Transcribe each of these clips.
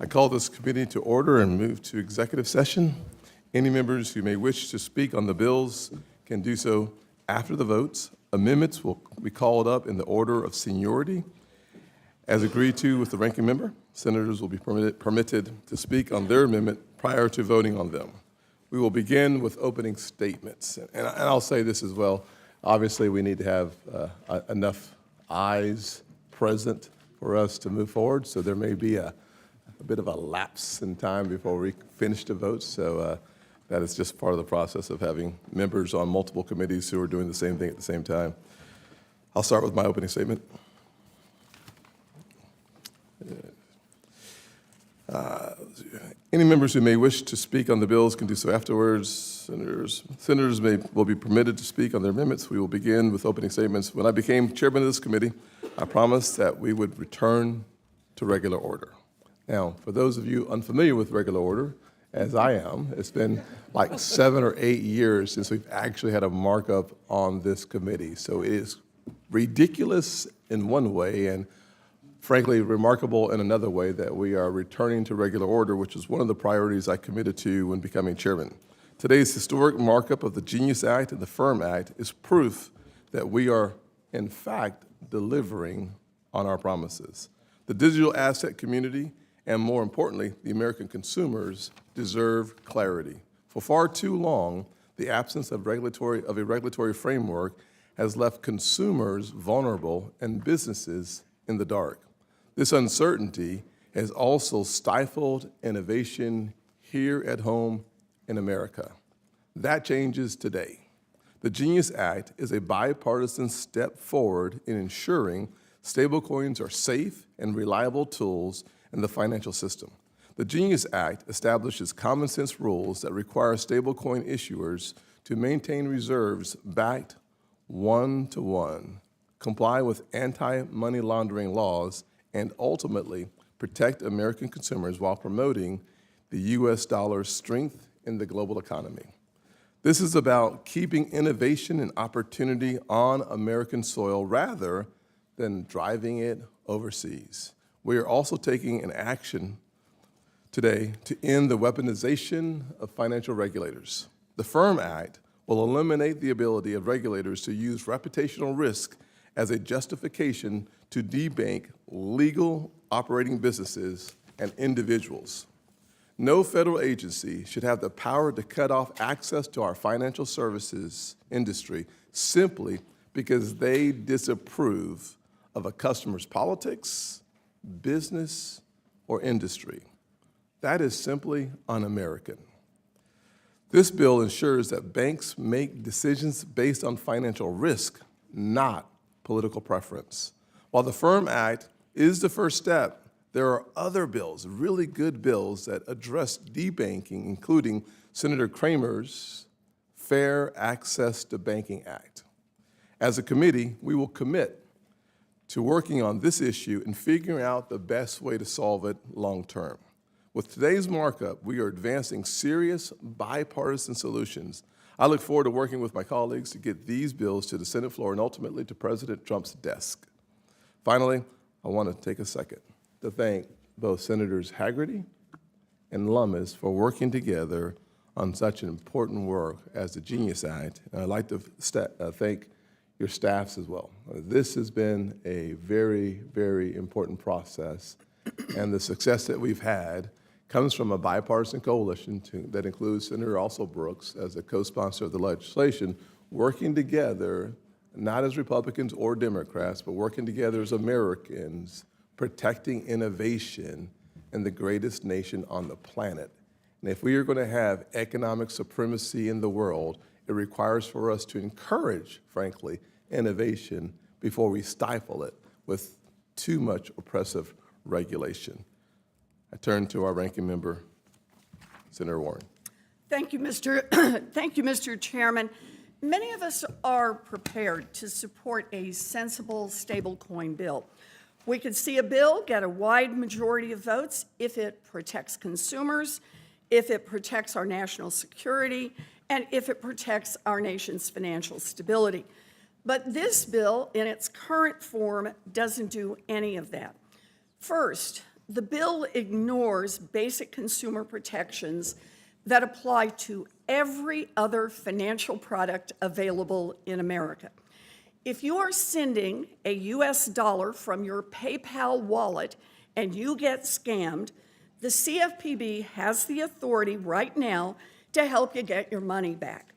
I call this committee to order and move to executive session. Any members who may wish to speak on the bills can do so after the votes. Amendments will be called up in the order of seniority. As agreed to with the ranking member, senators will be permitted to speak on their amendment prior to voting on them. We will begin with opening statements. And I'll say this as well. Obviously, we need to have enough ayes present for us to move forward, so there may be a bit of a lapse in time before we finish the votes. So that is just part of the process of having members on multiple committees who are doing the same thing at the same time. I'll start with my opening statement. Any members who may wish to speak on the bills can do so afterwards. Senators will be permitted to speak on their amendments. We will begin with opening statements. When I became chairman of this committee, I promised that we would return to regular order. Now, for those of you unfamiliar with regular order, as I am, it's been like 7 or 8 years since we've actually had a markup on this committee. So it is ridiculous in one way and frankly remarkable in another way that we are returning to regular order, which is one of the priorities I committed to when becoming chairman. Today's historic markup of the Genius Act and the Firm Act is proof that we are, in fact, delivering on our promises. The digital asset community, and more importantly, the American consumers, deserve clarity. For far too long, the absence of a regulatory framework has left consumers vulnerable and businesses in the dark. This uncertainty has also stifled innovation here at home in America. That changes today. The Genius Act is a bipartisan step forward in ensuring stablecoins are safe and reliable tools in the financial system. The Genius Act establishes common sense rules that require stablecoin issuers to maintain reserves backed one-to-one, comply with anti-money laundering laws, and ultimately protect American consumers while promoting the U.S. dollar's strength in the global economy. This is about keeping innovation and opportunity on American soil rather than driving it overseas. We are also taking an action today to end the weaponization of financial regulators. The Firm Act will eliminate the ability of regulators to use reputational risk as a justification to debank legal operating businesses and individuals. No federal agency should have the power to cut off access to our financial services industry simply because they disapprove of a customer's politics, business, or industry. That is simply un-American. This bill ensures that banks make decisions based on financial risk, not political preference. While the Firm Act is the first step, there are other bills, really good bills, that address debanking, including Senator Kramer's Fair Access to Banking Act. As a committee, we will commit to working on this issue and figuring out the best way to solve it long term. With today's markup, we are advancing serious bipartisan solutions. I look forward to working with my colleagues to get these bills to the Senate floor and ultimately to President Trump's desk. Finally, I want to take a second to thank both Senators Hagerty and Lummis for working together on such an important work as the Genius Act. And I'd like to thank your staffs as well. This has been a very, very important process, and the success that we've had comes from a bipartisan coalition that includes Senator Alsobrooks as a co-sponsor of the legislation, working together, not as Republicans or Democrats, but working together as Americans, protecting innovation in the greatest nation on the planet. And if we are going to have economic supremacy in the world, it requires for us to encourage, frankly, innovation before we stifle it with too much oppressive regulation. I turn to our ranking member, Senator Warren. Thank you, Mr. Chairman. Many of us are prepared to support a sensible stablecoin bill. We could see a bill get a wide majority of votes if it protects consumers, if it protects our national security, and if it protects our nation's financial stability. But this bill, in its current form, doesn't do any of that. First, the bill ignores basic consumer protections that apply to every other financial product available in America. If you are sending a US dollar from your PayPal wallet and you get scammed, the CFPB has the authority right now to help you get your money back.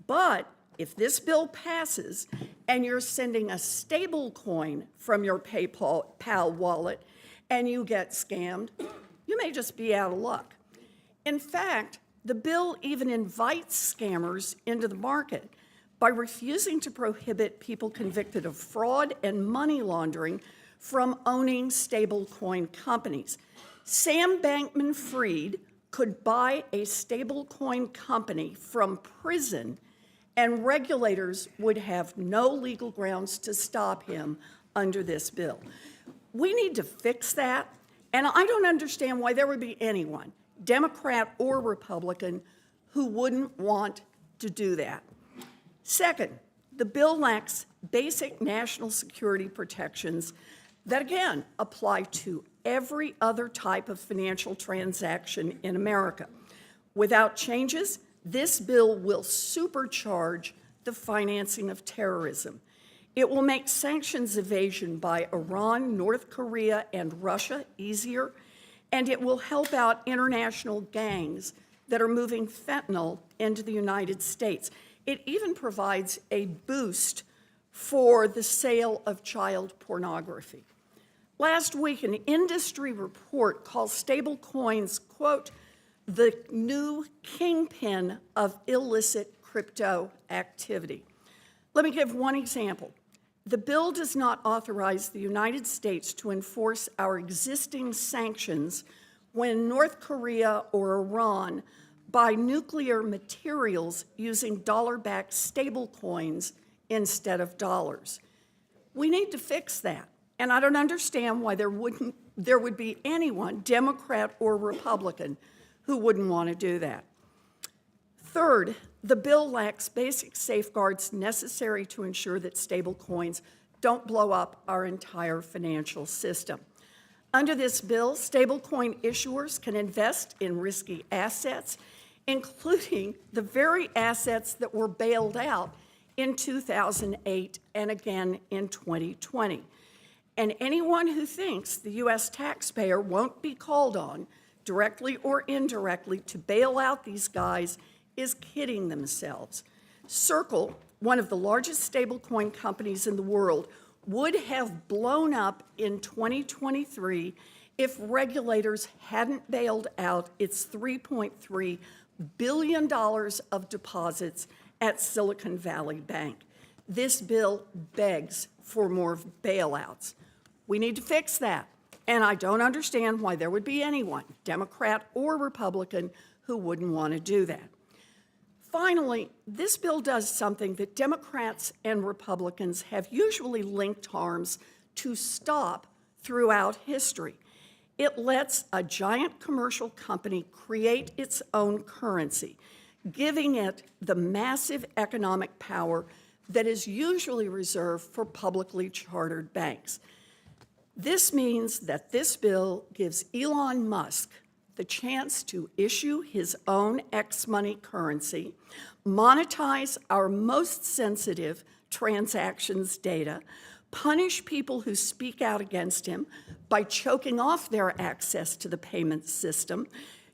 But if this bill passes and you're sending a stable coin from your PayPal wallet and you get scammed, you may just be out of luck. In fact, the bill even invites scammers into the market by refusing to prohibit people convicted of fraud and money laundering from owning stablecoin companies. Sam Bankman-Fried could buy a stablecoin company from prison, and regulators would have no legal grounds to stop him under this bill. We need to fix that, and I don't understand why there would be anyone, Democrat or Republican, who wouldn't want to do that. Second, the bill lacks basic national security protections that, again, apply to every other type of financial transaction in America. Without changes, this bill will supercharge the financing of terrorism. It will make sanctions evasion by Iran, North Korea, and Russia easier, and it will help out international gangs that are moving fentanyl into the United States. It even provides a boost for the sale of child pornography. Last week, an industry report called stablecoins, quote, the new kingpin of illicit crypto activity. Let me give one example. The bill does not authorize the United States to enforce our existing sanctions when North Korea or Iran buy nuclear materials using dollar-backed stablecoins instead of dollars. We need to fix that, and I don't understand why there would be anyone, Democrat or Republican, who wouldn't want to do that. Third, the bill lacks basic safeguards necessary to ensure that stablecoins don't blow up our entire financial system. Under this bill, stablecoin issuers can invest in risky assets, including the very assets that were bailed out in 2008 and again in 2020. And anyone who thinks the U.S. taxpayer won't be called on, directly or indirectly, to bail out these guys is kidding themselves. Circle, one of the largest stablecoin companies in the world, would have blown up in 2023 if regulators hadn't bailed out its $3.3 billion of deposits at Silicon Valley Bank. This bill begs for more bailouts. We need to fix that, and I don't understand why there would be anyone, Democrat or Republican, who wouldn't want to do that. Finally, this bill does something that Democrats and Republicans have usually linked arms to stop throughout history. It lets a giant commercial company create its own currency, giving it the massive economic power that is usually reserved for publicly chartered banks. This means that this bill gives Elon Musk the chance to issue his own X-money currency, monetize our most sensitive transactions data, punish people who speak out against him by choking off their access to the payment system,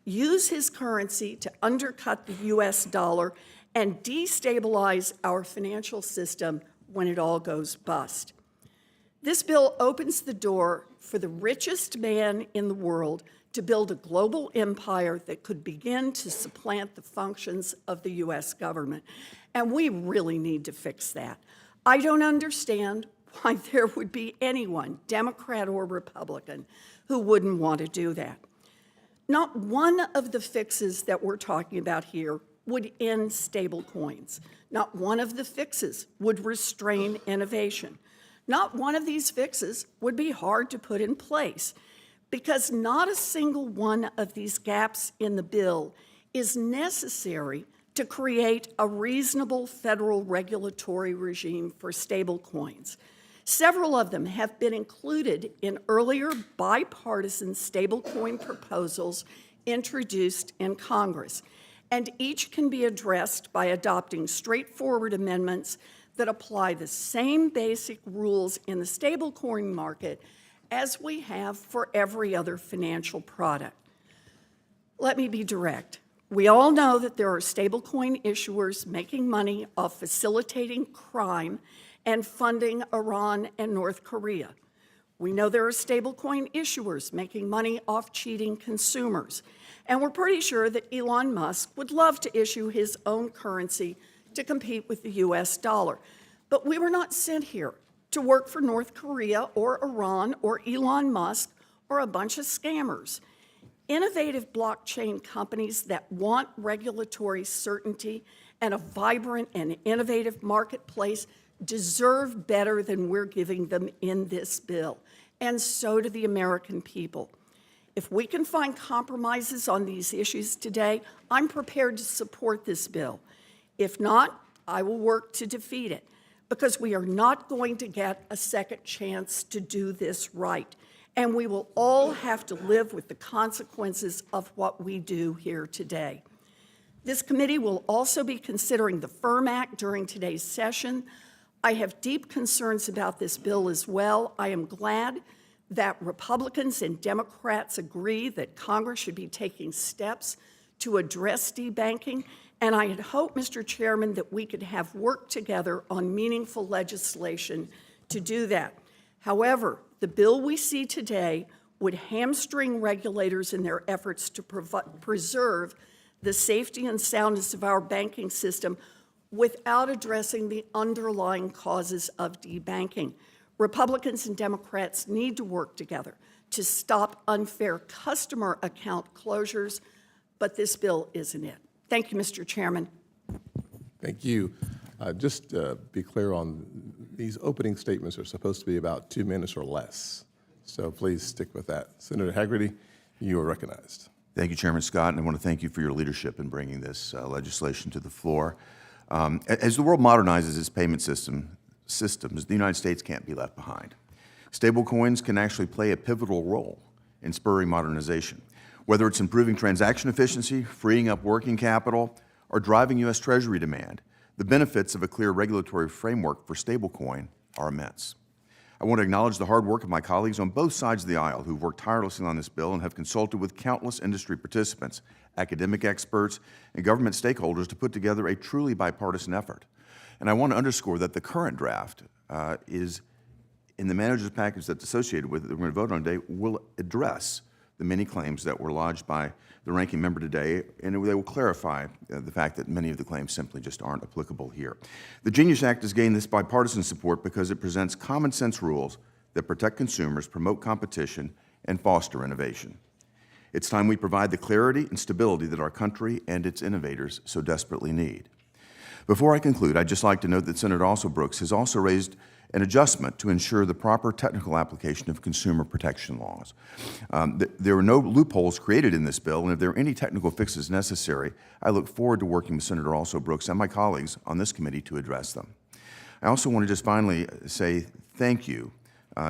use his currency to undercut the US dollar, and destabilize our financial system when it all goes bust. This bill opens the door for the richest man in the world to build a global empire that could begin to supplant the functions of the U.S. government. And we really need to fix that. I don't understand why there would be anyone, Democrat or Republican, who wouldn't want to do that. Not one of the fixes that we're talking about here would end stable coins. Not one of the fixes would restrain innovation. Not one of these fixes would be hard to put in place, because not a single one of these gaps in the bill is necessary to create a reasonable federal regulatory regime for stablecoins. Several of them have been included in earlier bipartisan stablecoin proposals introduced in Congress, and each can be addressed by adopting straightforward amendments that apply the same basic rules in the stablecoin market as we have for every other financial product. Let me be direct. We all know that there are stablecoin issuers making money off facilitating crime and funding Iran and North Korea. We know there are stablecoin issuers making money off cheating consumers. And we're pretty sure that Elon Musk would love to issue his own currency to compete with the US dollar. But we were not sent here to work for North Korea or Iran or Elon Musk or a bunch of scammers. Innovative blockchain companies that want regulatory certainty and a vibrant and innovative marketplace deserve better than we're giving them in this bill, and so do the American people. If we can find compromises on these issues today, I'm prepared to support this bill. If not, I will work to defeat it, because we are not going to get a second chance to do this right. And we will all have to live with the consequences of what we do here today. This committee will also be considering the FIRM Act during today's session. I have deep concerns about this bill as well. I am glad that Republicans and Democrats agree that Congress should be taking steps to address debanking, and I had hoped, Mr. Chairman, that we could have worked together on meaningful legislation to do that. However, the bill we see today would hamstring regulators in their efforts to preserve the safety and soundness of our banking system without addressing the underlying causes of debanking. Republicans and Democrats need to work together to stop unfair customer account closures, but this bill isn't it. Thank you, Mr. Chairman. Thank you. Just be clear on these opening statements are supposed to be about 2 minutes or less. So please stick with that. Senator Hagerty, you are recognized. Thank you, Chairman Scott, and I want to thank you for your leadership in bringing this legislation to the floor. As the world modernizes its payment systems, the United States can't be left behind. Stablecoins can actually play a pivotal role in spurring modernization, whether it's improving transaction efficiency, freeing up working capital, or driving U.S. Treasury demand. The benefits of a clear regulatory framework for stablecoin are immense. I want to acknowledge the hard work of my colleagues on both sides of the aisle who've worked tirelessly on this bill and have consulted with countless industry participants, academic experts, and government stakeholders to put together a truly bipartisan effort. And I want to underscore that the current draft is, in the manager's package that's associated with it that we're going to vote on today, will address the many claims that were lodged by the ranking member today, and they will clarify the fact that many of the claims simply just aren't applicable here. The Genius Act has gained this bipartisan support because it presents common sense rules that protect consumers, promote competition, and foster innovation. It's time we provide the clarity and stability that our country and its innovators so desperately need. Before I conclude, I'd just like to note that Senator Alsobrooks has also raised an adjustment to ensure the proper technical application of consumer protection laws. There are no loopholes created in this bill, and if there are any technical fixes necessary, I look forward to working with Senator Alsobrooks and my colleagues on this committee to address them. I also want to just finally say thank you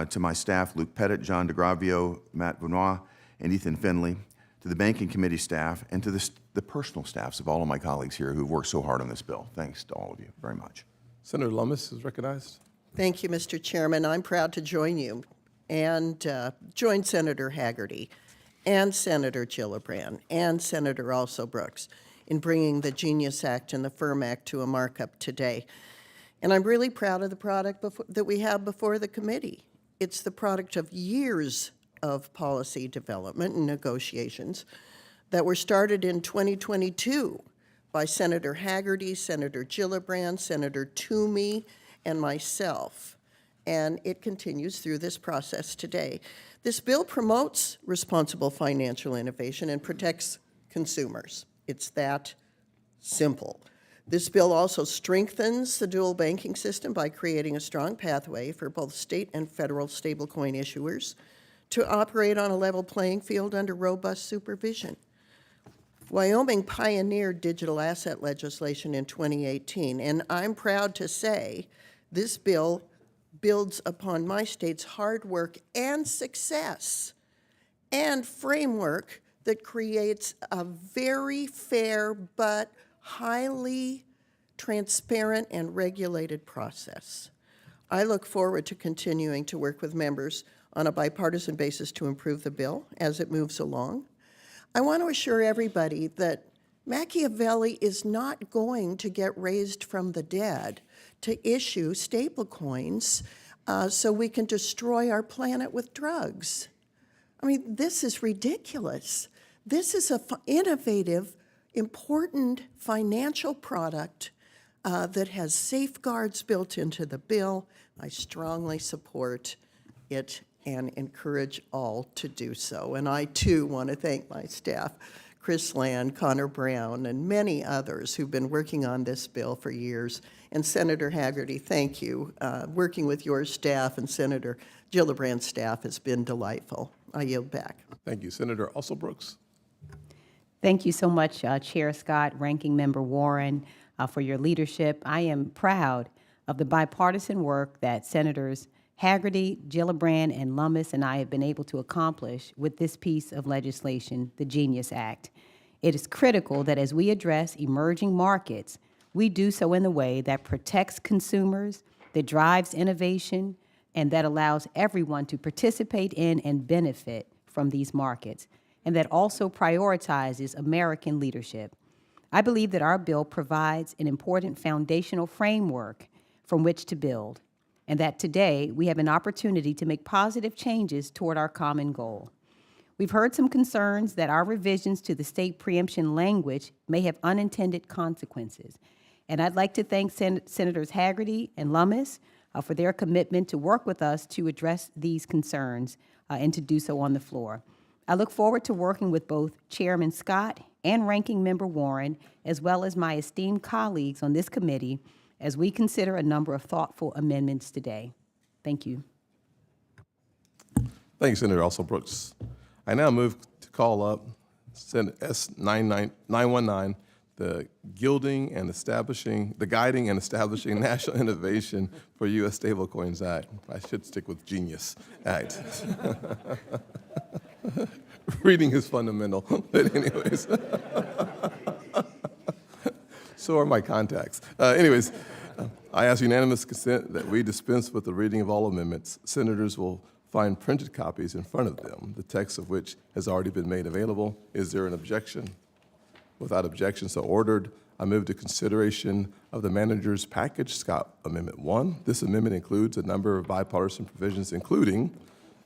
to my staff, Luke Pettit, John DeGravio, Matt Benoit, and Ethan Finley, to the Banking Committee staff, and to the personal staffs of all of my colleagues here who've worked so hard on this bill. Thanks to all of you very much. Senator Lummis is recognized. Thank you, Mr. Chairman. I'm proud to join you and join Senator Hagerty and Senator Gillibrand and Senator Alsobrooks in bringing the Genius Act and the FIRM Act to a markup today. And I'm really proud of the product that we have before the committee. It's the product of years of policy development and negotiations that were started in 2022 by Senator Hagerty, Senator Gillibrand, Senator Toomey, and myself, and it continues through this process today. This bill promotes responsible financial innovation and protects consumers. It's that simple. This bill also strengthens the dual banking system by creating a strong pathway for both state and federal stablecoin issuers to operate on a level playing field under robust supervision. Wyoming pioneered digital asset legislation in 2018, and I'm proud to say this bill builds upon my state's hard work and success and framework that creates a very fair but highly transparent and regulated process. I look forward to continuing to work with members on a bipartisan basis to improve the bill as it moves along. I want to assure everybody that Machiavelli is not going to get raised from the dead to issue stablecoins so we can destroy our planet with drugs. I mean, this is ridiculous. This is an innovative, important financial product that has safeguards built into the bill. I strongly support it and encourage all to do so. And I, too, want to thank my staff, Chris Land, Connor Brown, and many others who've been working on this bill for years. And Senator Hagerty, thank you. Working with your staff and Senator Gillibrand's staff has been delightful. I yield back. Thank you. Senator Alsobrooks. Thank you so much, Chair Scott, Ranking Member Warren, for your leadership. I am proud of the bipartisan work that Senators Hagerty, Gillibrand, and Lummis and I have been able to accomplish with this piece of legislation, the Genius Act. It is critical that as we address emerging markets, we do so in a way that protects consumers, that drives innovation, and that allows everyone to participate in and benefit from these markets, and that also prioritizes American leadership. I believe that our bill provides an important foundational framework from which to build, and that today we have an opportunity to make positive changes toward our common goal. We've heard some concerns that our revisions to the state preemption language may have unintended consequences, and I'd like to thank Senators Hagerty and Lummis for their commitment to work with us to address these concerns and to do so on the floor. I look forward to working with both Chairman Scott and Ranking Member Warren, as well as my esteemed colleagues on this committee, as we consider a number of thoughtful amendments today. Thank you. Thank you, Senator Alsobrooks. I now move to call up Senate S 919, the Guiding and Establishing National Innovation for U.S. Stablecoins Act. I should stick with Genius Act. Reading is fundamental, but anyways. So are my contacts. I ask unanimous consent that we dispense with the reading of all amendments. Senators will find printed copies in front of them, the text of which has already been made available. Is there an objection? Without objection, so ordered. I move to consideration of the manager's package, Scott Amendment 1. This amendment includes a number of bipartisan provisions, including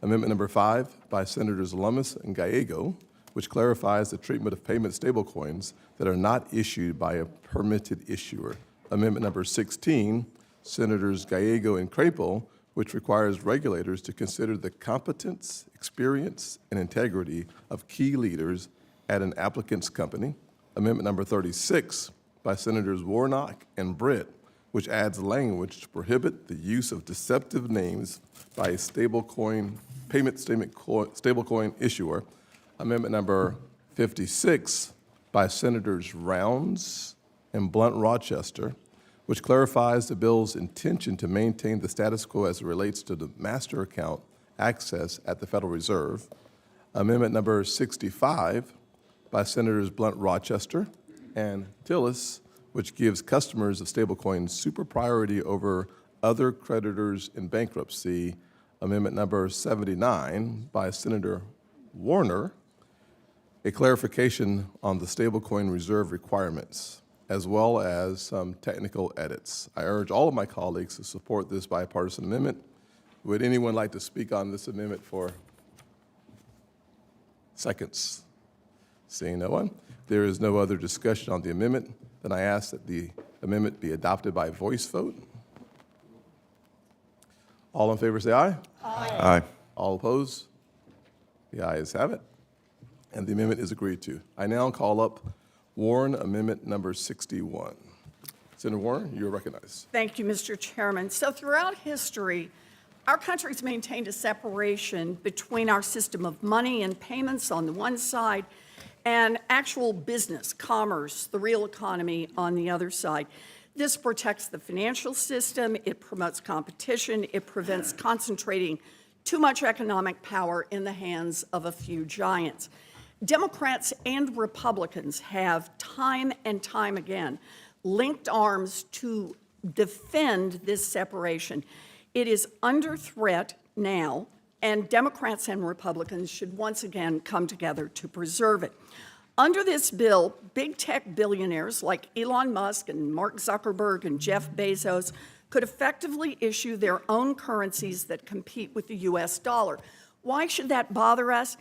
Amendment number 5 by Senators Lummis and Gallego, which clarifies the treatment of payment stablecoins that are not issued by a permitted issuer. Amendment number 16, Senators Gallego and Crapo, which requires regulators to consider the competence, experience, and integrity of key leaders at an applicant's company. Amendment number 36 by Senators Warnock and Britt, which adds language to prohibit the use of deceptive names by a stablecoin issuer. Amendment number 56 by Senators Rounds and Blunt-Rochester, which clarifies the bill's intention to maintain the status quo as it relates to the master account access at the Federal Reserve. Amendment number 65 by Senators Blunt-Rochester and Tillis, which gives customers of stablecoins super priority over other creditors in bankruptcy. Amendment number 79 by Senator Warner, a clarification on the stablecoin reserve requirements, as well as some technical edits. I urge all of my colleagues to support this bipartisan amendment. Would anyone like to speak on this amendment for seconds? Seeing no one, there is no other discussion on the amendment. Then I ask that the amendment be adopted by voice vote. All in favor say aye. Aye. Aye. All opposed? The ayes have it, and the amendment is agreed to. I now call up Warren Amendment number 61. Senator Warren, you're recognized. Thank you, Mr. Chairman. So throughout history, our country's maintained a separation between our system of money and payments on the one side and actual business, commerce, the real economy on the other side. This protects the financial system, it promotes competition, it prevents concentrating too much economic power in the hands of a few giants. Democrats and Republicans have time and time again linked arms to defend this separation. It is under threat now, and Democrats and Republicans should once again come together to preserve it. Under this bill, big tech billionaires like Elon Musk and Mark Zuckerberg and Jeff Bezos could effectively issue their own currencies that compete with the US dollar. Why should that bother us?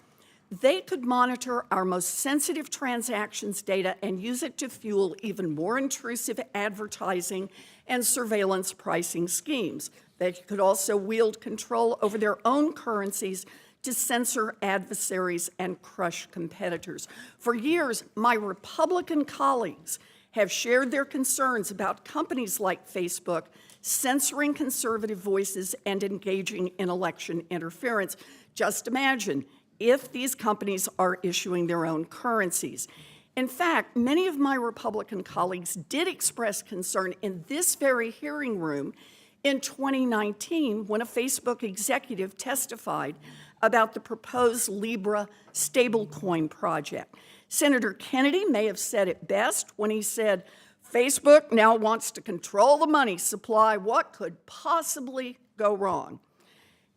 They could monitor our most sensitive transactions data and use it to fuel even more intrusive advertising and surveillance pricing schemes. They could also wield control over their own currencies to censor adversaries and crush competitors. For years, my Republican colleagues have shared their concerns about companies like Facebook censoring conservative voices and engaging in election interference. Just imagine if these companies are issuing their own currencies. In fact, many of my Republican colleagues did express concern in this very hearing room in 2019 when a Facebook executive testified about the proposed Libra stablecoin project. Senator Kennedy may have said it best when he said, Facebook now wants to control the money supply. What could possibly go wrong?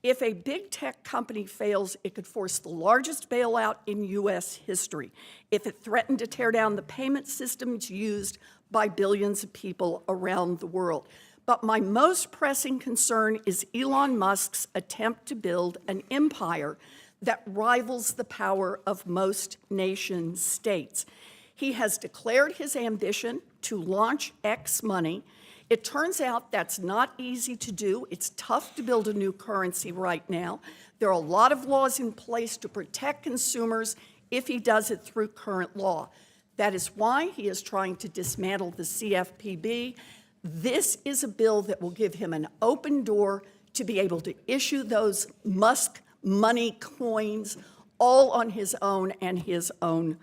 If a big tech company fails, it could force the largest bailout in U.S. history. If it threatened to tear down the payment systems used by billions of people around the world. But my most pressing concern is Elon Musk's attempt to build an empire that rivals the power of most nation states. He has declared his ambition to launch X money. It turns out that's not easy to do. It's tough to build a new currency right now. There are a lot of laws in place to protect consumers if he does it through current law. That is why he is trying to dismantle the CFPB. This is a bill that will give him an open door to be able to issue those Musk money coins all on his own and his own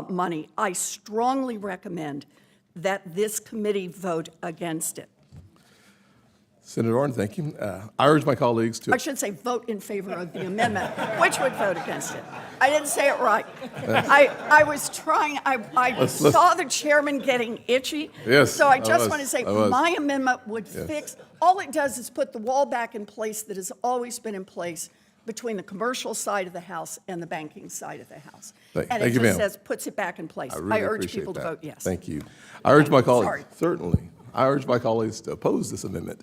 money. I strongly recommend that this committee vote against it. Senator Warren, thank you. I urge my colleagues to... I should say vote in favor of the amendment. Which would vote against it? I didn't say it right. I was trying, I saw the chairman getting itchy. Yes, So I I just was. want to say I was. my amendment would fix, all it does is put the wall back in place that has always been in place between the commercial side of the House and the banking side of the House. Thank And it you, just ma'am. says, puts it back in place. I really urge appreciate people to that. vote yes. Thank you. I urge my colleagues, Sorry. certainly, I urge my colleagues to oppose this amendment.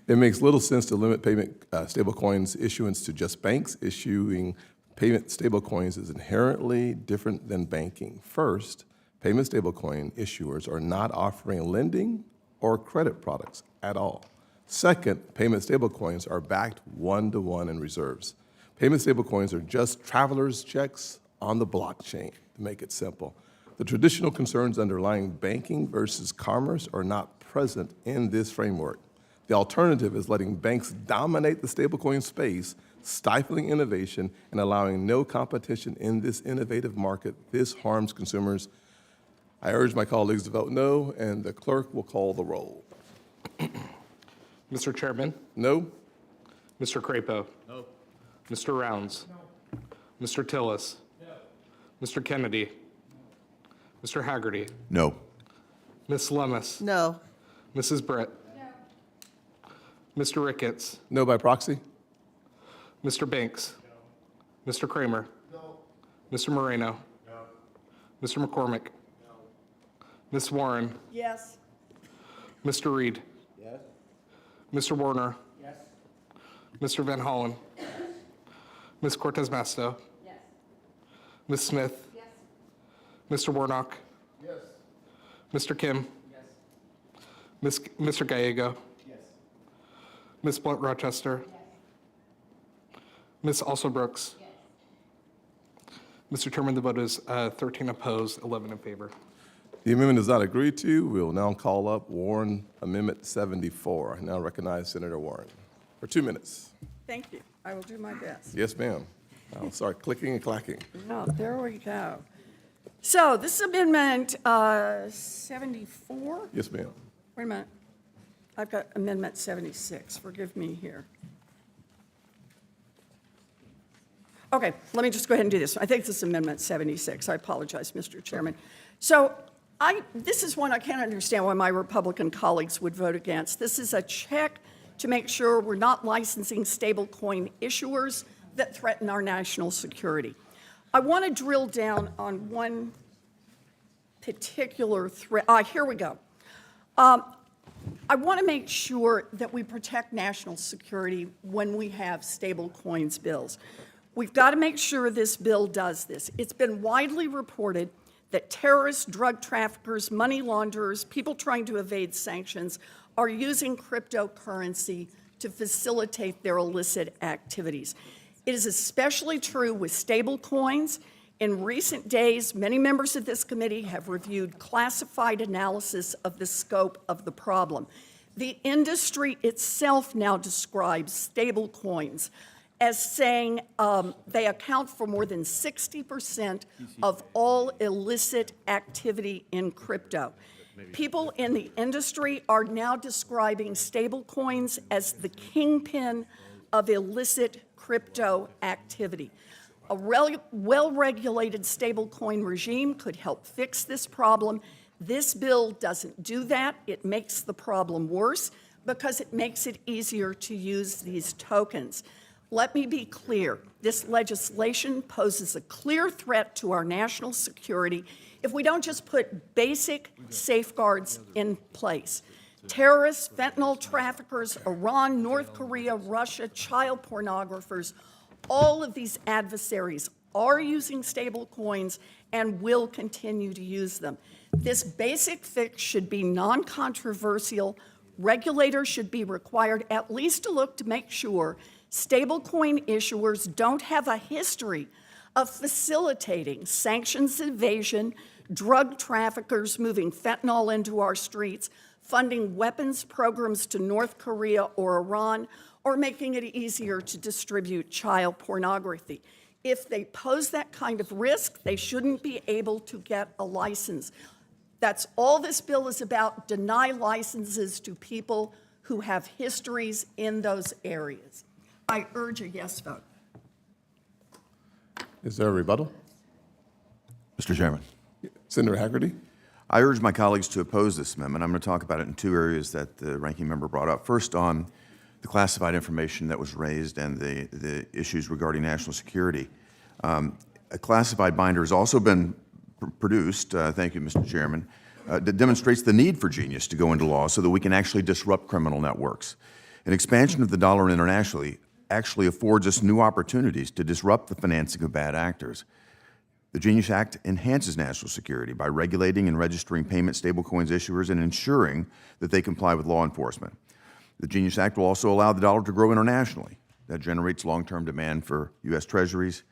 It makes little sense to limit payment stablecoins issuance to just banks. Issuing payment stablecoins is inherently different than banking. First, payment stablecoin issuers are not offering lending or credit products at all. Second, payment stablecoins are backed one-to-one in reserves. Payment stablecoins are just traveler's checks on the blockchain, to make it simple. The traditional concerns underlying banking versus commerce are not present in this framework. The alternative is letting banks dominate the stablecoin space, stifling innovation and allowing no competition in this innovative market. This harms consumers. I urge my colleagues to vote no, and the clerk will call the roll. Mr. Chairman, No? Mr. Crapo. No. Mr. Rounds. No. Mr. Tillis. No. Mr. Kennedy. No. Mr. Hagerty. No. Ms. Lummis. No. Mrs. Britt. No. Mr. Ricketts. No by proxy? Mr. Banks. No. Mr. Kramer. No. Mr. Moreno. No. Mr. McCormick. No. Ms. Warren. Yes. Mr. Reed. Yes. Mr. Warner. Yes. Mr. Van Hollen. Yes. Ms. Cortez Masto. Yes. Ms. Smith. Yes. Mr. Warnock. Yes. Mr. Kim. Yes. Mr. Gallego. Yes. Ms. Blunt Rochester. Yes. Ms. Alsobrooks. Yes. Mr. Chairman, the vote is 13 opposed, 11 in favor. The amendment is not agreed to. We will now call up Warren Amendment 74. I now recognize Senator Warren for 2 minutes. Thank you. I will do my best. Yes, ma'am. I'll start clicking and clacking. Oh, there we go. So this is Amendment 74. Yes, ma'am. Wait a minute. I've got Amendment 76. Forgive me here. Okay, let me just go ahead and do this. I think this is Amendment 76. I apologize, Mr. Chairman. So this is one I can't understand why my Republican colleagues would vote against. This is a check to make sure we're not licensing stablecoin issuers that threaten our national security. I want to drill down on one particular threat. Here we go. I want to make sure that we protect national security when we have stablecoins bills. We've got to make sure this bill does this. It's been widely reported that terrorists, drug traffickers, money launderers, people trying to evade sanctions are using cryptocurrency to facilitate their illicit activities. It is especially true with stablecoins. In recent days, many members of this committee have reviewed classified analysis of the scope of the problem. The industry itself now describes stablecoins as saying they account for more than 60% of all illicit activity in crypto. People in the industry are now describing stablecoins as the kingpin of illicit crypto activity. A well-regulated stablecoin regime could help fix this problem. This bill doesn't do that. It makes the problem worse because it makes it easier to use these tokens. Let me be clear. This legislation poses a clear threat to our national security if we don't just put basic safeguards in place. Terrorists, fentanyl traffickers, Iran, North Korea, Russia, child pornographers, all of these adversaries are using stablecoins and will continue to use them. This basic fix should be non-controversial. Regulators should be required at least to look to make sure stablecoin issuers don't have a history of facilitating sanctions evasion, drug traffickers moving fentanyl into our streets, funding weapons programs to North Korea or Iran, or making it easier to distribute child pornography. If they pose that kind of risk, they shouldn't be able to get a license. That's all this bill is about: deny licenses to people who have histories in those areas. I urge a yes vote. Is there a rebuttal? Mr. Chairman, Senator Hagerty? I urge my colleagues to oppose this amendment. I'm going to talk about it in two areas that the ranking member brought up. First, on the classified information that was raised and the issues regarding national security. A classified binder has also been produced, thank you, Mr. Chairman, that demonstrates the need for Genius to go into law so that we can actually disrupt criminal networks. An expansion of the dollar internationally actually affords us new opportunities to disrupt the financing of bad actors. The Genius Act enhances national security by regulating and registering payment stablecoins issuers and ensuring that they comply with law enforcement. The Genius Act will also allow the dollar to grow internationally. That generates long-term demand for U.S. Treasuries,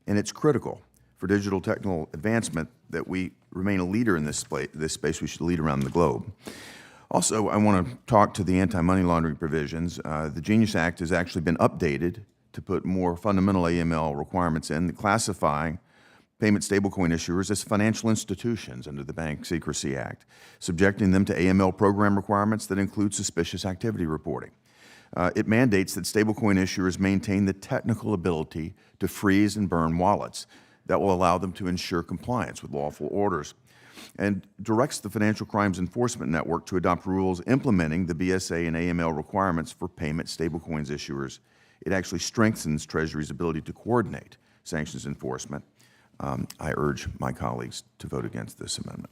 and it's critical for digital technical advancement that we remain a leader in this space. We should lead around the globe. Also, I want to talk to the anti-money laundering provisions. The Genius Act has actually been updated to put more fundamental AML requirements in, classifying payment stablecoin issuers as financial institutions under the Bank Secrecy Act, subjecting them to AML program requirements that include suspicious activity reporting. It mandates that stablecoin issuers maintain the technical ability to freeze and burn wallets that will allow them to ensure compliance with lawful orders, and directs the Financial Crimes Enforcement Network to adopt rules implementing the BSA and AML requirements for payment stablecoins issuers. It actually strengthens Treasury's ability to coordinate sanctions enforcement. I urge my colleagues to vote against this amendment.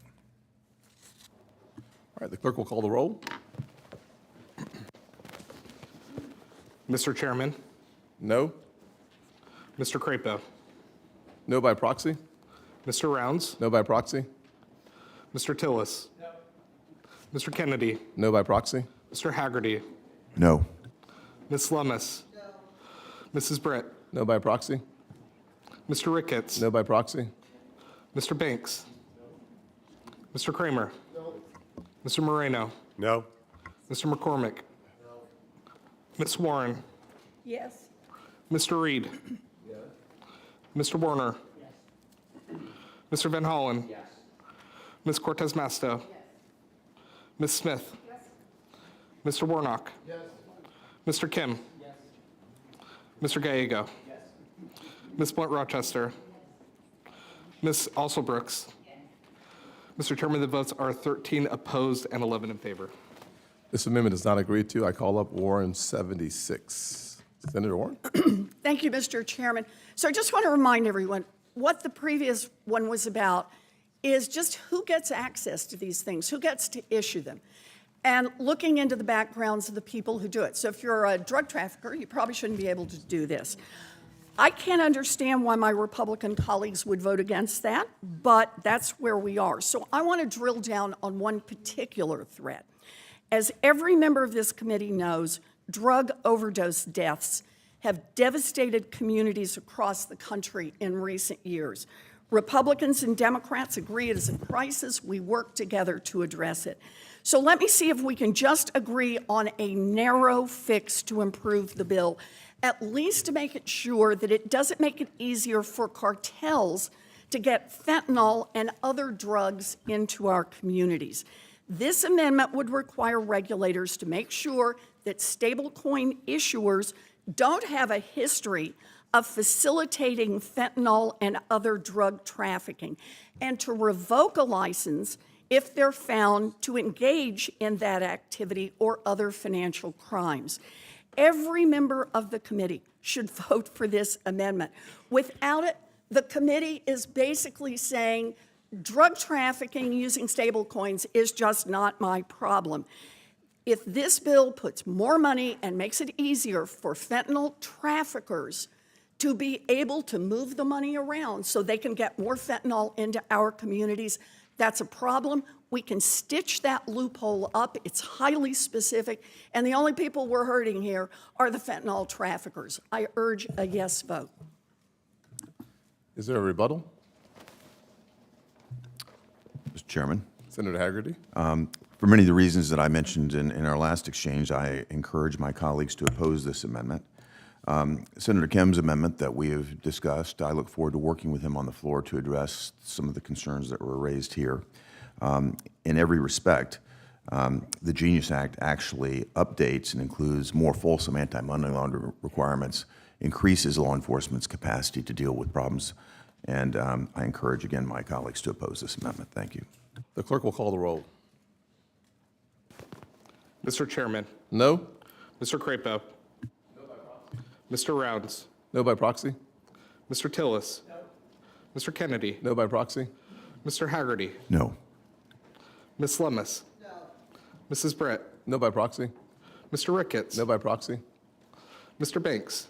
All right, the clerk will call the roll. Mr. Chairman, No? Mr. Crapo, No by proxy? Mr. Rounds, No by proxy? Mr. Tillis, Mr. Kennedy, No by proxy? Mr. Hagerty, No. Ms. Lummis, Mrs. Britt, No by proxy? Mr. Ricketts, No by proxy? Mr. Banks, Mr. Kramer, Mr. Moreno, No. Mr. McCormick, Ms. Warren, Yes. Mr. Reed, Mr. Warner, Mr. Van Hollen, Ms. Cortez Masto, Ms. Smith, Mr. Warnock. Mr. Kim. Mr. Gallego. Ms. Blunt Rochester. Ms. Alsobrooks. Mr. Chairman, the votes are 13 opposed and 11 in favor. This amendment is not agreed to. I call up Warren 76. Senator Warren? Thank you, Mr. Chairman. So I just want to remind everyone, what the previous one was about is just who gets access to these things, who gets to issue them, and looking into the backgrounds of the people who do it. So if you're a drug trafficker, you probably shouldn't be able to do this. I can't understand why my Republican colleagues would vote against that, but that's where we are. So I want to drill down on one particular threat. As every member of this committee knows, drug overdose deaths have devastated communities across the country in recent years. Republicans and Democrats agree it is a crisis. We work together to address it. So let me see if we can just agree on a narrow fix to improve the bill, at least to make it sure that it doesn't make it easier for cartels to get fentanyl and other drugs into our communities. This amendment would require regulators to make sure that stablecoin issuers don't have a history of facilitating fentanyl and other drug trafficking, and to revoke a license if they're found to engage in that activity or other financial crimes. Every member of the committee should vote for this amendment. Without it, the committee is basically saying drug trafficking using stablecoins is just not my problem. If this bill puts more money and makes it easier for fentanyl traffickers to be able to move the money around so they can get more fentanyl into our communities, that's a problem. We can stitch that loophole up. It's highly specific, and the only people we're hurting here are the fentanyl traffickers. I urge a yes vote. Is there a rebuttal? Mr. Chairman, Senator Hagerty? for many of the reasons that I mentioned in our last exchange, I encourage my colleagues to oppose this amendment. Senator Kim's amendment that we have discussed, I look forward to working with him on the floor to address some of the concerns that were raised here. In every respect, the Genius Act actually updates and includes more fulsome anti-money laundering requirements, increases law enforcement's capacity to deal with problems, and I encourage, again, my colleagues to oppose this amendment. Thank you. The clerk will call the roll. Mr. Chairman. No? Mr. Crapo. Mr. Rounds. No by proxy? Mr. Tillis. Mr. Kennedy. No by proxy? Mr. Hagerty. No. Ms. Lummis. Mrs. Brett. No by proxy? Mr. Ricketts. No by proxy? Mr. Banks.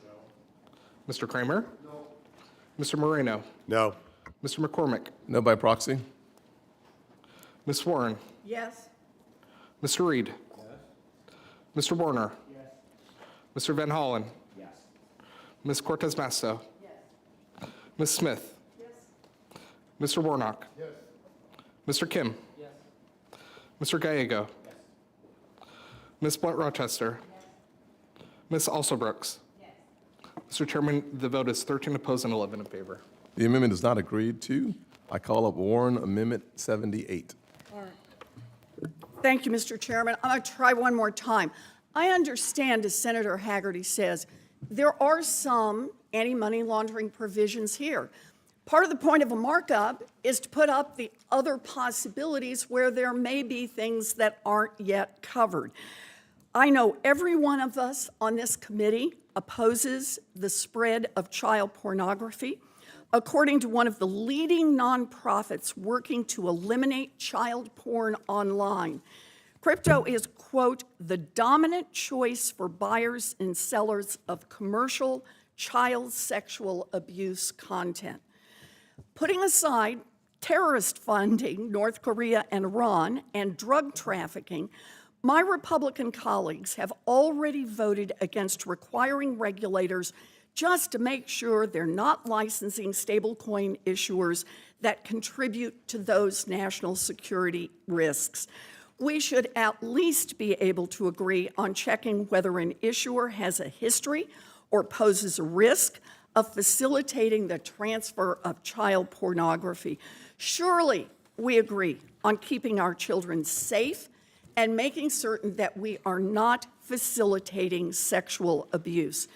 Mr. Kramer. Mr. Moreno. No. Mr. McCormick. No by proxy? Ms. Warren. Yes. Mr. Reed. Mr. Warner. Mr. Van Hollen. Ms. Cortez Masto. Ms. Smith. Mr. Warnock. Mr. Kim. Mr. Gallego. Ms. Blunt Rochester. Ms. Alsobrooks. Mr. Chairman, the vote is 13 opposed and 11 in favor. The amendment is not agreed to. I call up Warren Amendment 78. Thank you, Mr. Chairman. I'm going to try one more time. I understand, as Senator Hagerty says, there are some anti-money laundering provisions here. Part of the point of a markup is to put up the other possibilities where there may be things that aren't yet covered. I know every one of us on this committee opposes the spread of child pornography. According to one of the leading nonprofits working to eliminate child porn online, crypto is, quote, the dominant choice for buyers and sellers of commercial child sexual abuse content. Putting aside terrorist funding, North Korea and Iran, and drug trafficking, my Republican colleagues have already voted against requiring regulators just to make sure they're not licensing stablecoin issuers that contribute to those national security risks. We should at least be able to agree on checking whether an issuer has a history or poses a risk of facilitating the transfer of child pornography. Surely we agree on keeping our children safe and making certain that we are not facilitating sexual abuse.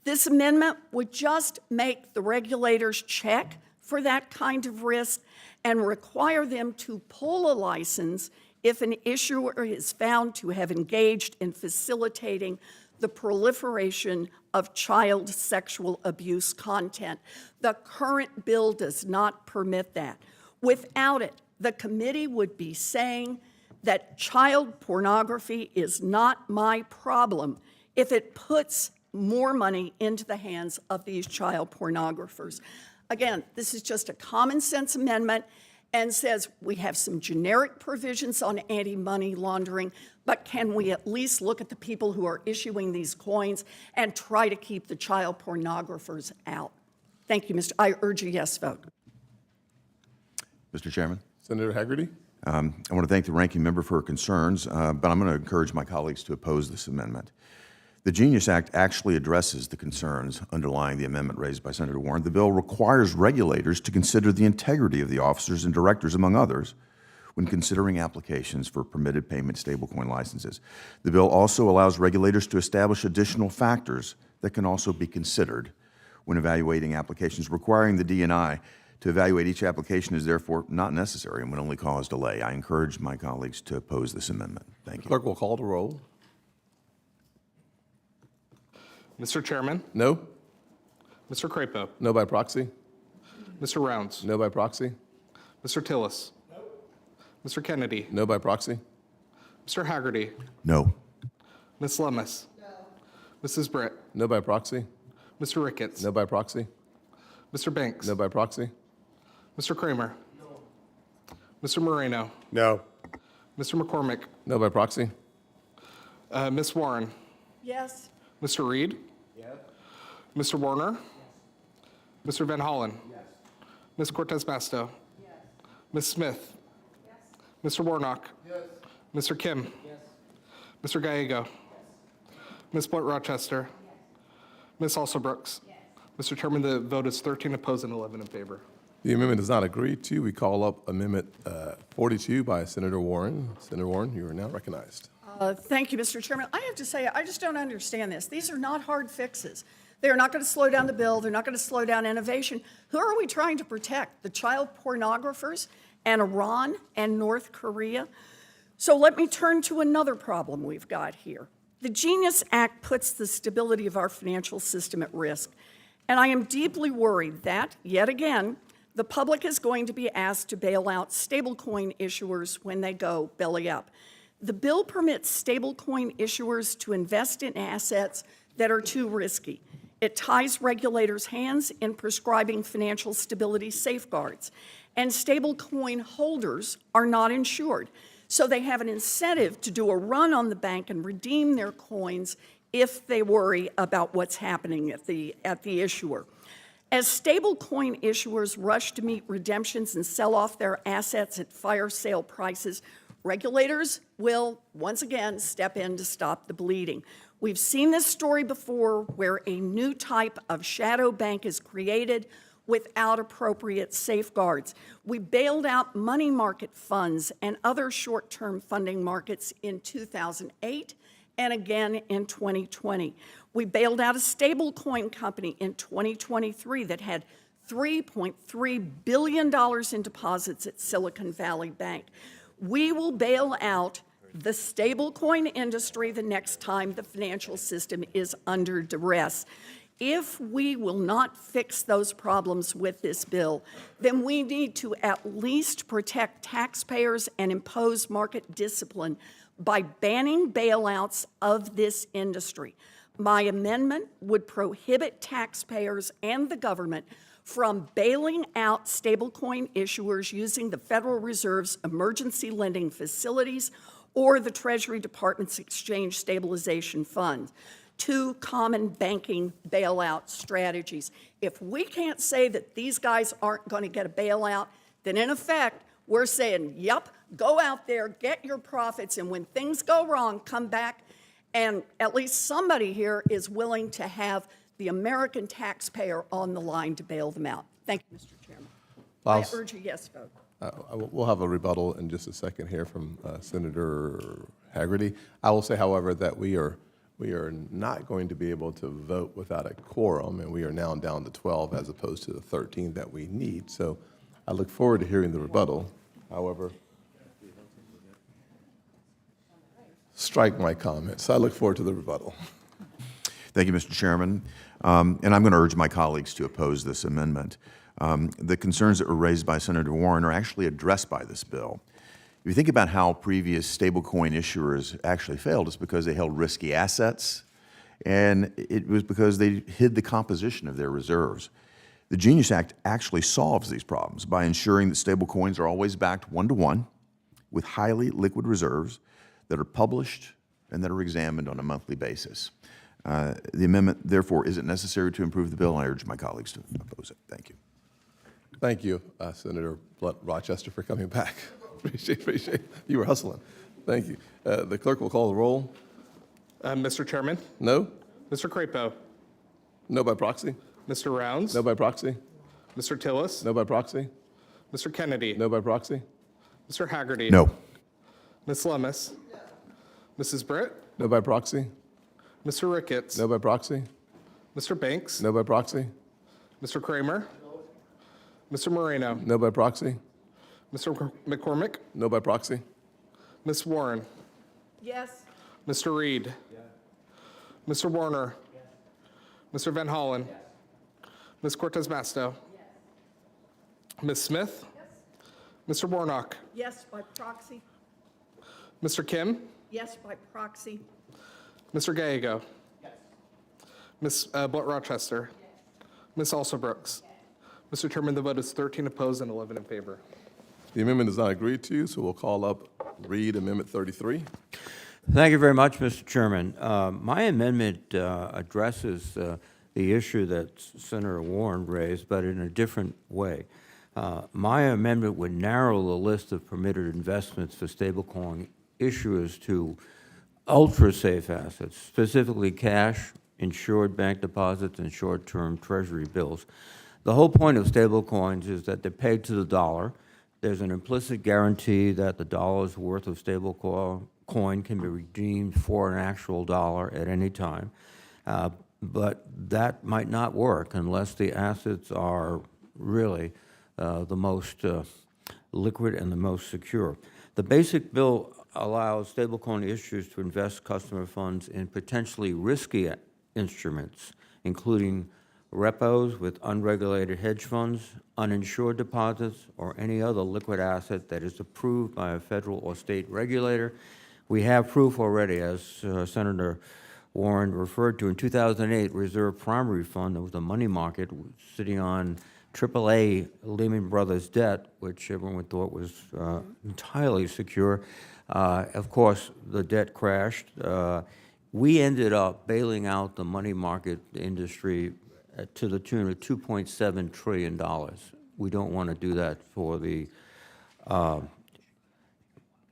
This amendment would just make the regulators check for that kind of risk and require them to pull a license if an issuer is found to have engaged in facilitating the proliferation of child sexual abuse content. The current bill does not permit that. Without it, the committee would be saying that child pornography is not my problem if it puts more money into the hands of these child pornographers. Again, this is just a common sense amendment and says we have some generic provisions on anti-money laundering, but can we at least look at the people who are issuing these coins and try to keep the child pornographers out? Thank you, Mr. I urge a yes vote. Mr. Chairman, Senator Hagerty? I want to thank the ranking member for her concerns, but I'm going to encourage my colleagues to oppose this amendment. The Genius Act actually addresses the concerns underlying the amendment raised by Senator Warren. The bill requires regulators to consider the integrity of the officers and directors, among others, when considering applications for permitted payment stablecoin licenses. The bill also allows regulators to establish additional factors that can also be considered when evaluating applications. Requiring the D&I to evaluate each application is therefore not necessary and would only cause delay. I encourage my colleagues to oppose this amendment. Thank you. Clerk will call the roll. Mr. Chairman, No? Mr. Crapo, No by proxy? Mr. Rounds, No by proxy? Mr. Tillis, Mr. Kennedy, No by proxy? Mr. Hagerty, No. Ms. Lummis, Mrs. Britt, No by proxy? Mr. Ricketts, No by proxy? Mr. Banks, No by proxy? Mr. Kramer, Mr. Moreno, No. Mr. McCormick, No by proxy? Ms. Warren, Yes. Mr. Reed, Mr. Warner, Mr. Van Hollen, Ms. Cortez Masto, Ms. Smith, Mr. Warnock, Mr. Kim, Mr. Gallego, Ms. Blunt Rochester, Ms. Alsobrooks. Mr. Chairman, the vote is 13 opposed and 11 in favor. The amendment is not agreed to. We call up Amendment 42 by Senator Warren. Senator Warren, you are now recognized. Thank you, Mr. Chairman. I have to say, I just don't understand this. These are not hard fixes. They're not going to slow down the bill. They're not going to slow down innovation. Who are we trying to protect? The child pornographers and Iran and North Korea? So let me turn to another problem we've got here. The Genius Act puts the stability of our financial system at risk. And I am deeply worried that, yet again, the public is going to be asked to bail out stablecoin issuers when they go belly up. The bill permits stablecoin issuers to invest in assets that are too risky. It ties regulators' hands in prescribing financial stability safeguards. And stablecoin holders are not insured. So they have an incentive to do a run on the bank and redeem their coins if they worry about what's happening at the issuer. As stablecoin issuers rush to meet redemptions and sell off their assets at fire sale prices, regulators will once again step in to stop the bleeding. We've seen this story before where a new type of shadow bank is created without appropriate safeguards. We bailed out money market funds and other short-term funding markets in 2008 and again in 2020. We bailed out a stablecoin company in 2023 that had $3.3 billion in deposits at Silicon Valley Bank. We will bail out the stablecoin industry the next time the financial system is under duress. If we will not fix those problems with this bill, then we need to at least protect taxpayers and impose market discipline by banning bailouts of this industry. My amendment would prohibit taxpayers and the government from bailing out stablecoin issuers using the Federal Reserve's emergency lending facilities or the Treasury Department's Exchange Stabilization Fund, two common banking bailout strategies. If we can't say that these guys aren't going to get a bailout, then in effect, we're saying, yep, go out there, get your profits, and when things go wrong, come back, and at least somebody here is willing to have the American taxpayer on the line to bail them out. Thank you, Mr. Chairman. I urge a yes vote. We'll have a rebuttal in just a second here from Senator Hagerty. I will say, however, that we are not going to be able to vote without a quorum, and we are now down to 12 as opposed to the 13 that we need. So I look forward to hearing the rebuttal. However, strike my comments. I look forward to the rebuttal. Thank you, Mr. Chairman. And I'm going to urge my colleagues to oppose this amendment. The concerns that were raised by Senator Warren are actually addressed by this bill. If you think about how previous stablecoin issuers actually failed, it's because they held risky assets, and it was because they hid the composition of their reserves. The Genius Act actually solves these problems by ensuring that stablecoins are always backed one-to-one with highly liquid reserves that are published and that are examined on a monthly basis. The amendment, therefore, isn't necessary to improve the bill, and I urge my colleagues to oppose it. Thank you. Thank you, Senator Rochester, for coming back. Appreciate you were hustling. Thank you. The clerk will call the roll. Mr. Chairman, No? Mr. Crapo, No by proxy? Mr. Rounds, No by proxy? Mr. Tillis, No by proxy? Mr. Kennedy, No by proxy? Mr. Hagerty, No. Ms. Lummis, Mrs. Britt, No by proxy? Mr. Ricketts, No by proxy? Mr. Banks, No by proxy? Mr. Kramer, Mr. Moreno, No by proxy? Mr. McCormick, No by proxy? Ms. Warren, Yes. Mr. Reed, Mr. Warner, Mr. Van Hollen, Ms. Cortez Masto, Ms. Smith, Mr. Warnock, Yes by proxy. Mr. Kim, Yes by proxy. Mr. Gallego, Ms. Blunt Rochester, Ms. Alsobrooks. Mr. Chairman, the vote is 13 opposed and 11 in favor. The amendment is not agreed to, so we'll call up Reed Amendment 33. Thank you very much, Mr. Chairman. My amendment addresses the issue that Senator Warren raised, but in a different way. My amendment would narrow the list of permitted investments for stablecoin issuers to ultra-safe assets, specifically cash, insured bank deposits, and short-term treasury bills. The whole point of stablecoins is that they're pegged to the dollar. There's an implicit guarantee that the dollar's worth of stablecoin can be redeemed for an actual dollar at any time. But that might not work unless the assets are really the most liquid and the most secure. The basic bill allows stablecoin issuers to invest customer funds in potentially risky instruments, including repos with unregulated hedge funds, uninsured deposits, or any other liquid asset that is approved by a federal or state regulator. We have proof already, as Senator Warren referred to. In 2008, Reserve Primary Fund, that was a money market sitting on AAA Lehman Brothers debt, which everyone thought was entirely secure. Of course, the debt crashed. We ended up bailing out the money market industry to the tune of $2.7 trillion. We don't want to do that for the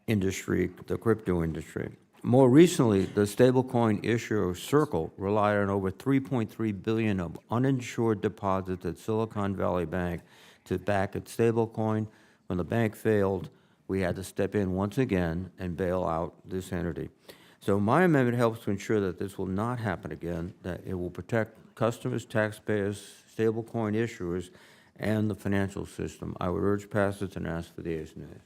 industry, the crypto industry. More recently, the stablecoin issuer Circle relied on over $3.3 billion of uninsured deposits at Silicon Valley Bank to back its stablecoin. When the bank failed, we had to step in once again and bail out this entity. So my amendment helps to ensure that this will not happen again, that it will protect customers, taxpayers, stablecoin issuers, and the financial system. I would urge passage and ask for the ayes and nays.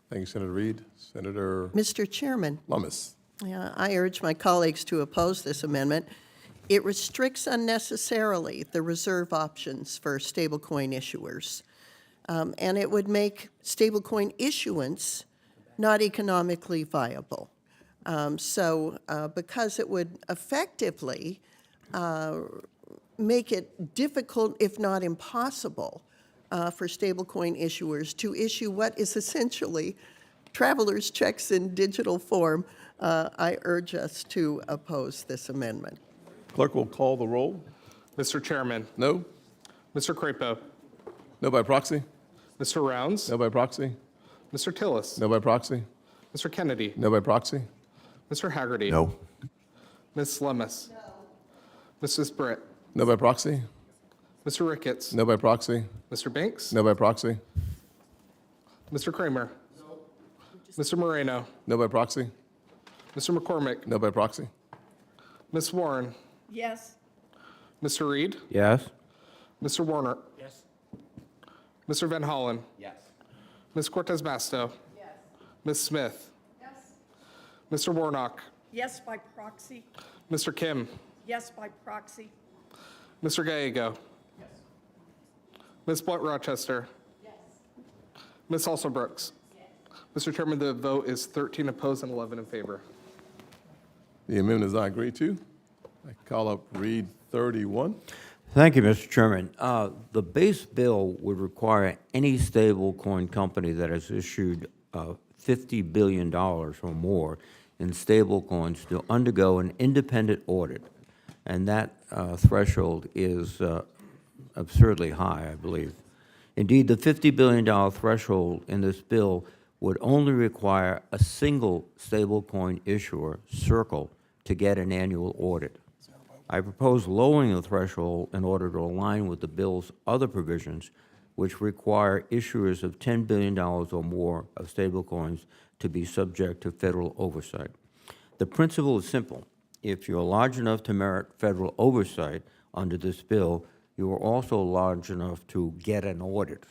Thank you, Senator Reed. Senator Mr. Chairman, Lummis. I urge my colleagues to oppose this amendment. It restricts unnecessarily the reserve options for stablecoin issuers, and it would make stablecoin issuance not economically viable. Because it would effectively make it difficult, if not impossible, for stablecoin issuers to issue what is essentially traveler's checks in digital form, I urge us to oppose this amendment. Clerk will call the roll. Mr. Chairman, No? Mr. Crapo, No by proxy? Mr. Rounds, No by proxy? Mr. Tillis, No by proxy? Mr. Kennedy, No by proxy? Mr. Hagerty, No. Ms. Lummis, Mrs. Britt, No by proxy? Mr. Ricketts, No by proxy? Mr. Banks, No by proxy? Mr. Kramer, Mr. Moreno, No by proxy? Mr. McCormick, No by proxy? Ms. Warren, Yes. Mr. Reed, Yes? Mr. Warner. Yes. Mr. Van Hollen. Yes. Ms. Cortez Masto. Yes. Ms. Smith. Yes. Mr. Warnock. Yes by proxy. Mr. Kim. Yes by proxy. Mr. Gallego. Yes. Ms. Blunt Rochester. Yes. Ms. Alsobrooks. Yes. Mr. Chairman, the vote is 13 opposed and 11 in favor. The amendment is not agreed to. I call up Reed 31. Thank you, Mr. Chairman. The base bill would require any stablecoin company that has issued $50 billion or more in stablecoins to undergo an independent audit, and that threshold is absurdly high, I believe. Indeed, the $50 billion threshold in this bill would only require a single stablecoin issuer, Circle, to get an annual audit. I propose lowering the threshold in order to align with the bill's other provisions, which require issuers of $10 billion or more of stablecoins to be subject to federal oversight. The principle is simple. If you're large enough to merit federal oversight under this bill, you are also large enough to get an audit.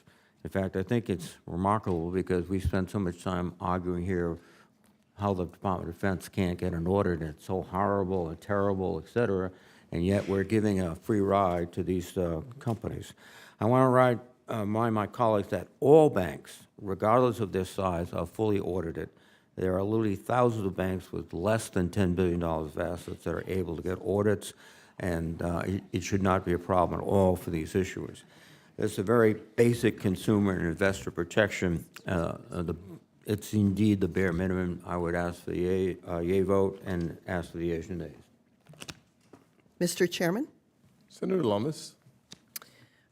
In fact, I think it's remarkable because we spend so much time arguing here how the Department of Defense can't get an audit, and it's so horrible and terrible, et cetera, and yet we're giving a free ride to these companies. I want to remind my colleagues that all banks, regardless of their size, are fully audited. There are literally thousands of banks with less than $10 billion of assets that are able to get audits, and it should not be a problem at all for these issuers. It's a very basic consumer and investor protection. It's indeed the bare minimum. I would ask for the yea vote and ask for the yeas and nays. Mr. Chairman, Senator Lummis.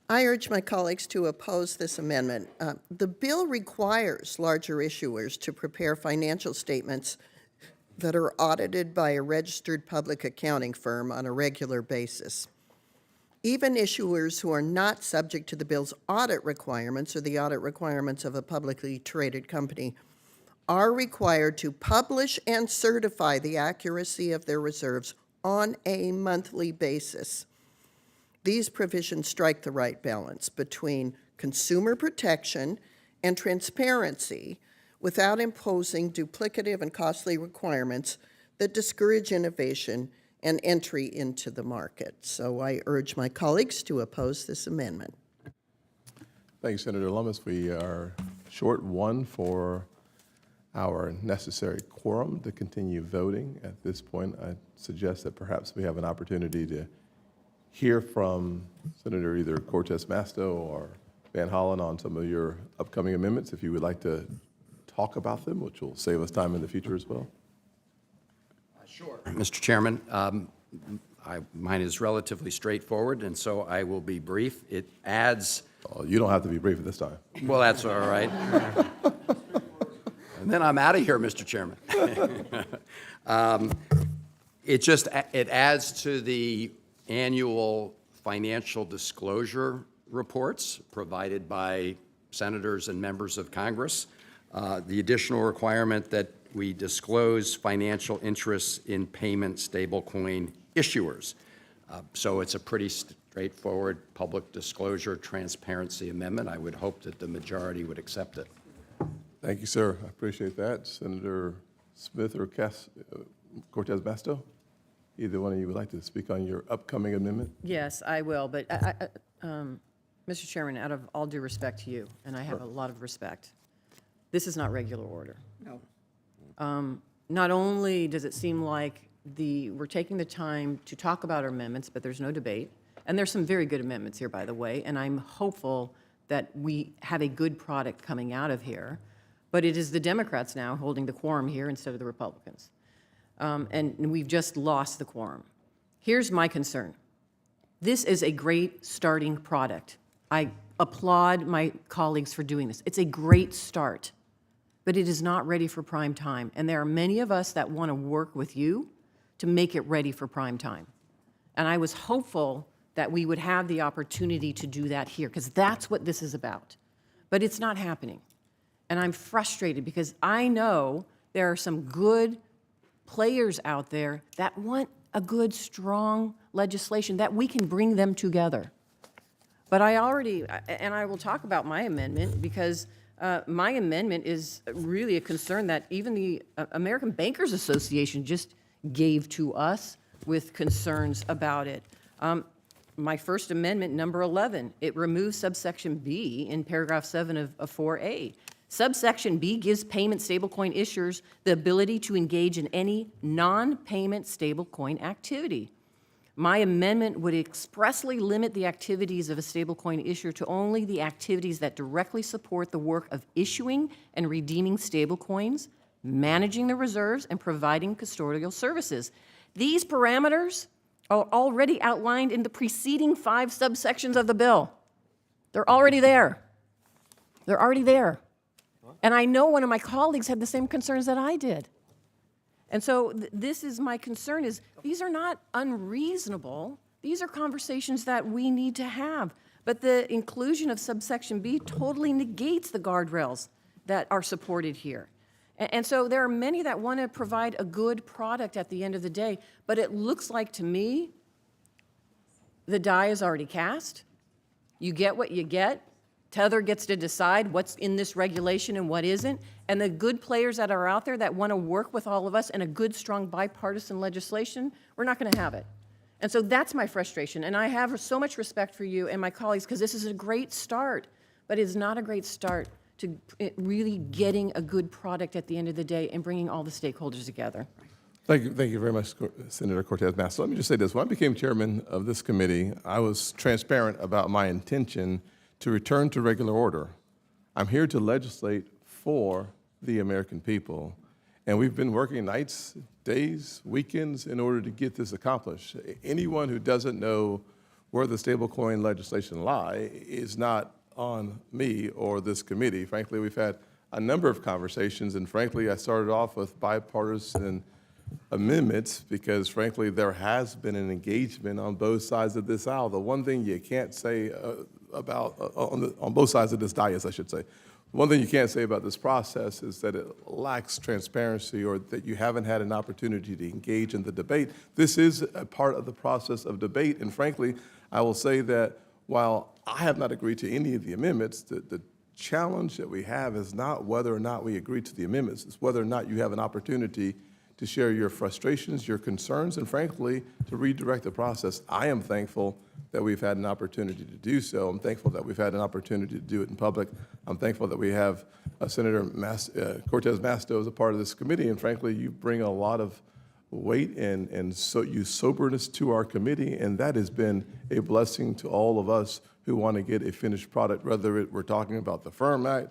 I urge my colleagues to oppose this amendment. The bill requires larger issuers to prepare financial statements that are audited by a registered public accounting firm on a regular basis. Even issuers who are not subject to the bill's audit requirements or the audit requirements of a publicly traded company are required to publish and certify the accuracy of their reserves on a monthly basis. These provisions strike the right balance between consumer protection and transparency without imposing duplicative and costly requirements that discourage innovation and entry into the market. So I urge my colleagues to oppose this amendment. Thank you, Senator Lummis. We are short one for our necessary quorum to continue voting. At this point, I suggest that perhaps we have an opportunity to hear from Senator either Cortez Masto or Van Hollen on some of your upcoming amendments, if you would like to talk about them, which will save us time in the future as well. Sure. Mr. Chairman, mine is relatively straightforward, and so I will be brief. It adds... Oh, you don't have to be brief at this time. Well, that's all right. And then I'm out of here, Mr. Chairman. It adds to the annual financial disclosure reports provided by senators and members of Congress, the additional requirement that we disclose financial interests in payment stablecoin issuers. So it's a pretty straightforward public disclosure transparency amendment. I would hope that the majority would accept it. Thank you, sir. I appreciate that. Senator Smith or Cortez Masto, either one of you would like to speak on your upcoming amendment? Yes, I will, but Mr. Chairman, out of all due respect to you, and I have a lot of respect, this is not regular order. No. Not only does it seem like we're taking the time to talk about our amendments, but there's no debate, and there's some very good amendments here, by the way, and I'm hopeful that we have a good product coming out of here, but it is the Democrats now holding the quorum here instead of the Republicans. And we've just lost the quorum. Here's my concern. This is a great starting product. I applaud my colleagues for doing this. It's a great start, but it is not ready for prime time. And there are many of us that want to work with you to make it ready for prime time. And I was hopeful that we would have the opportunity to do that here, because that's what this is about. But it's not happening. And I'm frustrated because I know there are some good players out there that want a good, strong legislation, that we can bring them together. But I will talk about my amendment, because my amendment is really a concern that even the American Bankers Association just gave to us with concerns about it. My first amendment, number 11, it removes subsection B in paragraph 7 of 4A. Subsection B gives payment stablecoin issuers the ability to engage in any non-payment stablecoin activity. My amendment would expressly limit the activities of a stablecoin issuer to only the activities that directly support the work of issuing and redeeming stablecoins, managing the reserves, and providing custodial services. These parameters are already outlined in the preceding 5 subsections of the bill. They're already there. They're already there. And I know one of my colleagues had the same concerns that I did. And so this is my concern, is these are not unreasonable. These are conversations that we need to have. But the inclusion of subsection B totally negates the guardrails that are supported here. And so there are many that want to provide a good product at the end of the day, but it looks like to me the die is already cast. You get what you get. Tether gets to decide what's in this regulation and what isn't. And the good players that are out there that want to work with all of us in a good, strong, bipartisan legislation, we're not going to have it. And so that's my frustration. And I have so much respect for you and my colleagues, because this is a great start, but it's not a great start to really getting a good product at the end of the day and bringing all the stakeholders together. Thank you very much, Senator Cortez Masto. Let me just say this. When I became chairman of this committee, I was transparent about my intention to return to regular order. I'm here to legislate for the American people, and we've been working nights, days, weekends in order to get this accomplished. Anyone who doesn't know where the stablecoin legislation lie is not on me or this committee. Frankly, we've had a number of conversations, and frankly, I started off with bipartisan amendments because, frankly, there has been an engagement on both sides of this aisle. The one thing you can't say on both sides of this dais, I should say, one thing you can't say about this process is that it lacks transparency, or that you haven't had an opportunity to engage in the debate. This is a part of the process of debate, and frankly, I will say that while I have not agreed to any of the amendments, the challenge that we have is not whether or not we agree to the amendments, it's whether or not you have an opportunity to share your frustrations, your concerns, and frankly, to redirect the process. I am thankful that we've had an opportunity to do so. I'm thankful that we've had an opportunity to do it in public. I'm thankful that we have Senator Cortez Masto as a part of this committee, and frankly, you bring a lot of weight and so you soberness to our committee, and that has been a blessing to all of us who want to get a finished product, whether we're talking about the Firm Act,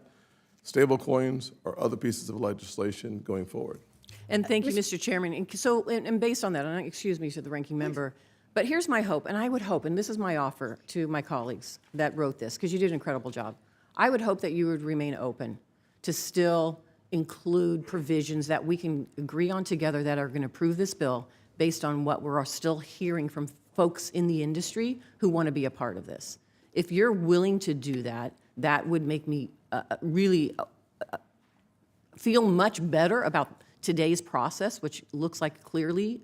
stablecoins, or other pieces of legislation going forward. And thank you, Mr. Chairman. And so, and based on that, and excuse me to the ranking member, but here's my hope, and I would hope, and this is my offer to my colleagues that wrote this, because you did an incredible job. I would hope that you would remain open to still include provisions that we can agree on together that are going to approve this bill based on what we're still hearing from folks in the industry who want to be a part of this. If you're willing to do that, that would make me really feel much better about today's process, which looks like clearly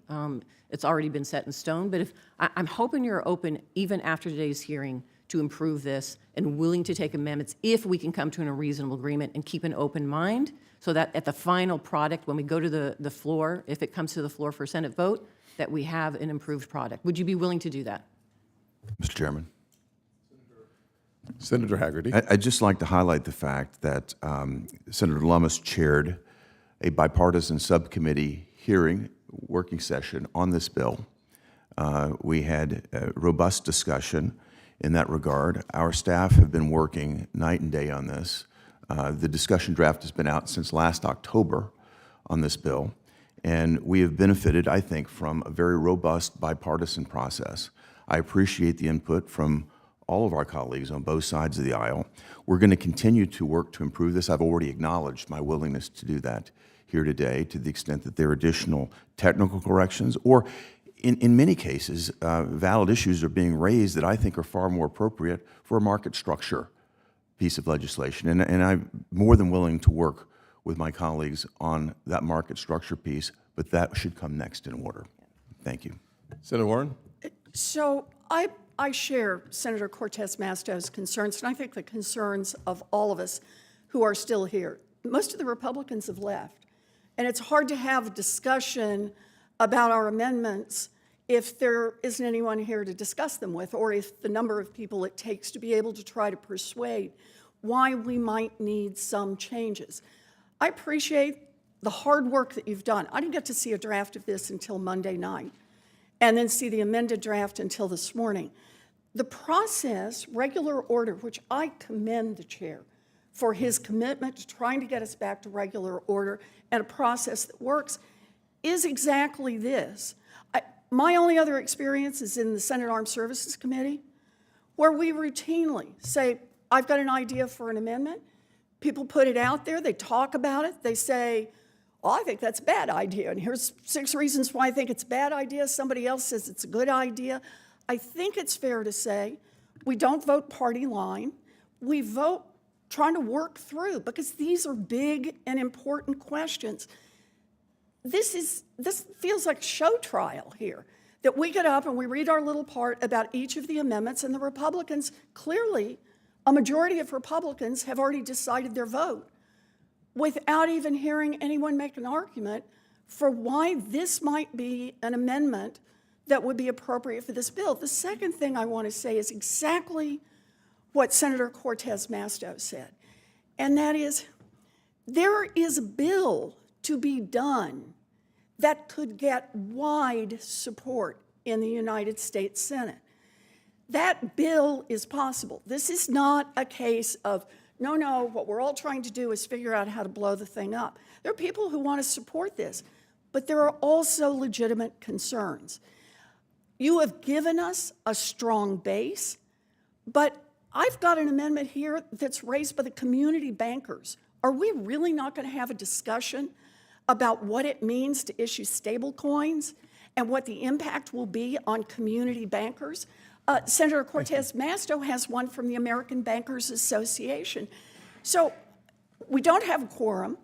it's already been set in stone. But if I'm hoping you're open, even after today's hearing, to improve this and willing to take amendments if we can come to a reasonable agreement and keep an open mind, so that at the final product, when we go to the floor, if it comes to the floor for a Senate vote, that we have an improved product. Would you be willing to do that? Mr. Chairman. Senator Hagerty. I'd just like to highlight the fact that Senator Lummis chaired a bipartisan subcommittee hearing, working session on this bill. We had a robust discussion in that regard. Our staff have been working night and day on this. The discussion draft has been out since last October on this bill, and we have benefited, I think, from a very robust bipartisan process. I appreciate the input from all of our colleagues on both sides of the aisle. We're going to continue to work to improve this. I've already acknowledged my willingness to do that here today, to the extent that there are additional technical corrections, or in many cases, valid issues are being raised that I think are far more appropriate for a market structure piece of legislation, and I'm more than willing to work with my colleagues on that market structure piece, but that should come next in order. Thank you. Senator Warren? So I share Senator Cortez Masto's concerns, and I think the concerns of all of us who are still here. Most of the Republicans have left, and it's hard to have a discussion about our amendments if there isn't anyone here to discuss them with, or if the number of people it takes to be able to try to persuade why we might need some changes. I appreciate the hard work that you've done. I didn't get to see a draft of this until Monday night, and then see the amended draft until this morning. The process, regular order, which I commend the chair for his commitment to trying to get us back to regular order and a process that works, is exactly this. My only other experience is in the Senate Armed Services Committee, where we routinely say, I've got an idea for an amendment. People put it out there, they talk about it, they say, well, I think that's a bad idea, and here's 6 reasons why I think it's a bad idea. Somebody else says it's a good idea. I think it's fair to say we don't vote party line. We vote trying to work through, because these are big and important questions. This feels like a show trial here, that we get up and we read our little part about each of the amendments, and the Republicans, clearly, a majority of Republicans have already decided their vote without even hearing anyone make an argument for why this might be an amendment that would be appropriate for this bill. The second thing I want to say is exactly what Senator Cortez Masto said, and that is, there is a bill to be done that could get wide support in the United States Senate. That bill is possible. This is not a case of, no, what we're all trying to do is figure out how to blow the thing up. There are people who want to support this, but there are also legitimate concerns. You have given us a strong base, but I've got an amendment here that's raised by the community bankers. Are we really not going to have a discussion about what it means to issue stable coins and what the impact will be on community bankers? Senator Cortez Masto has one from the American Bankers Association. So we don't have a quorum.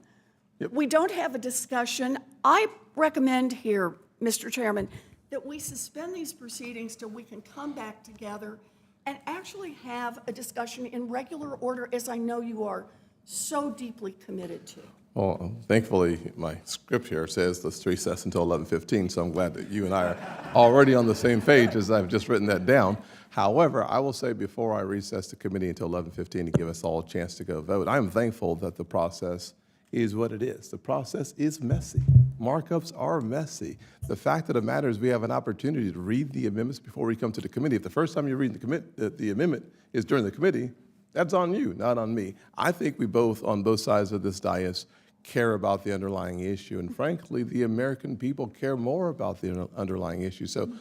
Yep. We don't have a discussion. I recommend here, Mr. Chairman, that we suspend these proceedings till we can come back together and actually have a discussion in regular order, as I know you are so deeply committed to. Well, thankfully, my script here says let's recess until 11:15, so I'm glad that you and I are already on the same page as I've just written that down. However, I will say before I recess the committee until 11:15 to give us all a chance to go vote, I'm thankful that the process is what it is. The process is messy. Markups are messy. The fact of the matter is we have an opportunity to read the amendments before we come to the committee. If the first time you read the amendment is during the committee, that's on you, not on me. I think we both, on both sides of this dais, care about the underlying issue. And frankly, the American people care more about the underlying issue. So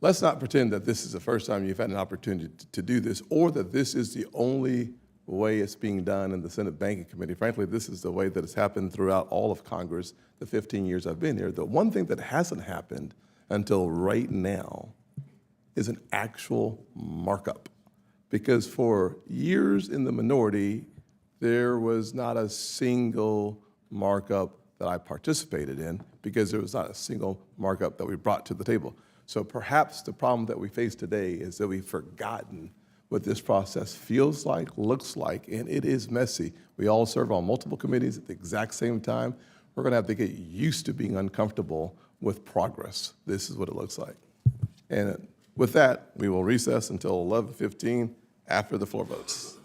let's not pretend that this is the first time you've had an opportunity to do this, or that this is the only way it's being done in the Senate Banking Committee. Frankly, this is the way that it's happened throughout all of Congress, the 15 years I've been here. The one thing that hasn't happened until right now is an actual markup. Because for years in the minority, there was not a single markup that I participated in, because there was not a single markup that we brought to the table. So perhaps the problem that we face today is that we've forgotten what this process feels like, looks like, and it is messy. We all serve on multiple committees at the exact same time. We're gonna have to get used to being uncomfortable with progress. This is what it looks like. And with that, we will recess until 11:15 after the floor votes.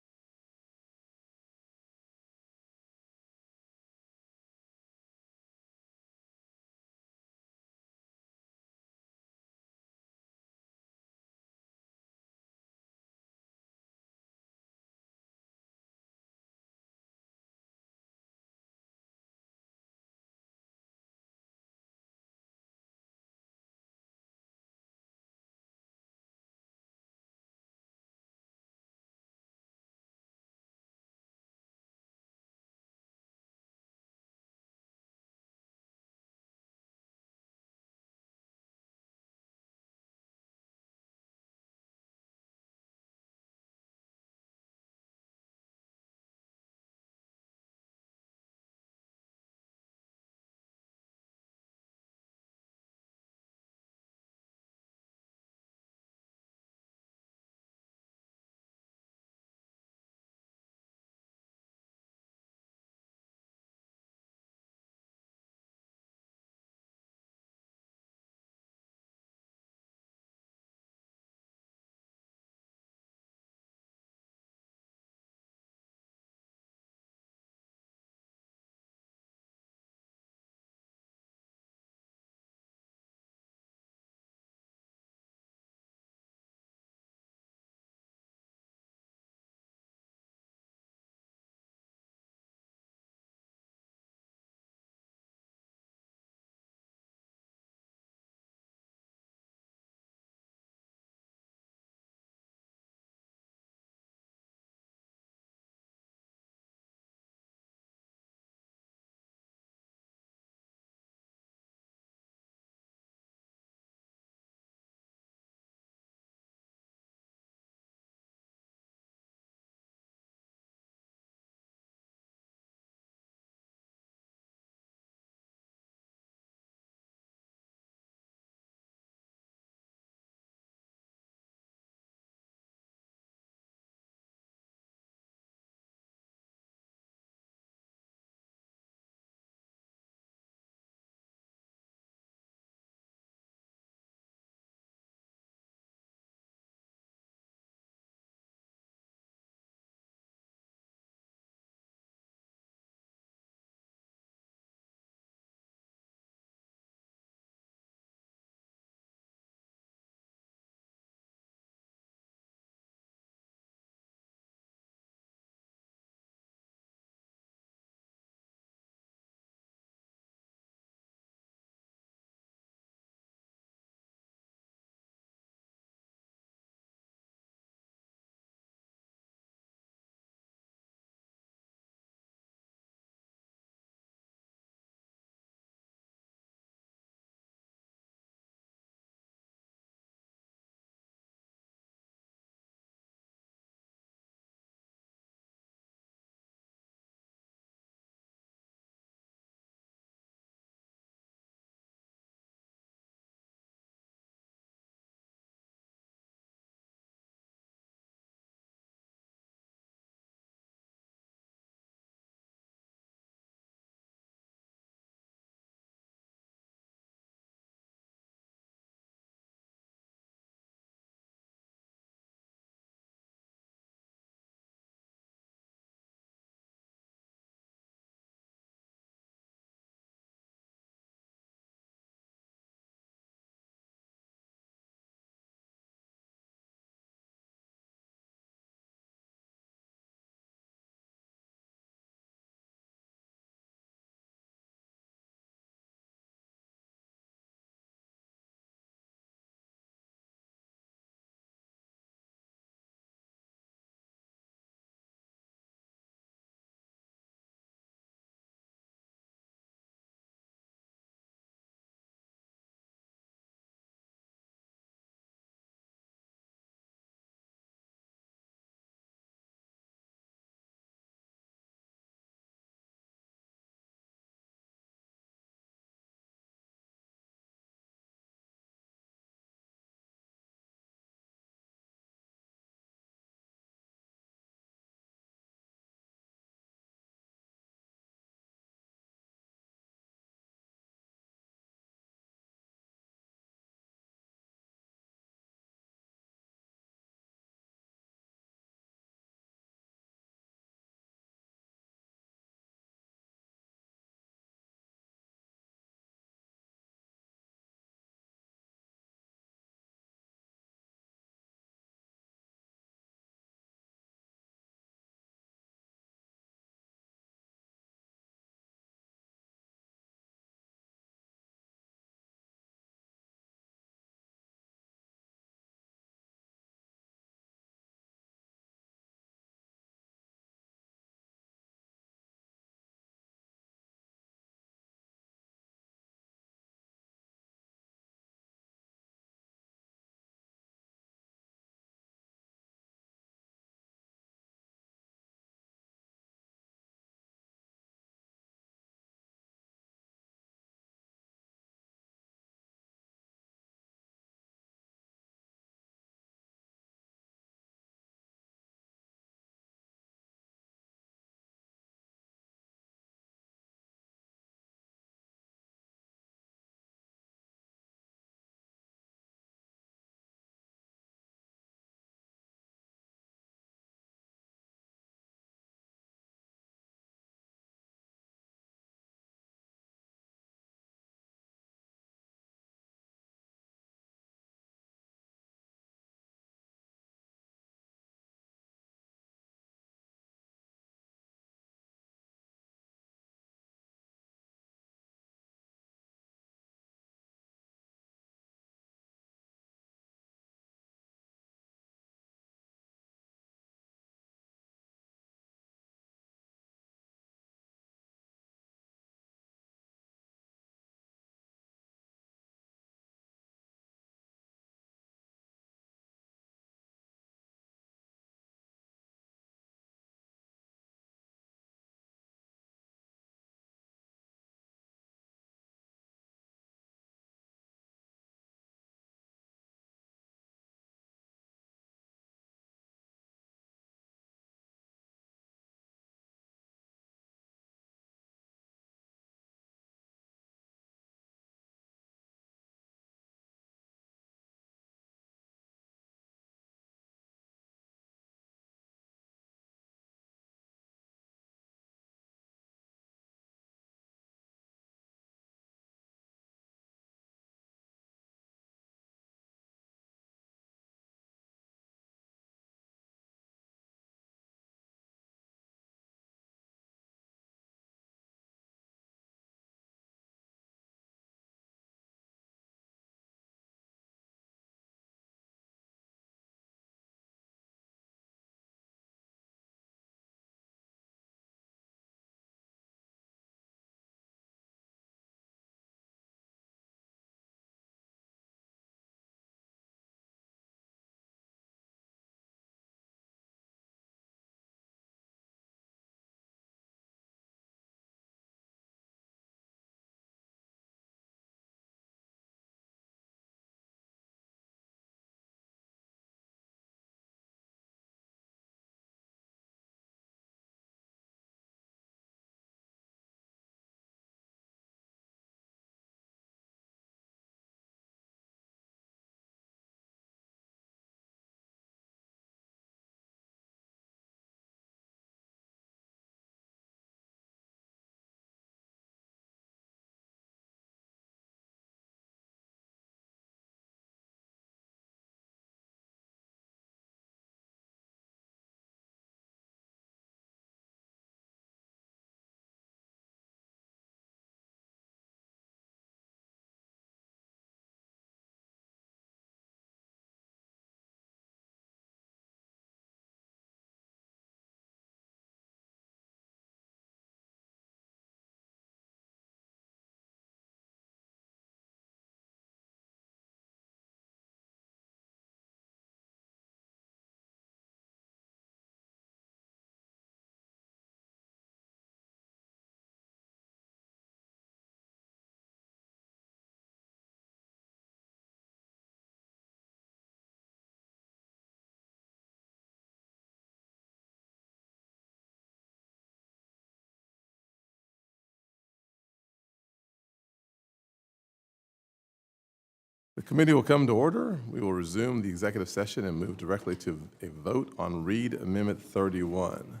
The committee will come to order. We will resume the executive session and move directly to a vote on Reed Amendment 31.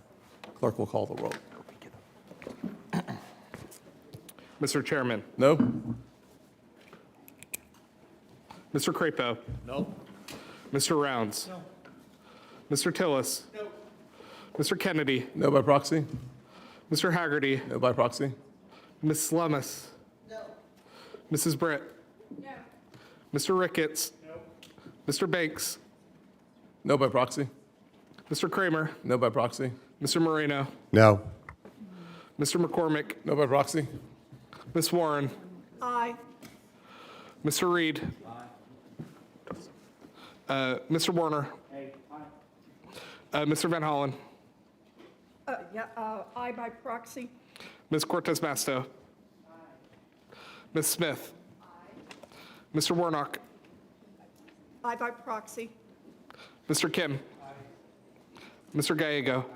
Clerk will call the roll. Mr. Chairman. No? Mr. Crapo. No. Mr. Rounds. No. Mr. Tillis. No. Mr. Kennedy. No by proxy? Mr. Hagerty. No by proxy? Ms. Lummis. No. Mrs. Britt. No. Mr. Ricketts. No. Mr. Banks. No by proxy? Mr. Kramer. No by proxy? Mr. Moreno. No. Mr. McCormick. No by proxy? Ms. Warren. Aye. Mr. Reed. Mr. Warner. Mr. Van Hollen. Aye by proxy. Ms. Cortez Masto. Ms. Smith. Mr. Warnock. Aye by proxy. Mr. Kim. Mr. Gallego.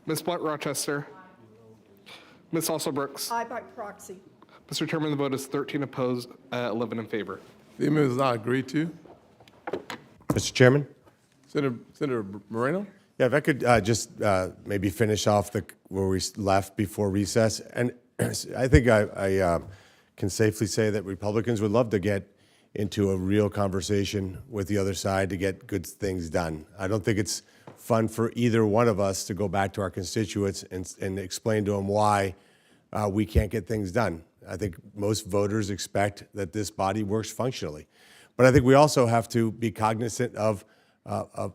Ms. Blunt Rochester. Ms. Alsobrooks. Aye by proxy. Mr. Chairman, the vote is 13 opposed, 11 in favor. The amendment is not agreed to. Mr. Chairman? Senator Moreno? Yeah, if I could just maybe finish off where we left before recess. And I think I can safely say that Republicans would love to get into a real conversation with the other side to get good things done. I don't think it's fun for either one of us to go back to our constituents and explain to them why we can't get things done. I think most voters expect that this body works functionally. But I think we also have to be cognizant of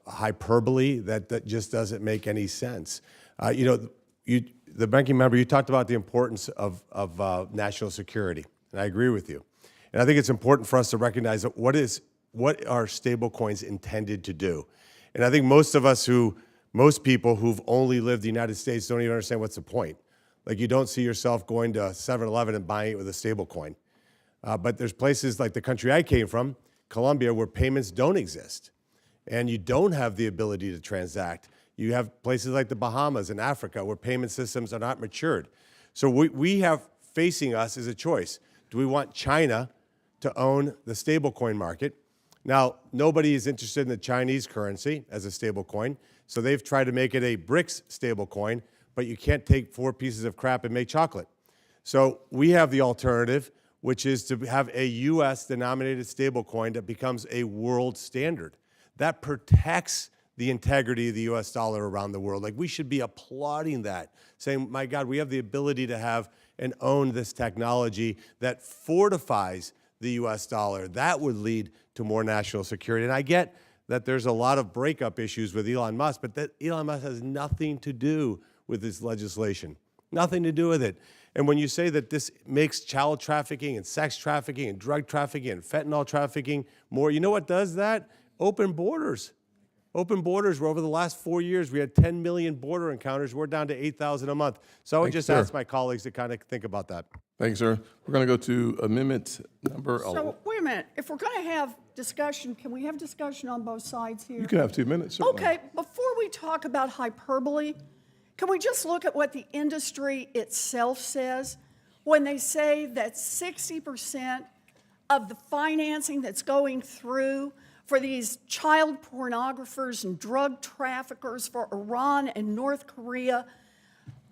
hyperbole that just doesn't make any sense. The banking member, you talked about the importance of national security, and I agree with you. And I think it's important for us to recognize that what are stablecoins intended to do. And I think most people who've only lived in the United States don't even understand what's the point. Like, you don't see yourself going to 7-Eleven and buying it with a stablecoin. But there's places like the country I came from, Colombia, where payments don't exist. And you don't have the ability to transact. You have places like the Bahamas and Africa where payment systems are not matured. So we have facing us is a choice. Do we want China to own the stablecoin market? Now, nobody is interested in the Chinese currency as a stablecoin, so they've tried to make it a BRICS stablecoin, but you can't take 4 pieces of crap and make chocolate. So we have the alternative, which is to have a U.S.-denominated stablecoin that becomes a world standard. That protects the integrity of the U.S. dollar around the world. Like, we should be applauding that, saying, my God, we have the ability to have and own this technology that fortifies the U.S. dollar. That would lead to more national security. And I get that there's a lot of breakup issues with Elon Musk, but that Elon Musk has nothing to do with this legislation. Nothing to do with it. And when you say that this makes child trafficking and sex trafficking and drug trafficking and fentanyl trafficking more, you know what does that? Open borders. Open borders, where over the last 4 years, we had 10 million border encounters. We're down to 8,000 a month. So I would just ask my colleagues to kind of think about that. Thank you, sir. We're going to go to amendment number 11. So, wait a minute. If we're going to have discussion, can we have discussion on both sides here? You can have 2 minutes, certainly. Okay, before we talk about hyperbole, can we just look at what the industry itself says when they say that 60% of the financing that's going through for these child pornographers and drug traffickers for Iran and North Korea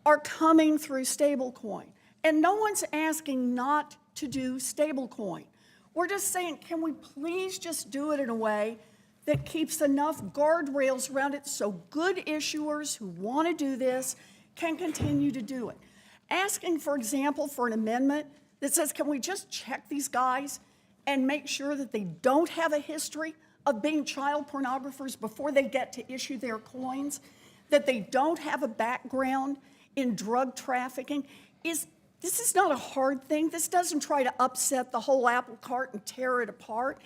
are coming through stablecoin? And no one's asking not to do stablecoin. We're just saying, can we please just do it in a way that keeps enough guardrails around it so good issuers who want to do this can continue to do it? Asking, for example, for an amendment that says, can we just check these guys and make sure that they don't have a history of being child pornographers before they get to issue their coins, that they don't have a background in drug trafficking? This is not a hard thing. This doesn't try to upset the whole apple cart and tear it apart.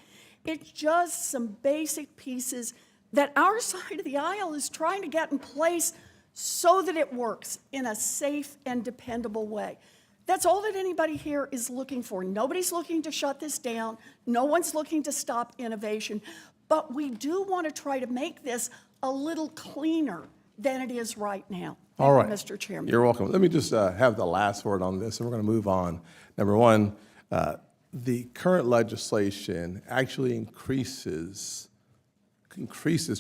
It's just some basic pieces that our side of the aisle is trying to get in place so that it works in a safe and dependable way. That's all that anybody here is looking for. Nobody's looking to shut this down. No one's looking to stop innovation. But we do want to try to make this a little cleaner than it is right now. All right. Mr. Chairman. You're welcome. Let me just have the last word on this, and we're going to move on. Number one, the current legislation actually increases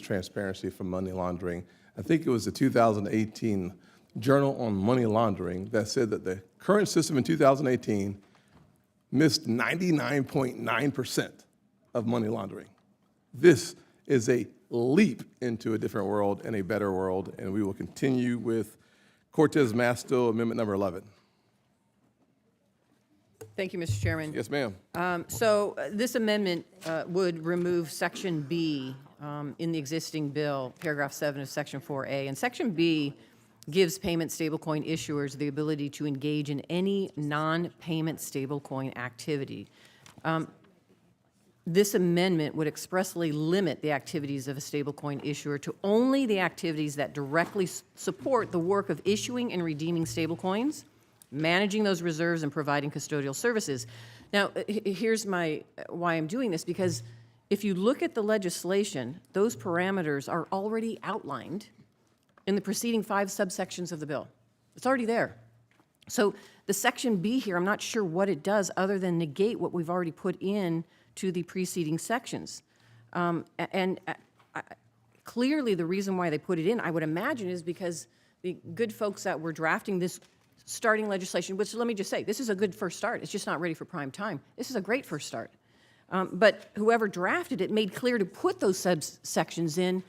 transparency from money laundering. I think it was the 2018 Journal on Money Laundering that said that the current system in 2018 missed 99.9% of money laundering. This is a leap into a different world and a better world, and we will continue with Cortez Masto Amendment number 11. Thank you, Mr. Chairman. Yes, ma'am. This amendment would remove Section B in the existing bill, paragraph 7 of Section 4A. And Section B gives payment stablecoin issuers the ability to engage in any non-payment stablecoin activity. This amendment would expressly limit the activities of a stablecoin issuer to only the activities that directly support the work of issuing and redeeming stablecoins, managing those reserves, and providing custodial services. Now, here's why I'm doing this, because if you look at the legislation, those parameters are already outlined in the preceding 5 subsections of the bill. It's already there. So the Section B here, I'm not sure what it does other than negate what we've already put in to the preceding sections. Clearly the reason why they put it in, I would imagine, is because the good folks that were drafting this starting legislation, which let me just say, this is a good first start. It's just not ready for prime time. This is a great first start. But whoever drafted it made clear to put those subsections in.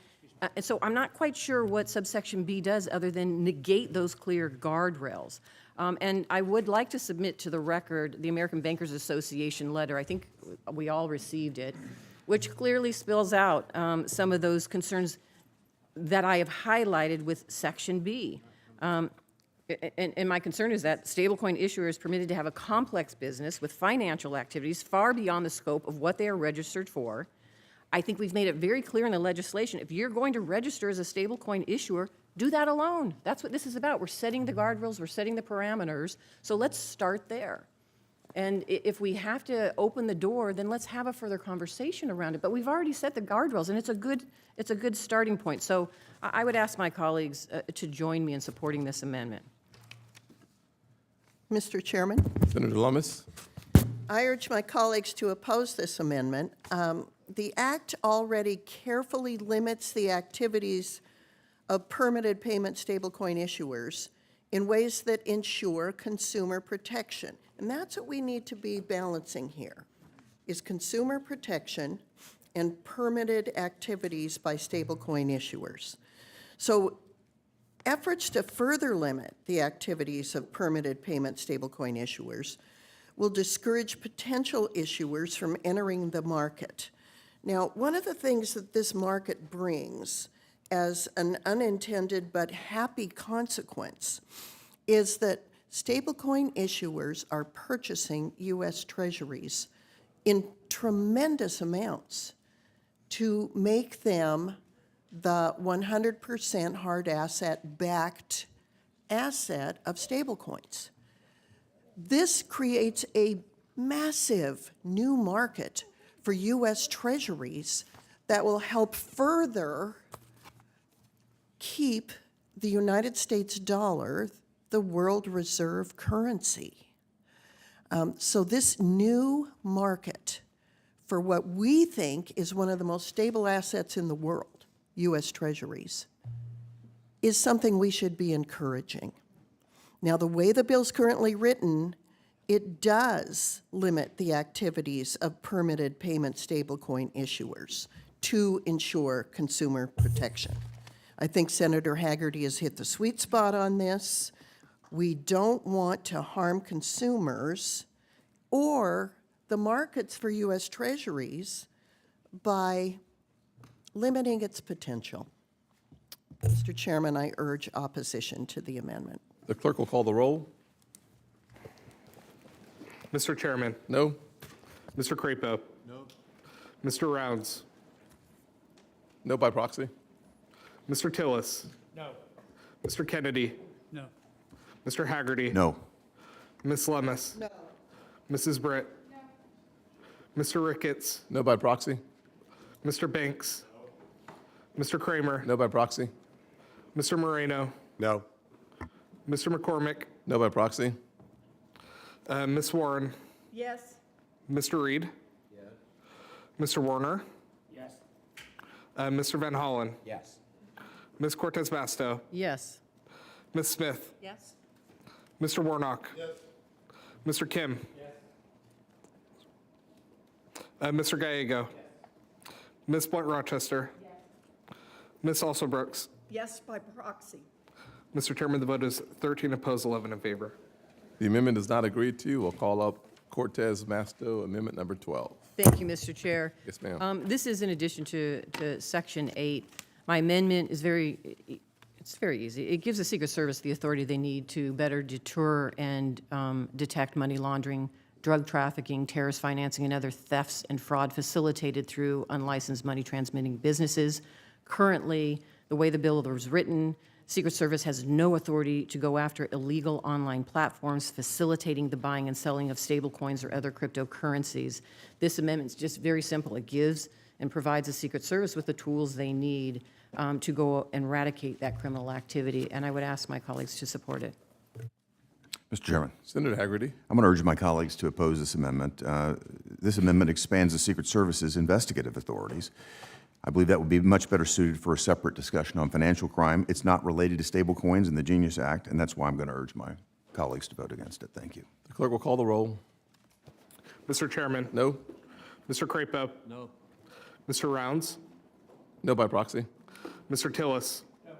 And so I'm not quite sure what subsection B does other than negate those clear guardrails. And I would like to submit to the record the American Bankers Association letter. I think we all received it, which clearly spells out some of those concerns that I have highlighted with Section B. And my concern is that stablecoin issuer is permitted to have a complex business with financial activities far beyond the scope of what they are registered for. I think we've made it very clear in the legislation, if you're going to register as a stablecoin issuer, do that alone. That's what this is about. We're setting the guardrails, we're setting the parameters, so let's start there. And if we have to open the door, then let's have a further conversation around it. But we've already set the guardrails, and it's a good starting point. So I would ask my colleagues to join me in supporting this amendment. Mr. Chairman, Senator Lummis. I urge my colleagues to oppose this amendment. The Act already carefully limits the activities of permitted payment stablecoin issuers in ways that ensure consumer protection. And that's what we need to be balancing here, is consumer protection and permitted activities by stablecoin issuers. So efforts to further limit the activities of permitted payment stablecoin issuers will discourage potential issuers from entering the market. Now, one of the things that this market brings as an unintended but happy consequence is that stablecoin issuers are purchasing U.S. Treasuries in tremendous amounts to make them the 100% hard asset-backed asset of stablecoins. This creates a massive new market for U.S. Treasuries that will help further keep the United States dollar the world reserve currency. So this new market for what we think is one of the most stable assets in the world, U.S. Treasuries, is something we should be encouraging. Now, the way the bill's currently written, it does limit the activities of permitted payment stablecoin issuers to ensure consumer protection. I think Senator Hagerty has hit the sweet spot on this. We don't want to harm consumers or the markets for U.S. Treasuries by limiting its potential. Mr. Chairman, I urge opposition to the amendment. The clerk will call the roll. Mr. Chairman. No? Mr. Crapo. No. Mr. Rounds. No by proxy? Mr. Tillis. No. Mr. Kennedy. No. Mr. Hagerty. No. Ms. Lummis. No. Mrs. Britt. No. Mr. Ricketts. No by proxy? Mr. Banks. No. Mr. Kramer. No by proxy? Mr. Moreno. No. Mr. McCormick. No by proxy? Ms. Warren. Yes. Mr. Reed? Yes. Mr. Warner? Yes. Mr. Van Hollen? Yes. Ms. Cortez Masto? Yes. Ms. Smith? Yes. Mr. Warnock? Yes. Mr. Kim? Yes. Mr. Gallego? Yes. Ms. Blunt Rochester? Yes. Ms. Alsobrooks? Yes, by proxy. Mr. Chairman, the vote is 13 opposed, 11 in favor. The amendment is not agreed to. We'll call up Cortez Masto, amendment number 12. Thank you, Mr. Chair. Yes, ma'am. This is in addition to Section 8. My amendment is it's very easy. It gives the Secret Service the authority they need to better deter and detect money laundering, drug trafficking, terrorist financing, and other thefts and fraud facilitated through unlicensed money transmitting businesses. Currently, the way the bill was written, Secret Service has no authority to go after illegal online platforms facilitating the buying and selling of stablecoins or other cryptocurrencies. This amendment is just very simple. It gives and provides the Secret Service with the tools they need to go and eradicate that criminal activity, and I would ask my colleagues to support it. Mr. Chairman, Senator Hagerty. I'm going to urge my colleagues to oppose this amendment. This amendment expands the Secret Service's investigative authorities. I believe that would be much better suited for a separate discussion on financial crime. It's not related to stablecoins in the Genius Act, and that's why I'm going to urge my colleagues to vote against it. Thank you. The clerk will call the roll. Mr. Chairman? No? Mr. Crapo? No. Mr. Rounds? No by proxy. Mr. Tillis? No.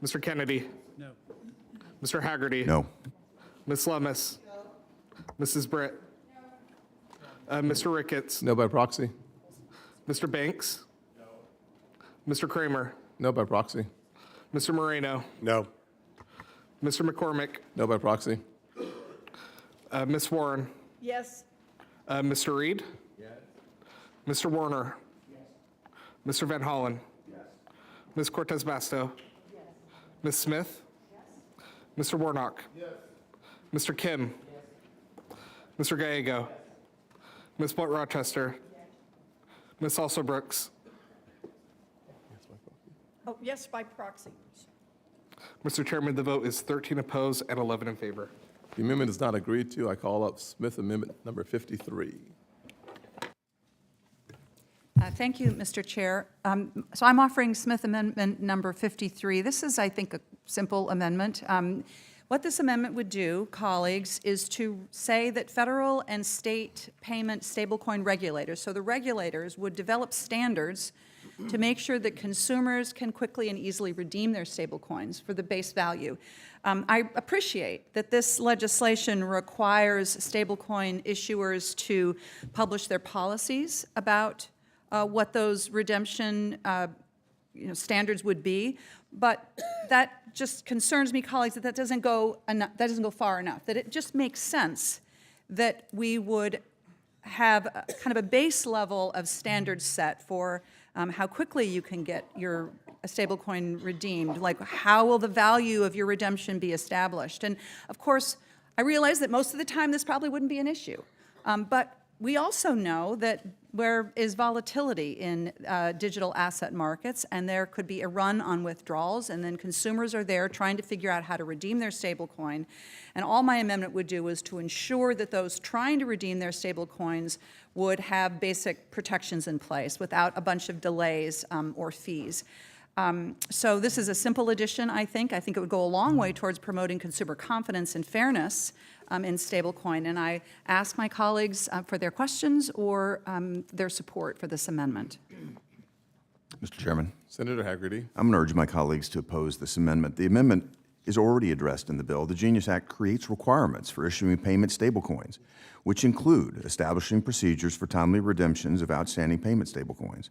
Mr. Kennedy? No. Mr. Hagerty? No. Ms. Lummis? No. Mrs. Britt? No. Mr. Ricketts? No by proxy. Mr. Banks? No. Mr. Kramer? No by proxy. Mr. Moreno? No. Mr. McCormick? No by proxy. Ms. Warren? Yes, Mr. Reed? Yes. Mr. Warner? Yes. Mr. Van Hollen? Yes. Ms. Cortez Masto? Yes. Ms. Smith? Yes. Mr. Warnock? Yes. Mr. Kim? Yes. Mr. Gallego? Yes. Ms. Blunt Rochester? Yes. Ms. Alsobrooks? oh, yes, by proxy. Mr. Chairman, the vote is 13 opposed and 11 in favor. The amendment is not agreed to. I call up Smith Amendment number 53. Thank you, Mr. Chair. So I'm offering Smith Amendment number 53. This is, I think, a simple amendment. What this amendment would do, colleagues, is to say that federal and state payment stablecoin regulators, so the regulators would develop standards to make sure that consumers can quickly and easily redeem their stablecoins for the base value. I appreciate that this legislation requires stablecoin issuers to publish their policies about what those redemption standards would be, but that just concerns me, colleagues, that doesn't go far enough. That it just makes sense that we would have kind of a base level of standards set for how quickly you can get your stablecoin redeemed, like how will the value of your redemption be established. And of course, I realize that most of the time this probably wouldn't be an issue, but we also know that there is volatility in digital asset markets, and there could be a run on withdrawals, and then consumers are there trying to figure out how to redeem their stablecoin. And all my amendment would do is to ensure that those trying to redeem their stablecoins would have basic protections in place without a bunch of delays or fees. So this is a simple addition, I think. I think it would go a long way towards promoting consumer confidence and fairness in stablecoin. And I ask my colleagues for their questions or their support for this amendment. Mr. Chairman, Senator Hagerty. I'm going to urge my colleagues to oppose this amendment. The amendment is already addressed in the bill. The Genius Act creates requirements for issuing payment stablecoins, which include establishing procedures for timely redemptions of outstanding payment stablecoins.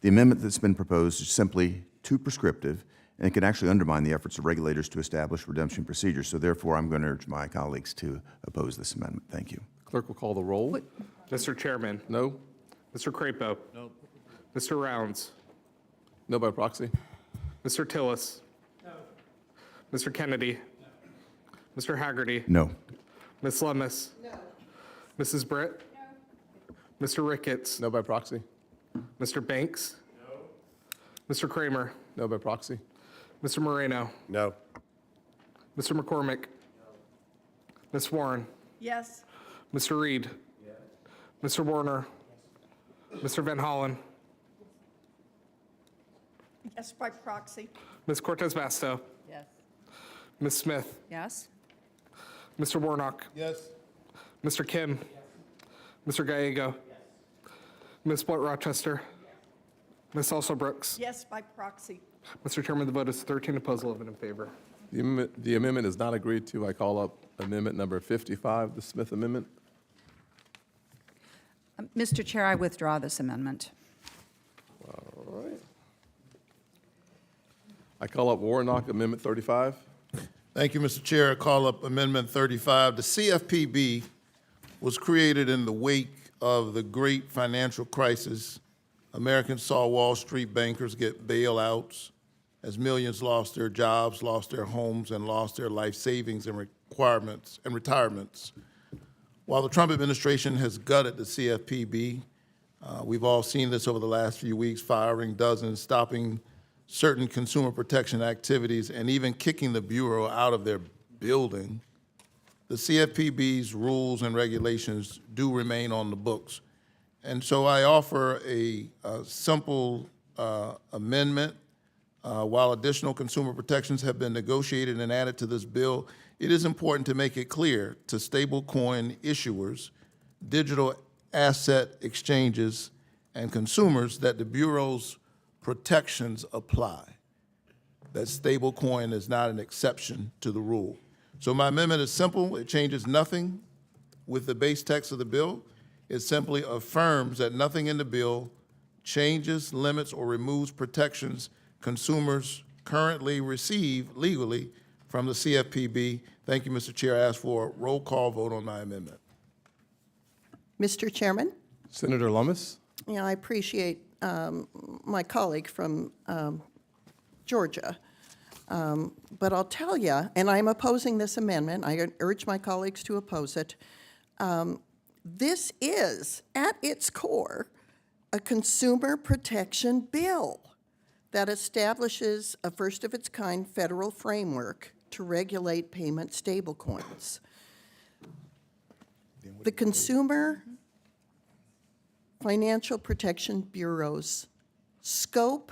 The amendment that's been proposed is simply too prescriptive, and it can actually undermine the efforts of regulators to establish redemption procedures. So therefore, I'm going to urge my colleagues to oppose this amendment. Thank you. Clerk will call the roll. Mr. Chairman? No? Mr. Crapo? No. Mr. Rounds? No by proxy. Mr. Tillis? No. Mr. Kennedy? No. Mr. Hagerty? No. Ms. Lummis? No. Mrs. Britt? No. Mr. Ricketts? No by proxy. Mr. Banks? No. Mr. Kramer? No by proxy. Mr. Moreno? No. Mr. McCormick? No. Ms. Warren? Yes, Mr. Reed? Yes. Mr. Warner, Mr. Van Hollen, Yes, by proxy. Ms. Cortez Masto, Yes. Ms. Smith, Yes? Mr. Warnock, Yes. Mr. Kim, Mr. Gallego, Ms. Blunt Rochester, Ms. Alsobrooks. Yes, by proxy. Mr. Chairman, the vote is 13 opposed, 11 in favor. The amendment is not agreed to. I call up amendment number 55, the Smith Amendment. Mr. Chair, I withdraw this amendment. All right. I call up Warnock Amendment 35. Thank you, Mr. Chair. I call up Amendment 35. The CFPB was created in the wake of the great financial crisis. Americans saw Wall Street bankers get bailouts as millions lost their jobs, lost their homes, and lost their life savings and retirements. While the Trump administration has gutted the CFPB, we've all seen this over the last few weeks, firing dozens, stopping certain consumer protection activities, and even kicking the Bureau out of their building. The CFPB's rules and regulations do remain on the books. And so I offer a simple amendment. While additional consumer protections have been negotiated and added to this bill, it is important to make it clear to stablecoin issuers, digital asset exchanges, and consumers that the Bureau's protections apply, that stablecoin is not an exception to the rule. So my amendment is simple. It changes nothing with the base text of the bill. It simply affirms that nothing in the bill changes, limits, or removes protections consumers currently receive legally from the CFPB. Thank you, Mr. Chair. I ask for a roll call vote on my amendment. Mr. Chairman? Senator Lummis. Yeah, I appreciate my colleague from Georgia. But I'll tell you, and I'm opposing this amendment, I urge my colleagues to oppose it. This is, at its core, a consumer protection bill that establishes a first-of-its-kind federal framework to regulate payment stablecoins. The Consumer Financial Protection Bureau's scope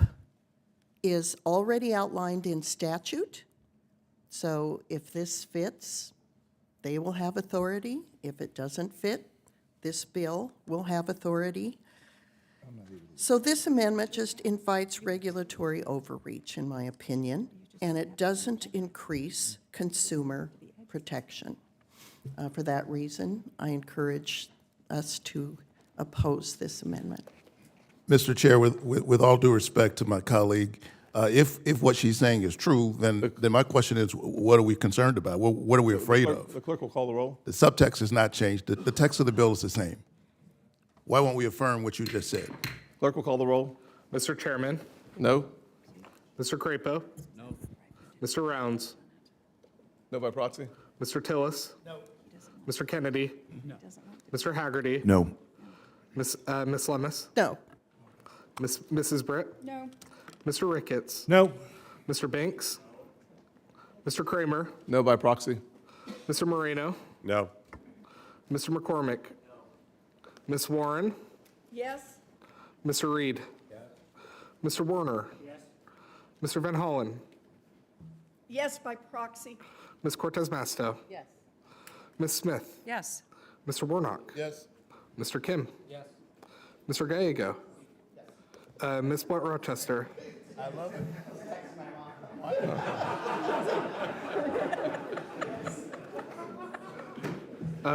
is already outlined in statute, so if this fits, they will have authority. If it doesn't fit, this bill will have authority. So this amendment just invites regulatory overreach, in my opinion, and it doesn't increase consumer protection. For that reason, I encourage us to oppose this amendment. Mr. Chair, with all due respect to my colleague, if what she's saying is true, then my question is, what are we concerned about? What are we afraid of? The clerk will call the roll. The subtext has not changed. The text of the bill is the same. Why won't we affirm what you just said? Clerk will call the roll. Mr. Chairman, No? Mr. Crapo. No. Mr. Rounds, No by proxy? Mr. Tillis. No. Mr. Kennedy. No. Mr. Hagerty. No. Ms. Lummis. No. Mrs. Britt. No. Mr. Ricketts. No. Mr. Banks. Mr. Kramer. No by proxy? Mr. Moreno. No. Mr. McCormick. Ms. Warren. Yes. Mr. Reed. Mr. Warner. Mr. Van Hollen. Yes, by proxy. Ms. Cortez Masto. Yes. Ms. Smith. Yes. Mr. Warnock. Yes. Mr. Kim. Yes. Mr. Gallego. Ms. Blunt Rochester. I love it.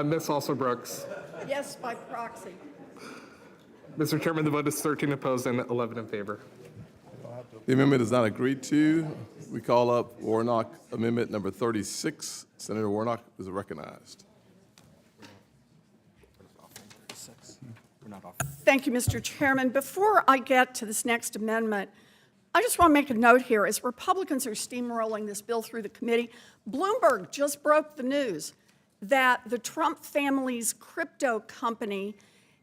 Ms. Alsobrooks. Yes, by proxy. Mr. Chairman, the vote is 13 opposed and 11 in favor. The amendment is not agreed to. We call up Warnock Amendment number 36. Senator Warnock is recognized. Thank you, Mr. Chairman. Before I get to this next amendment, I just want to make a note here. As Republicans are steamrolling this bill through the committee, Bloomberg just broke the news that the Trump family's crypto company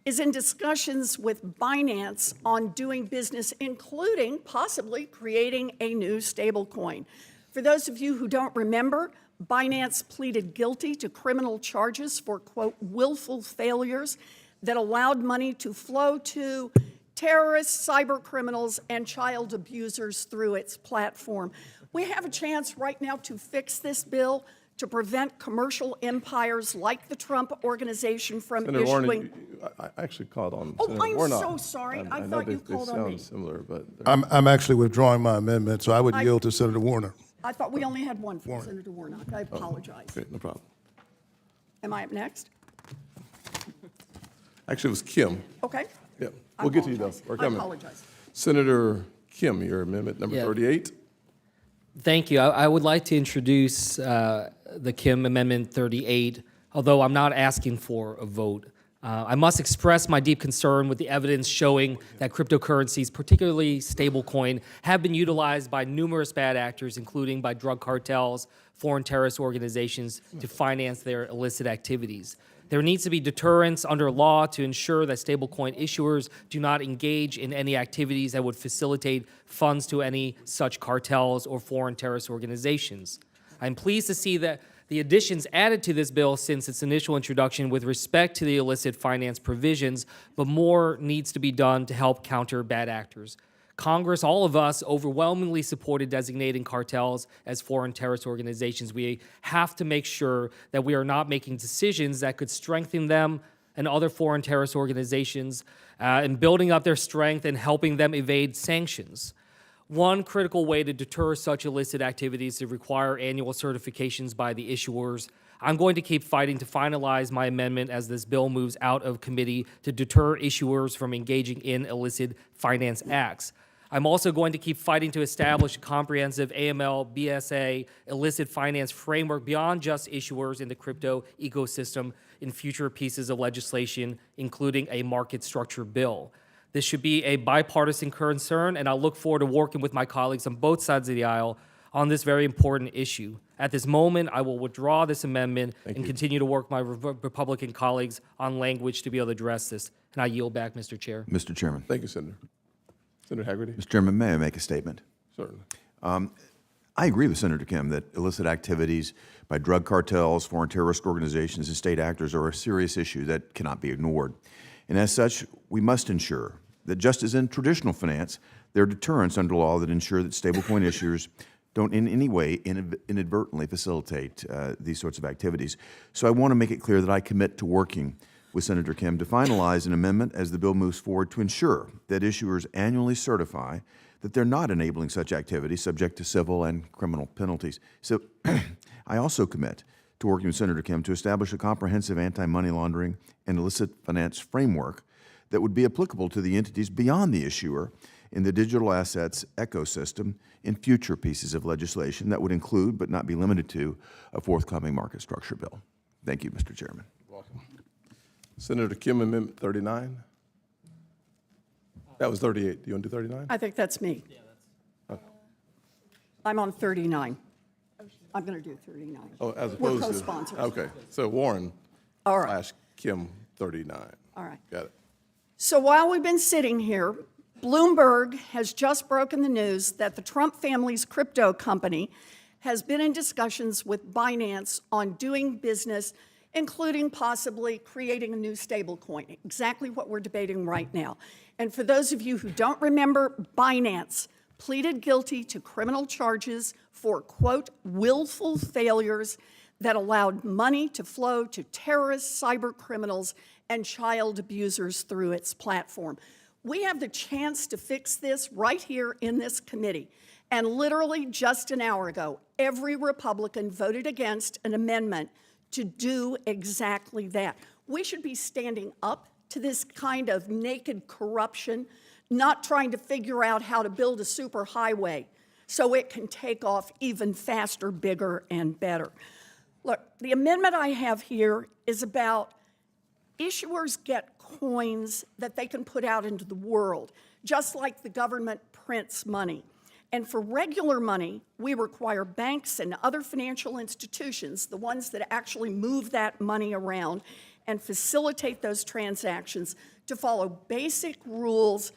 is in discussions with Binance on doing business, including possibly creating a new stablecoin. For those of you who don't remember, Binance pleaded guilty to criminal charges for, quote, willful failures that allowed money to flow to terrorists, cyber criminals, and child abusers through its platform. We have a chance right now to fix this bill to prevent commercial empires like the Trump Organization from Senator issuing. Warren, I actually called on Oh, Senator I'm Warnock. so sorry. I know thought you they called on me. sound similar, but I'm actually withdrawing my amendment, so I would yield to Senator Warner. I thought we only had one from Senator Warnock. I apologize. okay, no problem. Am I up next? Actually, it was Kim. Okay. Yeah, I we'll get to you though. apologize. We're I coming. apologize. Senator Kim, your amendment number Yeah. 38. Thank you. I would like to introduce the Kim Amendment 38, although I'm not asking for a vote. I must express my deep concern with the evidence showing that cryptocurrencies, particularly stablecoin, have been utilized by numerous bad actors, including by drug cartels, foreign terrorist organizations, to finance their illicit activities. There needs to be deterrence under law to ensure that stablecoin issuers do not engage in any activities that would facilitate funds to any such cartels or foreign terrorist organizations. I'm pleased to see that the additions added to this bill since its initial introduction with respect to the illicit finance provisions, but more needs to be done to help counter bad actors. Congress, all of us, overwhelmingly supported designating cartels as foreign terrorist organizations. We have to make sure that we are not making decisions that could strengthen them and other foreign terrorist organizations and building up their strength and helping them evade sanctions. One critical way to deter such illicit activities is to require annual certifications by the issuers. I'm going to keep fighting to finalize my amendment as this bill moves out of committee to deter issuers from engaging in illicit finance acts. I'm also going to keep fighting to establish a comprehensive AML, BSA, illicit finance framework beyond just issuers in the crypto ecosystem in future pieces of legislation, including a market structure bill. This should be a bipartisan concern, and I look forward to working with my colleagues on both sides of the aisle on this very important issue. At this moment, I will withdraw this amendment and continue to work with my Republican colleagues on language to be able to address this. And I yield back, Mr. Chair. Mr. Chairman. Thank you, Senator. Senator Hagerty? Mr. Chairman, may I make a statement? Certainly. I agree with Senator Kim that illicit activities by drug cartels, foreign terrorist organizations, and state actors are a serious issue that cannot be ignored. And as such, we must ensure that just as in traditional finance, there are deterrents under law that ensure that stablecoin issuers don't in any way inadvertently facilitate these sorts of activities. So I want to make it clear that I commit to working with Senator Kim to finalize an amendment as the bill moves forward to ensure that issuers annually certify that they're not enabling such activities subject to civil and criminal penalties. So I also commit to working with Senator Kim to establish a comprehensive anti-money laundering and illicit finance framework that would be applicable to the entities beyond the issuer in the digital assets ecosystem in future pieces of legislation that would include, but not be limited to, a forthcoming market structure bill. Thank you, Mr. Chairman. Welcome. Senator Kim, amendment 39. That was 38. Do you want to do 39? I think that's me. I'm on 39. I'm going to do 39. Oh, as We're opposed to. co-sponsors. Okay, so Warren All right. / Kim, 39. All right. Got it. So while we've been sitting here, Bloomberg has just broken the news that the Trump family's crypto company has been in discussions with Binance on doing business, including possibly creating a new stablecoin, exactly what we're debating right now. And for those of you who don't remember, Binance pleaded guilty to criminal charges for, quote, willful failures that allowed money to flow to terrorists, cyber criminals, and child abusers through its platform. We have the chance to fix this right here in this committee. And literally just an hour ago, every Republican voted against an amendment to do exactly that. We should be standing up to this kind of naked corruption, not trying to figure out how to build a superhighway so it can take off even faster, bigger, and better. Look, the amendment I have here is about issuers get coins that they can put out into the world, just like the government prints money. And for regular money, we require banks and other financial institutions, the ones that actually move that money around and facilitate those transactions, to follow basic rules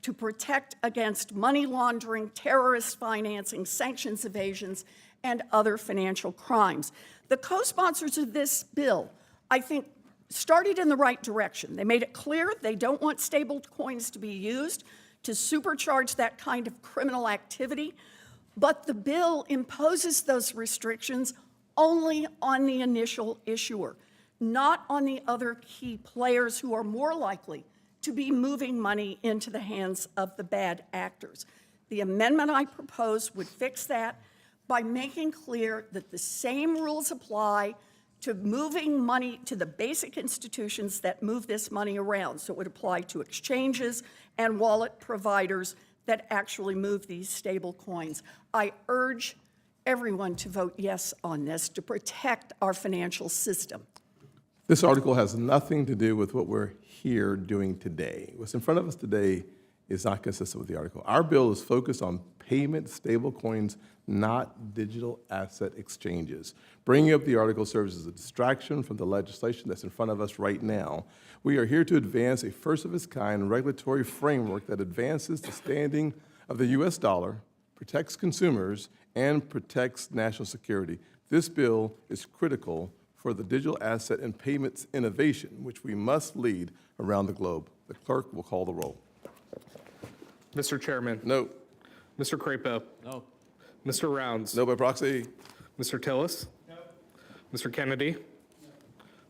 to protect against money laundering, terrorist financing, sanctions evasions, and other financial crimes. The co-sponsors of this bill, I think, started in the right direction. They made it clear they don't want stable coins to be used to supercharge that kind of criminal activity, but the bill imposes those restrictions only on the initial issuer, not on the other key players who are more likely to be moving money into the hands of the bad actors. The amendment I propose would fix that by making clear that the same rules apply to moving money to the basic institutions that move this money around. So it would apply to exchanges and wallet providers that actually move these stable coins. I urge everyone to vote yes on this to protect our financial system. This article has nothing to do with what we're here doing today. What's in front of us today is not consistent with the article. Our bill is focused on payment stablecoins, not digital asset exchanges. Bringing up the article serves as a distraction from the legislation that's in front of us right now. We are here to advance a first-of-its-kind regulatory framework that advances the standing of the U.S. dollar, protects consumers, and protects national security. This bill is critical for the digital asset and payments innovation, which we must lead around the globe. The clerk will call the roll. Mr. Chairman. No. Mr. Crapo. No. Mr. Rounds. No by proxy. Mr. Tillis. No. Mr. Kennedy. No.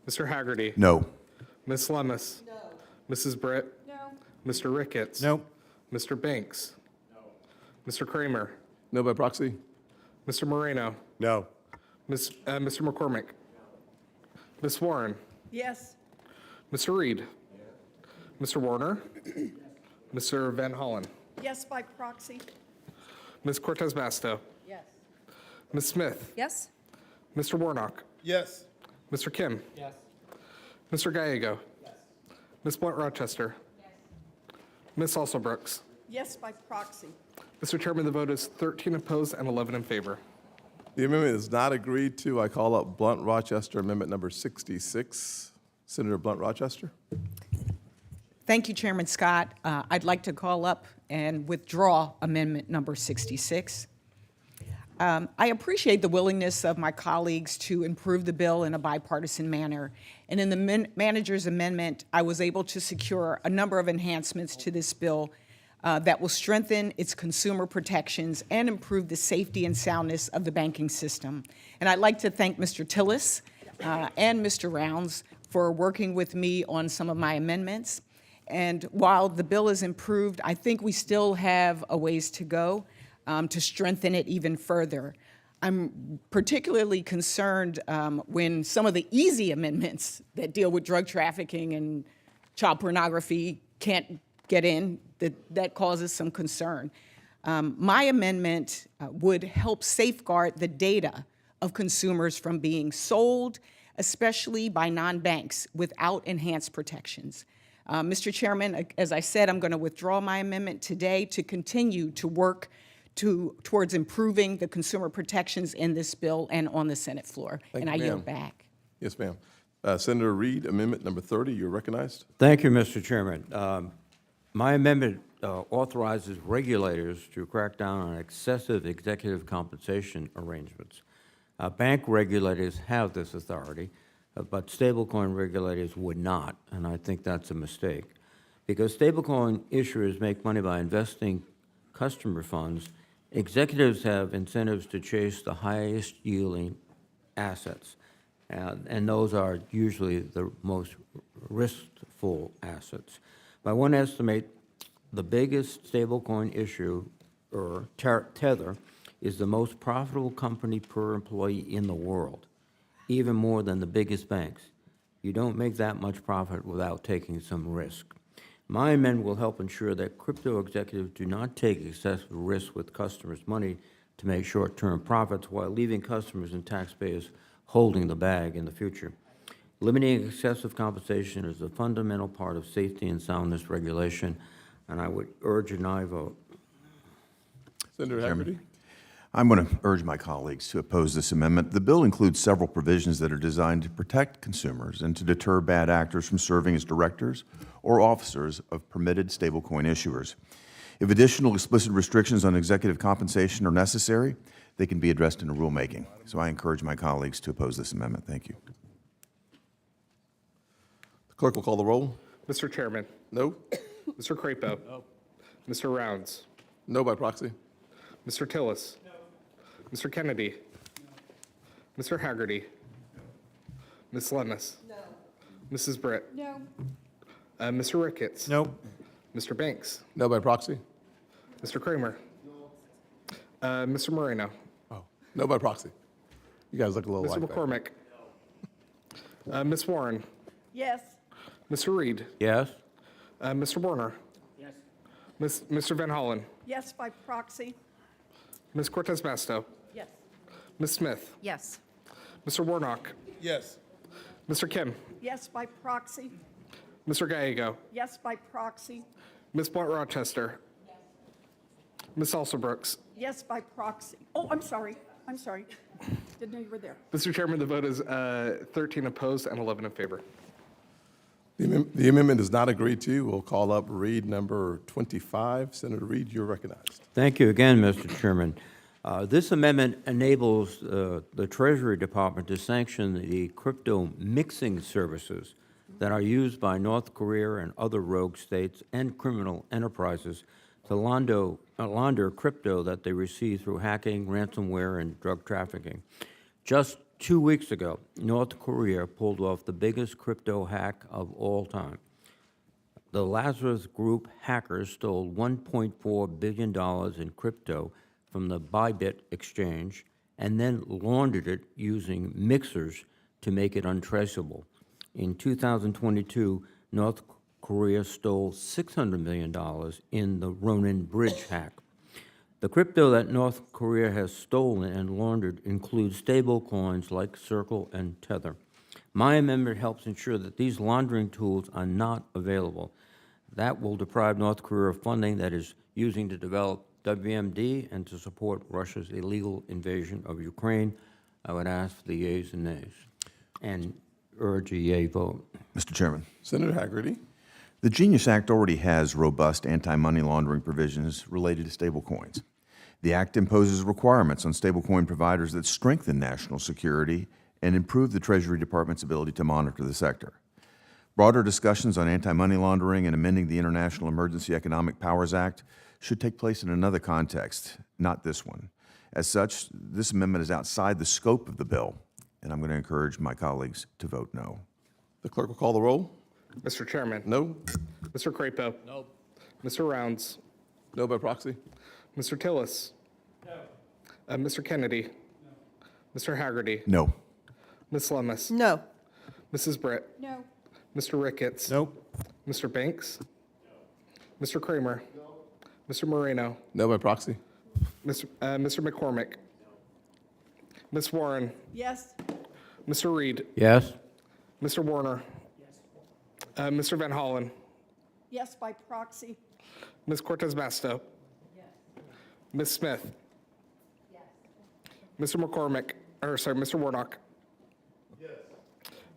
Mr. Hagerty. No. Ms. Lummis. No. Mrs. Britt. No. Mr. Ricketts. No. Mr. Banks. No. Mr. Kramer. No by proxy. Mr. Moreno. No. Mr. McCormick. Ms. Warren. Yes. Mr. Reed. Mr. Warner. Mr. Van Hollen. Yes by proxy. Ms. Cortez Masto. Yes. Ms. Smith. Yes? Mr. Warnock. Yes. Mr. Kim. Yes. Mr. Gallego. Ms. Blunt Rochester. Ms. Alsobrooks. Yes by proxy. Mr. Chairman, the vote is 13 opposed and 11 in favor. The amendment is not agreed to. I call up Blunt Rochester Amendment number 66. Senator Blunt Rochester. Thank you, Chairman Scott. I'd like to call up and withdraw Amendment number 66. I appreciate the willingness of my colleagues to improve the bill in a bipartisan manner. And in the manager's amendment, I was able to secure a number of enhancements to this bill that will strengthen its consumer protections and improve the safety and soundness of the banking system. And I'd like to thank Mr. Tillis and Mr. Rounds for working with me on some of my amendments. And while the bill is improved, I think we still have a ways to go to strengthen it even further. I'm particularly concerned when some of the easy amendments that deal with drug trafficking and child pornography can't get in, that causes some concern. My amendment would help safeguard the data of consumers from being sold, especially by non-banks, without enhanced protections. Mr. Chairman, as I said, I'm going to withdraw my amendment today to continue to work towards improving the consumer protections in this bill and on the Senate floor. Thank and you, I yield ma'am. back. Yes, ma'am. Senator Reed, Amendment number 30, you're recognized. Thank you, Mr. Chairman. My amendment authorizes regulators to crack down on excessive executive compensation arrangements. Bank regulators have this authority, but stablecoin regulators would not, and I think that's a mistake. Because stablecoin issuers make money by investing customer funds, executives have incentives to chase the highest yielding assets, and those are usually the most riskful assets. By one estimate, the biggest stablecoin issuer, Tether, is the most profitable company per employee in the world, even more than the biggest banks. You don't make that much profit without taking some risk. My amendment will help ensure that crypto executives do not take excessive risk with customers' money to make short-term profits while leaving customers and taxpayers holding the bag in the future. Limiting excessive compensation is a fundamental part of safety and soundness regulation, and I would urge an aye vote. Senator Hagerty. I'm going to urge my colleagues to oppose this amendment. The bill includes several provisions that are designed to protect consumers and to deter bad actors from serving as directors or officers of permitted stablecoin issuers. If additional explicit restrictions on executive compensation are necessary, they can be addressed in a rulemaking. So I encourage my colleagues to oppose this amendment. Thank you. Clerk will call the roll. Mr. Chairman. No? Mr. Crapo. No. Mr. Rounds. No by proxy. Mr. Tillis. No. Mr. Kennedy. No. Mr. Hagerty. No. Ms. Lummis. No. Mrs. Britt. No. Mr. Ricketts. No. Mr. Banks. No by proxy. Mr. Kramer. No. Mr. Moreno. Oh, no by proxy. You guys look a little Mr. like that. McCormick. Ms. Warren. Yes. Mr. Reed. Yes? Mr. Warner. Yes. Mr. Van Hollen. Yes by proxy. Ms. Cortez Masto. Yes. Ms. Smith. Yes. Mr. Warnock. Yes. Mr. Kim. Yes by proxy. Mr. Gallego. Yes by proxy. Ms. Blunt Rochester. Ms. Alsobrooks. Yes by proxy. Oh, I'm sorry. Didn't know you were there. Mr. Chairman, the vote is 13 opposed and 11 in favor. The amendment is not agreed to. We'll call up Reed number 25. Senator Reed, you're recognized. Thank you again, Mr. Chairman. This amendment enables the Treasury Department to sanction the crypto mixing services that are used by North Korea and other rogue states and criminal enterprises to launder crypto that they receive through hacking, ransomware, and drug trafficking. Just 2 weeks ago, North Korea pulled off the biggest crypto hack of all time. The Lazarus Group hackers stole $1.4 billion in crypto from the Bybit exchange and then laundered it using mixers to make it untraceable. In 2022, North Korea stole $600 million in the Ronin Bridge hack. The crypto that North Korea has stolen and laundered includes stable coins like Circle and Tether. My amendment helps ensure that these laundering tools are not available. That will deprive North Korea of funding that is using to develop WMD and to support Russia's illegal invasion of Ukraine. I would ask for the yeas and nays and urge a yea vote. Mr. Chairman. Senator Hagerty. The Genius Act already has robust anti-money laundering provisions related to stablecoins. The Act imposes requirements on stablecoin providers that strengthen national security and improve the Treasury Department's ability to monitor the sector. Broader discussions on anti-money laundering and amending the International Emergency Economic Powers Act should take place in another context, not this one. As such, this amendment is outside the scope of the bill, and I'm going to encourage my colleagues to vote no. The clerk will call the roll. Mr. Chairman. No? Mr. Crapo. No. Mr. Rounds. No by proxy. Mr. Tillis. No. Mr. Kennedy. No. Mr. Hagerty. No. Ms. Lummis. No. Mrs. Britt. No. Mr. Ricketts. Nope. Mr. Banks. No. Mr. Kramer. No. Mr. Moreno. No by proxy. Mr. McCormick. No. Ms. Warren. Yes. Mr. Reed. Yes? Mr. Warner. Yes. Mr. Van Hollen. Yes by proxy. Ms. Cortez Masto. Yes. Ms. Smith. Yes. Mr. McCormick, or sorry, Mr. Warnock. Yes.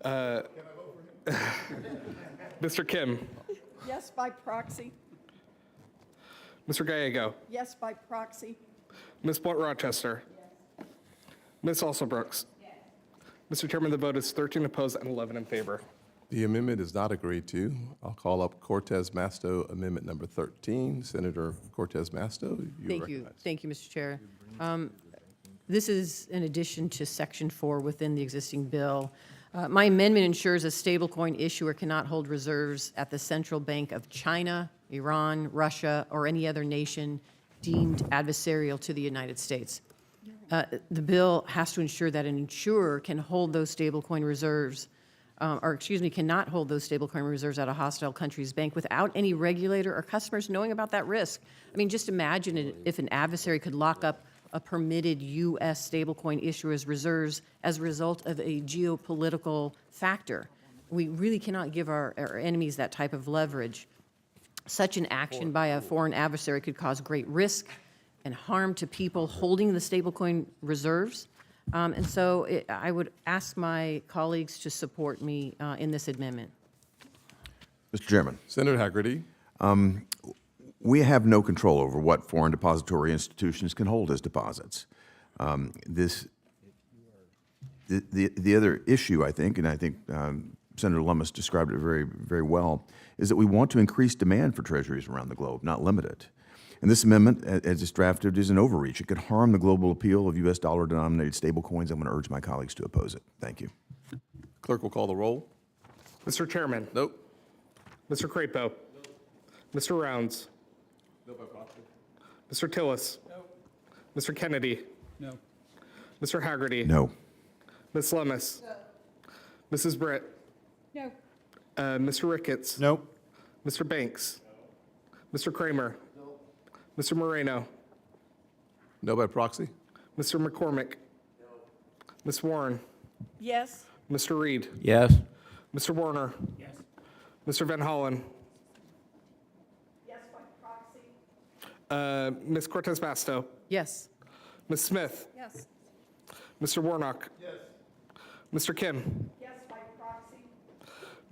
Can I vote for him? Mr. Kim. Yes by proxy. Mr. Gallego. Yes by proxy. Ms. Blunt Rochester. Yes. Ms. Alsobrooks. Yes. Mr. Chairman, the vote is 13 opposed and 11 in favor. The amendment is not agreed to. I'll call up Cortez Masto, amendment number 13. Senator Cortez Masto, you're Thank you. recognized. Thank you, Mr. Chair. This is in addition to Section 4 within the existing bill. My amendment ensures a stablecoin issuer cannot hold reserves at the Central Bank of China, Iran, Russia, or any other nation deemed adversarial to the United States. The bill has to ensure that an insurer can hold those stablecoin reserves, cannot hold those stablecoin reserves at a hostile country's bank without any regulator or customers knowing about that risk. I mean, just imagine if an adversary could lock up a permitted U.S. stablecoin issuer's reserves as a result of a geopolitical factor. We really cannot give our enemies that type of leverage. Such an action by a foreign adversary could cause great risk and harm to people holding the stablecoin reserves. And so I would ask my colleagues to support me in this amendment. Mr. Chairman. Senator Hagerty. We have no control over what foreign depository institutions can hold as deposits. The other issue, I think, and I think Senator Lummis described it very, very well, is that we want to increase demand for treasuries around the globe, not limit it. And this amendment, as it's drafted, is an overreach. It could harm the global appeal of U.S. dollar-denominated stablecoins. I'm going to urge my colleagues to oppose it. Thank you. Clerk will call the roll. Mr. Chairman. Nope. Mr. Crapo. Mr. Rounds. Mr. Tillis. Mr. Kennedy. No. Mr. Hagerty. No. Ms. Lummis. Mrs. Britt. No. Mr. Ricketts. Nope. Mr. Banks. Mr. Kramer. Mr. Moreno. No by proxy? Mr. McCormick. Ms. Warren. Yes. Mr. Reed. Yes. Mr. Warner. Mr. Van Hollen. Yes by proxy. Ms. Cortez Masto. Yes. Ms. Smith. Yes. Mr. Warnock. Mr. Kim. Yes by proxy.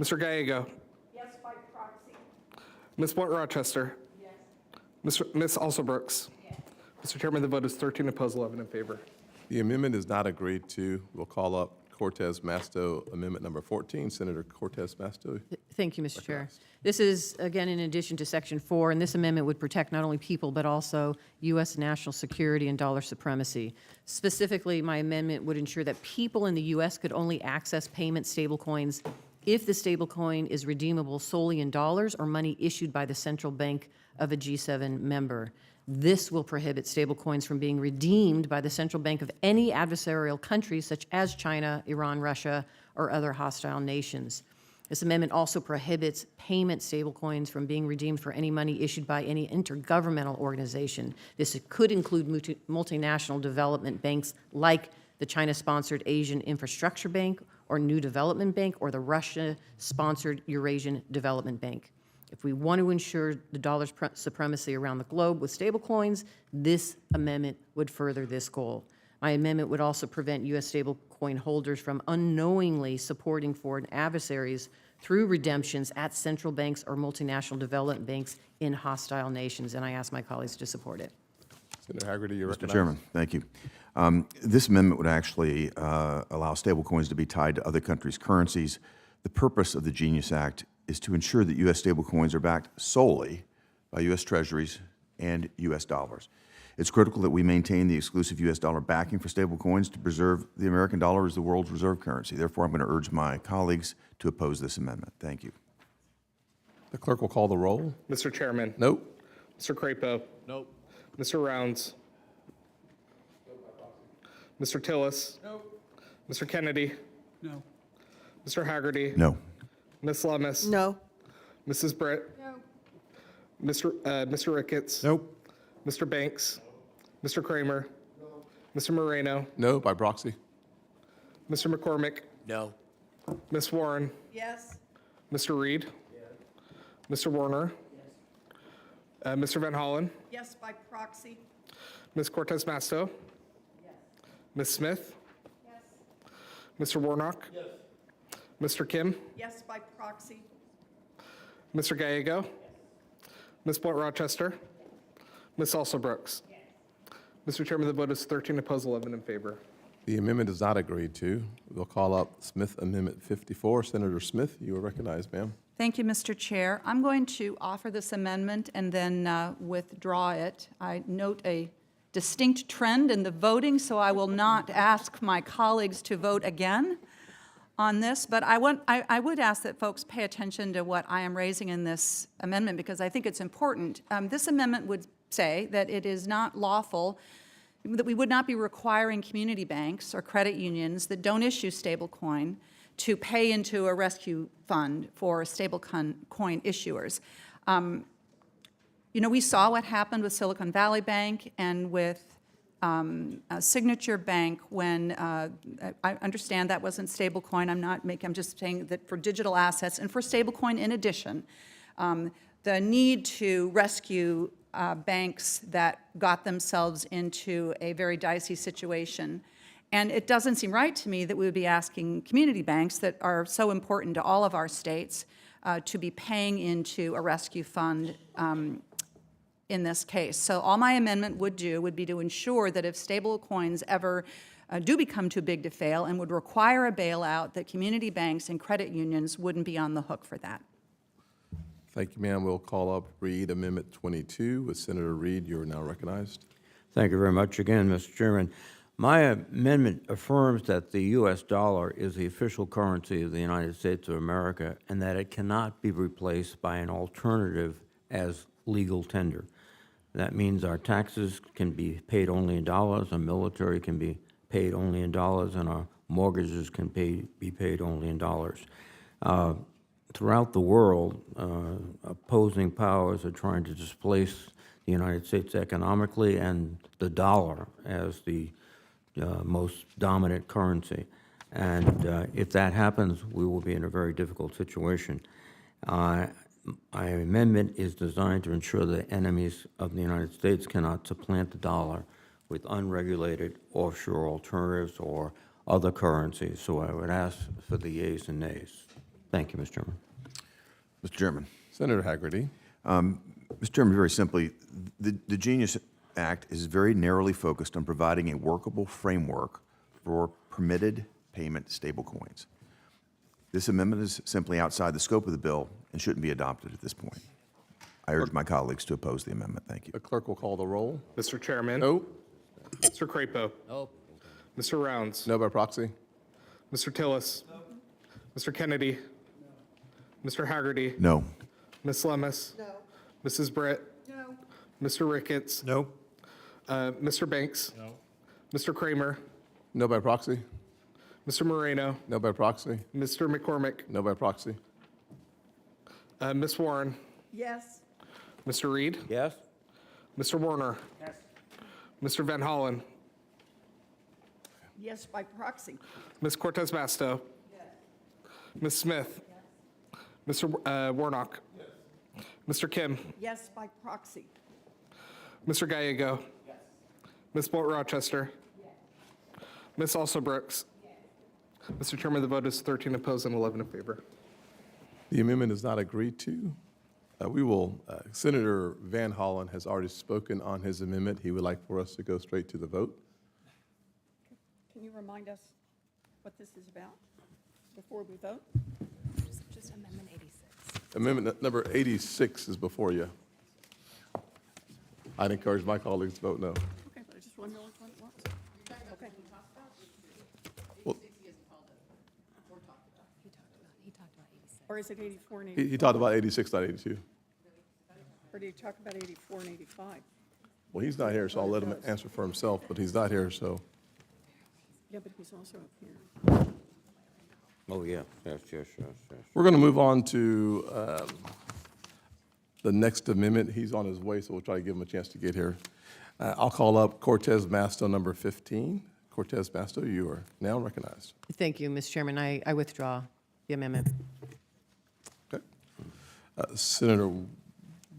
Mr. Gallego. Yes by proxy. Ms. Blunt Rochester. Ms. Alsobrooks. Mr. Chairman, the vote is 13 opposed, 11 in favor. The amendment is not agreed to. We'll call up Cortez Masto, Amendment Number 14. Senator Cortez Masto. Thank you, Mr. Chair. This is, again, in addition to Section 4, and this amendment would protect not only people, but also U.S. national security and dollar supremacy. Specifically, my amendment would ensure that people in the U.S. could only access payment stablecoins if the stablecoin is redeemable solely in dollars or money issued by the central bank of a G7 member. This will prohibit stablecoins from being redeemed by the central bank of any adversarial country, such as China, Iran, Russia, or other hostile nations. This amendment also prohibits payment stablecoins from being redeemed for any money issued by any intergovernmental organization. This could include multinational development banks like the China-sponsored Asian Infrastructure Bank or New Development Bank or the Russia-sponsored Eurasian Development Bank. If we want to ensure the dollar's supremacy around the globe with stablecoins, this amendment would further this goal. My amendment would also prevent U.S. stablecoin holders from unknowingly supporting foreign adversaries through redemptions at central banks or multinational development banks in hostile nations, and I ask my colleagues to support it. Senator Hagerty, you're Mr. recognized. Chairman, thank you. This amendment would actually allow stablecoins to be tied to other countries' currencies. The purpose of the Genius Act is to ensure that U.S. stablecoins are backed solely by U.S. treasuries and U.S. dollars. It's critical that we maintain the exclusive U.S. dollar backing for stablecoins to preserve the American dollar as the world's reserve currency. Therefore, I'm going to urge my colleagues to oppose this amendment. Thank you. The clerk will call the roll. Mr. Chairman. Nope. Mr. Crapo. Nope. Mr. Rounds. Mr. Tillis. Nope. Mr. Kennedy. No. Mr. Hagerty. No. Ms. Lummis. No. Mrs. Britt. No. Mr. Ricketts. Nope. Mr. Banks. Mr. Kramer. Mr. Moreno. No by proxy? Mr. McCormick. No. Ms. Warren. Yes. Mr. Reed. Mr. Warner. Mr. Van Hollen. Yes by proxy. Ms. Cortez Masto. Ms. Smith. Mr. Warnock. Mr. Kim. Yes by proxy. Mr. Gallego. Ms. Blunt Rochester. Ms. Alsobrooks. Mr. Chairman, the vote is 13 opposed, 11 in favor. The amendment is not agreed to. We'll call up Smith Amendment 54. Senator Smith, you are recognized, ma'am. Thank you, Mr. Chair. I'm going to offer this amendment and then withdraw it. I note a distinct trend in the voting, so I will not ask my colleagues to vote again on this, but I would ask that folks pay attention to what I am raising in this amendment because I think it's important. This amendment would say that it is not lawful, that we would not be requiring community banks or credit unions that don't issue stablecoin to pay into a rescue fund for stablecoin issuers. You know, we saw what happened with Silicon Valley Bank and with Signature Bank when I understand that wasn't stablecoin. I'm just saying that for digital assets and for stablecoin in addition, the need to rescue banks that got themselves into a very dicey situation. And it doesn't seem right to me that we would be asking community banks that are so important to all of our states to be paying into a rescue fund in this case. So all my amendment would do would be to ensure that if stable coins ever do become too big to fail and would require a bailout, that community banks and credit unions wouldn't be on the hook for that. Thank you, ma'am. We'll call up Reed Amendment 22 with Senator Reed. You are now recognized. Thank you very much again, Mr. Chairman. My amendment affirms that the U.S. dollar is the official currency of the United States of America and that it cannot be replaced by an alternative as legal tender. That means our taxes can be paid only in dollars, our military can be paid only in dollars, and our mortgages can be paid only in dollars. Throughout the world, opposing powers are trying to displace the United States economically and the dollar as the most dominant currency. And if that happens, we will be in a very difficult situation. My amendment is designed to ensure that enemies of the United States cannot supplant the dollar with unregulated offshore alternatives or other currencies. So I would ask for the yeas and nays. Thank you, Mr. Chairman. Mr. Chairman. Senator Hagerty. Mr. Chairman, very simply, the Genius Act is very narrowly focused on providing a workable framework for permitted payment stablecoins. This amendment is simply outside the scope of the bill and shouldn't be adopted at this point. I urge my colleagues to oppose the amendment. Thank you. The clerk will call the roll. Mr. Chairman. No. Mr. Crapo. No. Mr. Rounds. No by proxy. Mr. Tillis. Mr. Kennedy. Mr. Hagerty. No. Ms. Lummis. No. Mrs. Britt. No. Mr. Ricketts. No. Mr. Banks. No. Mr. Kramer. No by proxy. Mr. Moreno. No by proxy. Mr. McCormick. No by proxy. Ms. Warren. Yes. Mr. Reed. Yes? Mr. Warner. Yes. Mr. Van Hollen. Yes by proxy. Ms. Cortez Masto. Ms. Smith. Mr. Warnock. Mr. Kim. Yes by proxy. Mr. Gallego. Ms. Bolt Rochester. Ms. Alsobrooks. Mr. Chairman, the vote is 13 opposed and 11 in favor. The amendment is not agreed to. Senator Van Hollen has already spoken on his amendment. He would like for us to go straight to the vote. Can you remind us what this is about before we vote? Just Amendment 86. Amendment number 86 is before you. I'd encourage my colleagues to vote no. Okay, but I just want to know which one it was. Okay. Well, He talked about 86. Or is it 84 and he 85? talked about 86, not 82. Or did he talk about 84 and 85? Well, he's not here, so I'll let him answer for himself, but he's not here, so. Yeah, but he's also up here. Oh, yeah. Yes, yes, yes, yes. We're going to move on to the next amendment. He's on his way, so we'll try to give him a chance to get here. I'll call up Cortez Masto, number 15. Cortez Masto, you are now recognized. Thank you, Mr. Chairman. I withdraw the amendment. Okay. Senator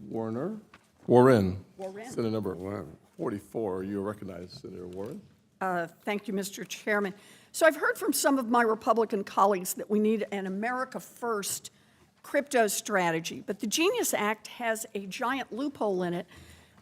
Warren. Warren. Senator number 44, you are recognized, Senator Warren. Thank you, Mr. Chairman. So I've heard from some of my Republican colleagues that we need an America First crypto strategy, but the Genius Act has a giant loophole in it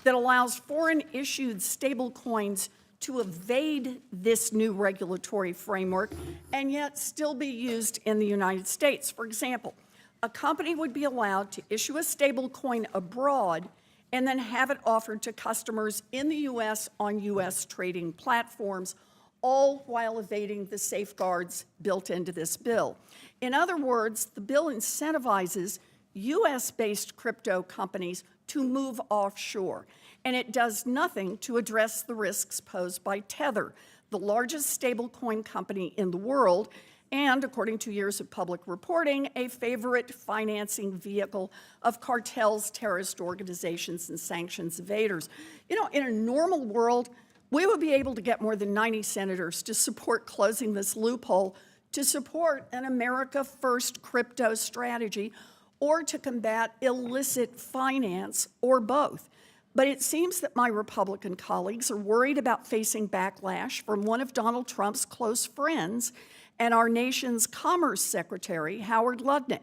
that allows foreign-issued stablecoins to evade this new regulatory framework and yet still be used in the United States. For example, a company would be allowed to issue a stablecoin abroad and then have it offered to customers in the U.S. on U.S. trading platforms, all while evading the safeguards built into this bill. In other words, the bill incentivizes U.S.-based crypto companies to move offshore, and it does nothing to address the risks posed by Tether, the largest stablecoin company in the world, and, according to years of public reporting, a favorite financing vehicle of cartels, terrorist organizations, and sanctions evaders. You know, in a normal world, we would be able to get more than 90 senators to support closing this loophole, to support an America First crypto strategy, or to combat illicit finance, or both. But it seems that my Republican colleagues are worried about facing backlash from one of Donald Trump's close friends and our nation's Commerce Secretary, Howard Lutnick.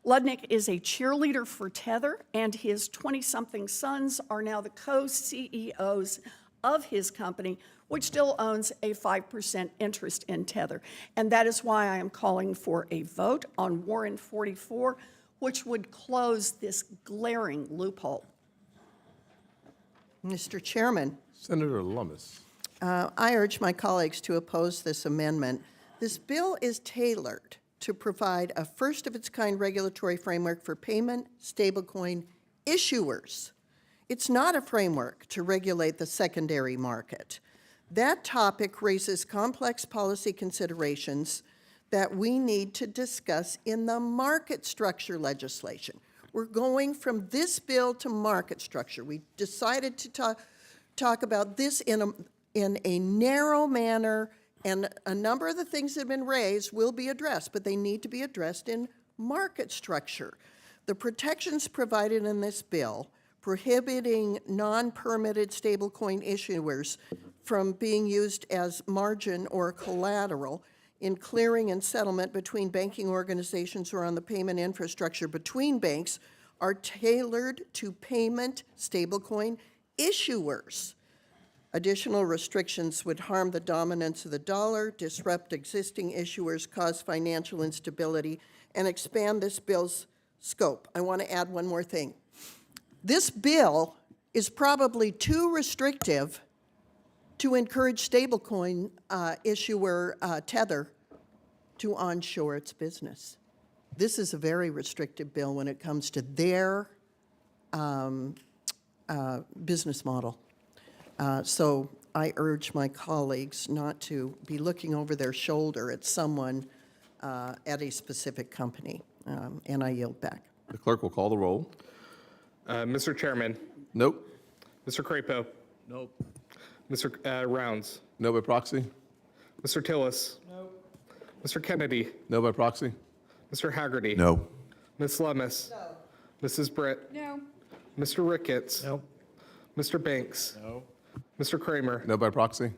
Ludnick is a cheerleader for Tether, and his 20-something sons are now the co-CEOs of his company, which still owns a 5% interest in Tether. And that is why I am calling for a vote on Warren 44, which would close this glaring loophole. Mr. Chairman, Senator Lummis. I urge my colleagues to oppose this amendment. This bill is tailored to provide a first-of-its-kind regulatory framework for payment stablecoin issuers. It's not a framework to regulate the secondary market. That topic raises complex policy considerations that we need to discuss in the market structure legislation. We're going from this bill to market structure. We decided to talk about this in a narrow manner, and a number of the things that have been raised will be addressed, but they need to be addressed in market structure. The protections provided in this bill prohibiting non-permitted stablecoin issuers from being used as margin or collateral in clearing and settlement between banking organizations or on the payment infrastructure between banks are tailored to payment stablecoin issuers. Additional restrictions would harm the dominance of the dollar, disrupt existing issuers, cause financial instability, and expand this bill's scope. I want to add one more thing. This bill is probably too restrictive to encourage stablecoin issuer Tether to onshore its business. This is a very restrictive bill when it comes to their business model. So I urge my colleagues not to be looking over their shoulder at someone at a specific company, and I yield back. The clerk will call the roll. Mr. Chairman, Nope. Mr. Crapo. Nope. Mr. Rounds, No by proxy? Mr. Tillis. No. Mr. Kennedy, No by proxy? Mr. Hagerty. No. Ms. Lummis. No. Mrs. Britt. No. Mr. Ricketts. No. Mr. Banks. No. Mr. Kramer. No by proxy?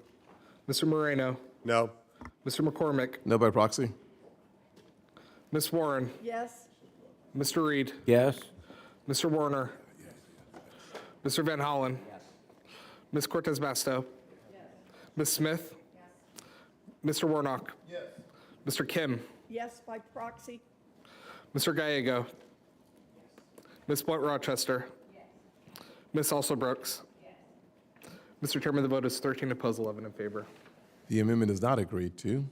Mr. Moreno. No. Mr. McCormick. No by proxy? Ms. Warren. Yes? Mr. Reed. Yes? Mr. Warner. Mr. Van Hollen. Ms. Cortez Masto. Ms. Smith. Mr. Warnock. Mr. Kim. Yes by proxy? Mr. Gallego. Ms. Blunt Rochester. Ms. Alsobrooks. Mr. Chairman, the vote is 13 opposed, 11 in favor. The amendment is not agreed to.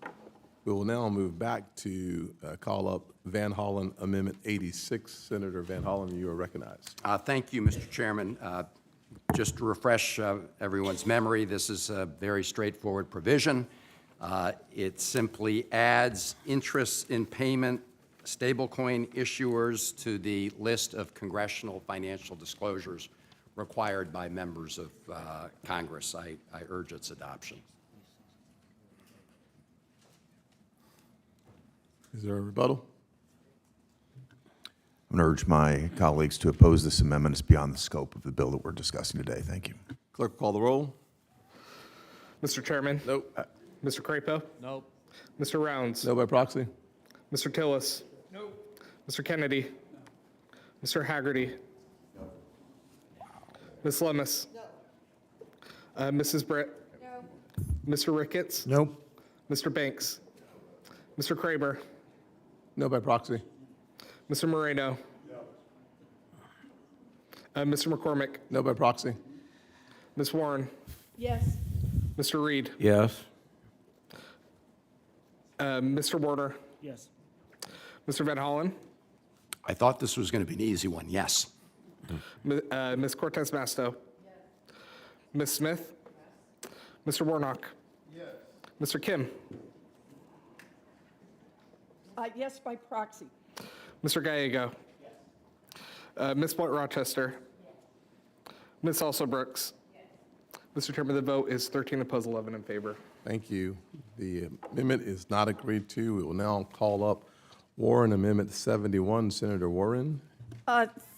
We will now move back to call up Van Hollen Amendment 86. Senator Van Hollen, you are recognized. Thank you, Mr. Chairman. Just to refresh everyone's memory, this is a very straightforward provision. It simply adds interest in payment stablecoin issuers to the list of congressional financial disclosures required by members of Congress. I urge its adoption. Is there a rebuttal? I'm going to urge my colleagues to oppose this amendment. It's beyond the scope of the bill that we're discussing today. Thank you. Clerk will call the roll. Mr. Chairman. Nope. Mr. Crapo. Nope. Mr. Rounds. No by proxy? Mr. Tillis. No. Mr. Kennedy. Mr. Hagerty. No. Ms. Lummis. No. Mrs. Britt. No. Mr. Ricketts. Nope. Mr. Banks. Mr. Kramer. No by proxy? Mr. Moreno. No. Mr. McCormick. No by proxy? Ms. Warren. Yes? Mr. Reed. Yes? Mr. Warner. Yes. Mr. Van Hollen. I thought this was going to be an easy one. Yes. Ms. Cortez Masto. Ms. Smith. Mr. Warnock. Mr. Kim. Yes by proxy? Mr. Gallego. Ms. Blunt Rochester. Ms. Alsobrooks. Mr. Chairman, the vote is 13 opposed, 11 in favor. Thank you. The amendment is not agreed to. We will now call up Warren Amendment 71. Senator Warren.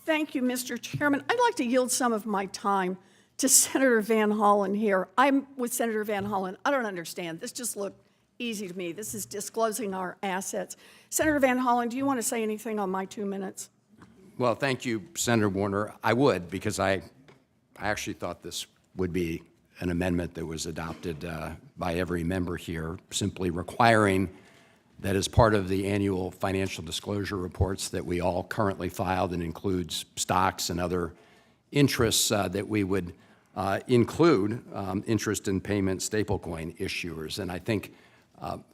Thank you, Mr. Chairman. I'd like to yield some of my time to Senator Van Hollen here. I'm with Senator Van Hollen. I don't understand. This just looked easy to me. This is disclosing our assets. Senator Van Hollen, do you want to say anything on my 2 minutes? Well, thank you, Senator Warner. I would, because I actually thought this would be an amendment that was adopted by every member here, simply requiring that as part of the annual financial disclosure reports that we all currently filed, and includes stocks and other interests, that we would include interest in payment stablecoin issuers. And I think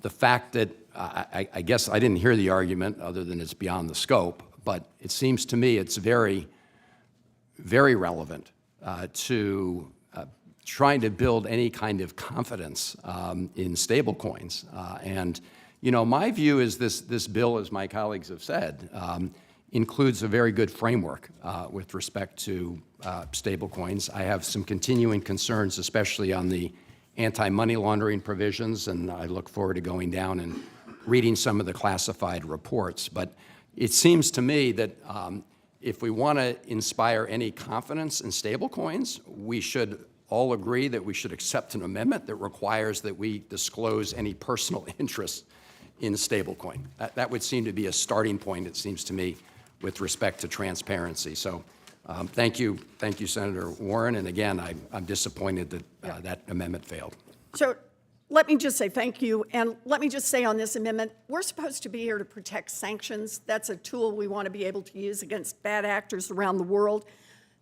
the fact that, I guess I didn't hear the argument other than it's beyond the scope, but it seems to me it's very, very relevant to trying to build any kind of confidence in stablecoins. And, you know, my view is this bill, as my colleagues have said, includes a very good framework with respect to stablecoins. I have some continuing concerns, especially on the anti-money laundering provisions, and I look forward to going down and reading some of the classified reports. But it seems to me that if we want to inspire any confidence in stablecoins, we should all agree that we should accept an amendment that requires that we disclose any personal interest in stablecoin. That would seem to be a starting point, it seems to me, with respect to transparency. So thank you, Senator Warren. And again, I'm disappointed that that amendment failed. So let me just say thank you, and let me just say on this amendment, we're supposed to be here to protect sanctions. That's a tool we want to be able to use against bad actors around the world.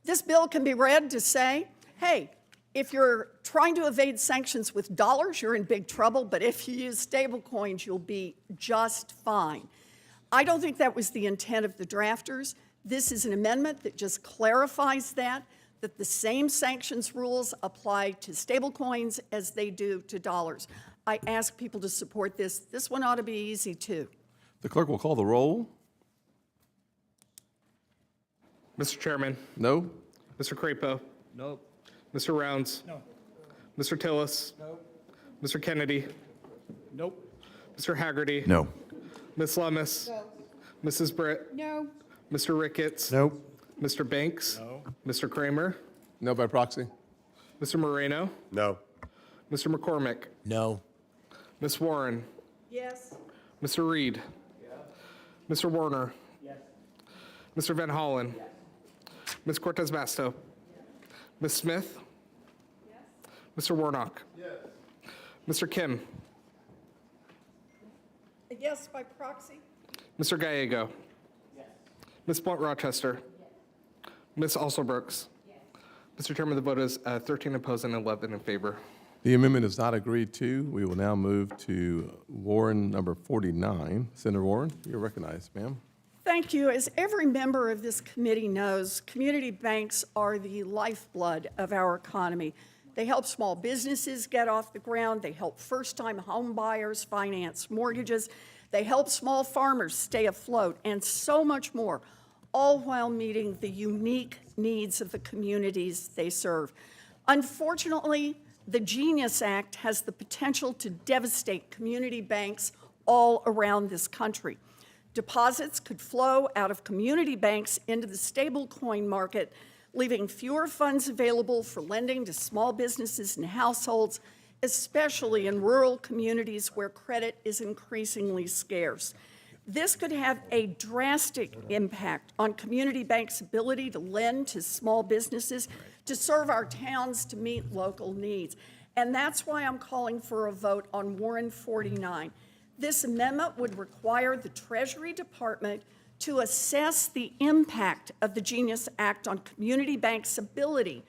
This bill can be read to say, hey, if you're trying to evade sanctions with dollars, you're in big trouble, but if you use stable coins, you'll be just fine. I don't think that was the intent of the drafters. This is an amendment that just clarifies that the same sanctions rules apply to stable coins as they do to dollars. I ask people to support this. This one ought to be easy, too. The clerk will call the roll. Mr. Chairman. No? Mr. Crapo. No. Mr. Rounds. No. Mr. Tillis. No. Mr. Kennedy. Nope. Mr. Hagerty. No. Ms. Lummis. No. Mrs. Britt. No. Mr. Ricketts. Nope. Mr. Banks. No. Mr. Kramer. No by proxy? Mr. Moreno. No. Mr. McCormick. No. Ms. Warren. Yes. Mr. Reed. Mr. Warner. Yes. Mr. Van Hollen. Ms. Cortez Masto. Ms. Smith. Mr. Warnock. Mr. Kim. A yes by proxy? Mr. Gallego. Ms. Blunt Rochester. Ms. Alsobrooks. Mr. Chairman, the vote is 13 opposed and 11 in favor. The amendment is not agreed to. We will now move to Warren number 49. Senator Warren, you're recognized, ma'am. Thank you. As every member of this committee knows, community banks are the lifeblood of our economy. They help small businesses get off the ground. They help first-time home buyers finance mortgages. They help small farmers stay afloat, and so much more, all while meeting the unique needs of the communities they serve. Unfortunately, the Genius Act has the potential to devastate community banks all around this country. Deposits could flow out of community banks into the stablecoin market, leaving fewer funds available for lending to small businesses and households, especially in rural communities where credit is increasingly scarce. This could have a drastic impact on community banks' ability to lend to small businesses, to serve our towns, to meet local needs. And that's why I'm calling for a vote on Warren 49. This amendment would require the Treasury Department to assess the impact of the Genius Act on community banks' ability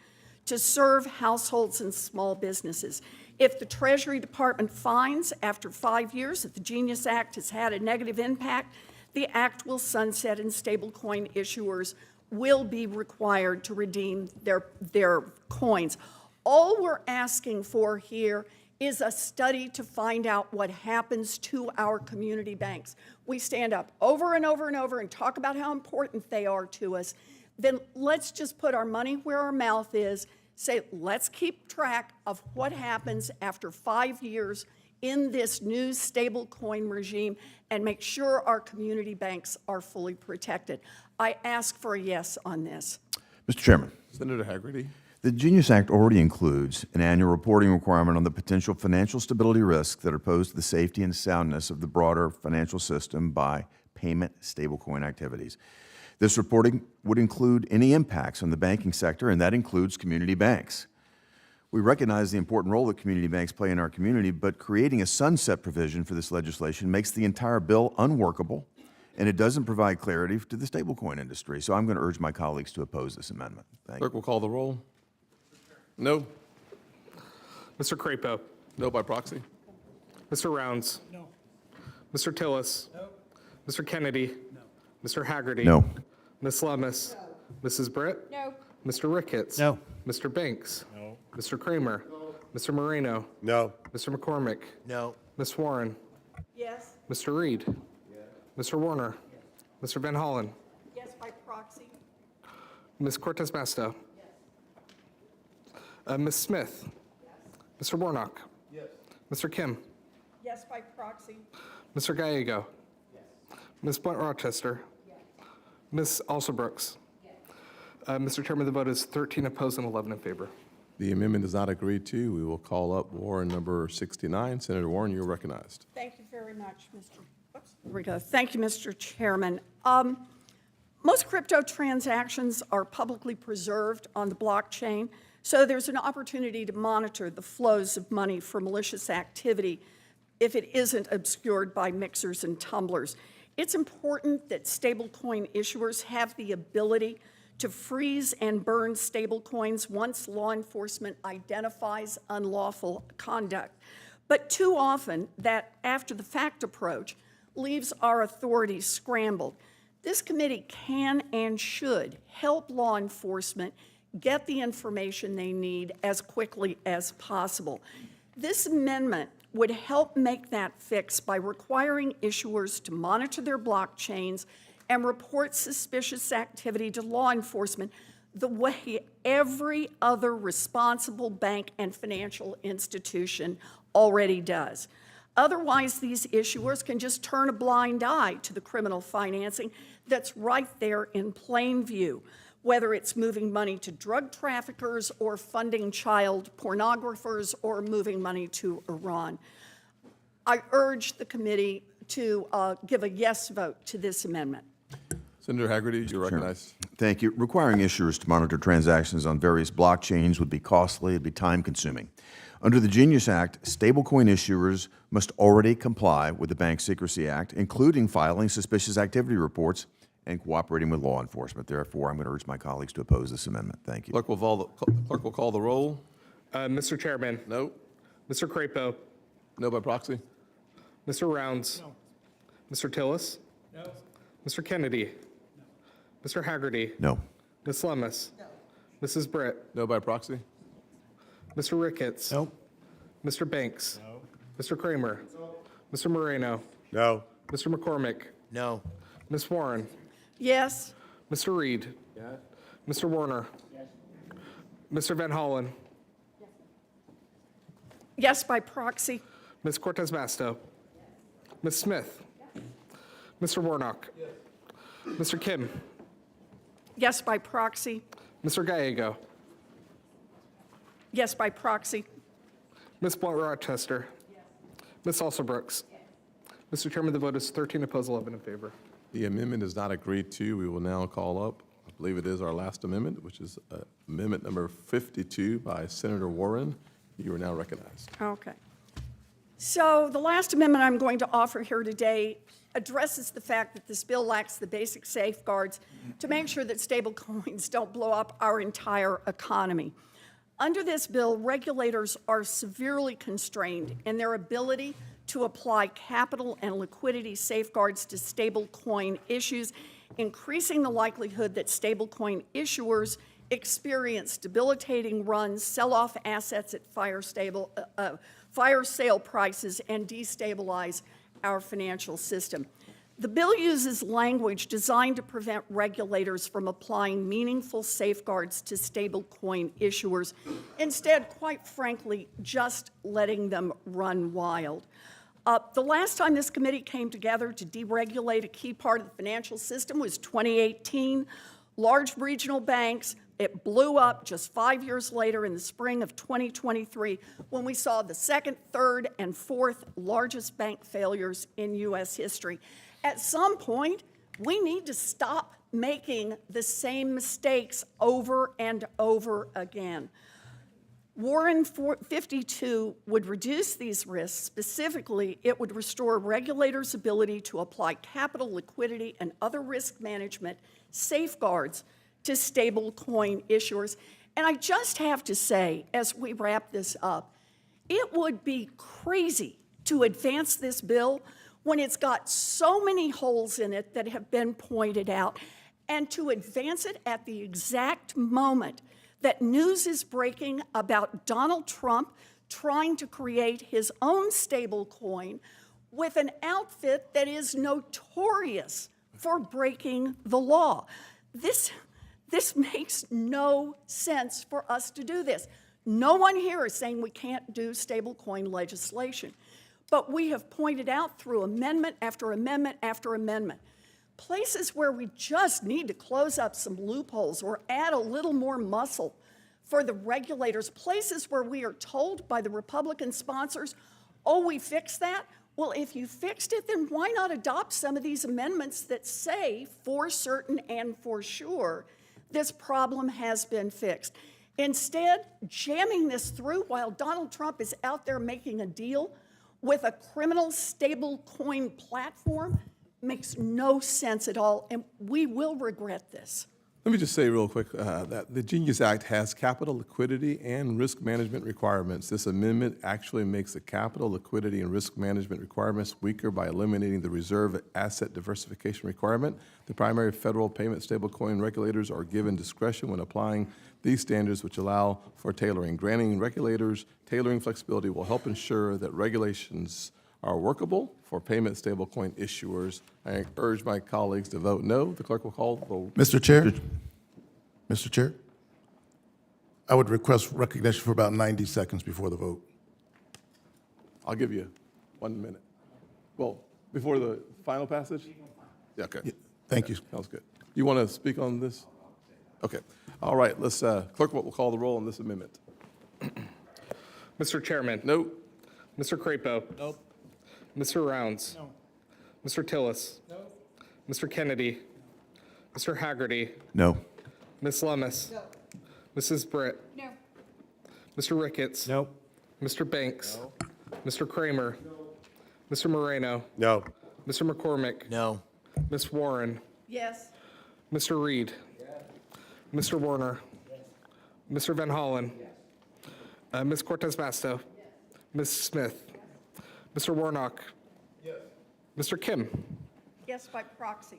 to serve households and small businesses. If the Treasury Department finds after 5 years that the Genius Act has had a negative impact, the act will sunset and stablecoin issuers will be required to redeem their coins. All we're asking for here is a study to find out what happens to our community banks. We stand up over and over and over and talk about how important they are to us. Then let's just put our money where our mouth is, say, let's keep track of what happens after 5 years in this new stablecoin regime and make sure our community banks are fully protected. I ask for a yes on this. Mr. Chairman. Senator Hagerty. The Genius Act already includes an annual reporting requirement on the potential financial stability risks that are posed to the safety and soundness of the broader financial system by payment stablecoin activities. This reporting would include any impacts on the banking sector, and that includes community banks. We recognize the important role that community banks play in our community, but creating a sunset provision for this legislation makes the entire bill unworkable, and it doesn't provide clarity to the stablecoin industry. So I'm going to urge my colleagues to oppose this amendment. Thank you. Clerk will call the roll. No. Mr. Crapo. No by proxy. Mr. Rounds. No. Mr. Tillis. No. Mr. Kennedy. No. Mr. Hagerty. No. Ms. Lummis. No. Mrs. Britt. No. Mr. Ricketts. No. Mr. Banks. No. Mr. Kramer. No. Mr. Moreno. No. Mr. McCormick. No. Ms. Warren. Yes. Mr. Reed. Mr. Warner. Mr. Van Hollen. Yes by proxy. Ms. Cortez Masto. Ms. Smith. Mr. Warnock. Mr. Kim. Yes by proxy. Mr. Gallego. Ms. Blunt Rochester. Ms. Alsobrooks. Mr. Chairman, the vote is 13 opposed and 11 in favor. The amendment is not agreed to. We will call up Warren number 69. Senator Warren, you're recognized. Thank you very much, Mr. Oops, there we go. Thank you, Mr. Chairman. Most crypto transactions are publicly preserved on the blockchain, so there's an opportunity to monitor the flows of money for malicious activity if it isn't obscured by mixers and tumblers. It's important that stablecoin issuers have the ability to freeze and burn stablecoins once law enforcement identifies unlawful conduct. But too often, that after-the-fact approach leaves our authorities scrambled. This committee can and should help law enforcement get the information they need as quickly as possible. This amendment would help make that fix by requiring issuers to monitor their blockchains and report suspicious activity to law enforcement the way every other responsible bank and financial institution already does. Otherwise, these issuers can just turn a blind eye to the criminal financing that's right there in plain view, whether it's moving money to drug traffickers or funding child pornographers or moving money to Iran. I urge the committee to give a yes vote to this amendment. Senator Hagerty, you're recognized. Thank you. Requiring issuers to monitor transactions on various blockchains would be costly, it'd be time-consuming. Under the Genius Act, stablecoin issuers must already comply with the Bank Secrecy Act, including filing suspicious activity reports and cooperating with law enforcement. Therefore, I'm going to urge my colleagues to oppose this amendment. Thank you. Clerk will call the roll. Mr. Chairman. No. Mr. Crapo. No by proxy. Mr. Rounds. No. Mr. Tillis. No. Mr. Kennedy. No. Mr. Hagerty. No. Ms. Lummis. No. Mrs. Britt. No by proxy. Mr. Ricketts. No. Mr. Banks. No. Mr. Kramer. No. Mr. Moreno. No. Mr. McCormick. No. Ms. Warren. Yes. Mr. Reed. Yes. Mr. Warner. Yes. Mr. Van Hollen. Yes by proxy. Ms. Cortez Masto. Yes. Ms. Smith. Yes. Mr. Warnock. Yes. Mr. Kim. Yes by proxy. Mr. Gallego. Yes by proxy. Ms. Blunt Rochester. Yes. Ms. Alsobrooks. Yes. Mr. Chairman, the vote is 13 opposed, 11 in favor. The amendment is not agreed to. We will now call up, I believe it is our last amendment, which is amendment number 52 by Senator Warren. You are now recognized. Okay. So the last amendment I'm going to offer here today addresses the fact that this bill lacks the basic safeguards to make sure that stablecoins don't blow up our entire economy. Under this bill, regulators are severely constrained in their ability to apply capital and liquidity safeguards to stablecoin issues, increasing the likelihood that stablecoin issuers experience debilitating runs, sell off assets at fire sale prices, and destabilize our financial system. The bill uses language designed to prevent regulators from applying meaningful safeguards to stablecoin issuers, instead, quite frankly, just letting them run wild. The last time this committee came together to deregulate a key part of the financial system was 2018. Large regional banks It blew up just 5 years later in the spring of 2023 when we saw the second, third, and fourth largest bank failures in U.S. history. At some point, we need to stop making the same mistakes over and over again. Warren 52 would reduce these risks. Specifically, it would restore regulators' ability to apply capital, liquidity, and other risk management safeguards to stablecoin issuers. And I just have to say, as we wrap this up, it would be crazy to advance this bill when it's got so many holes in it that have been pointed out, and to advance it at the exact moment that news is breaking about Donald Trump trying to create his own stablecoin with an outfit that is notorious for breaking the law. This makes no sense for us to do this. No one here is saying we can't do stablecoin legislation, but we have pointed out through amendment after amendment after amendment, places where we just need to close up some loopholes or add a little more muscle for the regulators, places where we are told by the Republican sponsors, oh, we fixed that. Well, if you fixed it, then why not adopt some of these amendments that say for certain and for sure this problem has been fixed? Instead, jamming this through while Donald Trump is out there making a deal with a criminal stablecoin platform makes no sense at all, and we will regret this. Let me just say real quick that the Genius Act has capital, liquidity, and risk management requirements. This amendment actually makes the capital, liquidity, and risk management requirements weaker by eliminating the reserve asset diversification requirement. The primary federal payment stablecoin regulators are given discretion when applying these standards, which allow for tailoring. Granting regulators tailoring flexibility will help ensure that regulations are workable for payment stablecoin issuers. I urge my colleagues to vote no. The clerk will call the roll. Mr. Chair? Mr. Chair? I would request recognition for about 90 seconds before the vote. I'll give you 1 minute. Well, before the final passage? Yeah, okay. Yeah, thank you. Sounds good. You want to speak on this? Okay. All right, let's, clerk will call the roll on this amendment. Mr. Chairman. No. Mr. Crapo. Nope. Mr. Rounds. No. Mr. Tillis. No. Mr. Kennedy. Mr. Hagerty. No. Ms. Lummis. No. Mrs. Britt. No. Mr. Ricketts. Nope. Mr. Banks. Mr. Kramer. Mr. Moreno. No. Mr. McCormick. No. Ms. Warren. Yes. Mr. Reed. Mr. Warner. Mr. Van Hollen. Ms. Cortez Masto. Ms. Smith. Mr. Warnock. Mr. Kim. Yes, by proxy.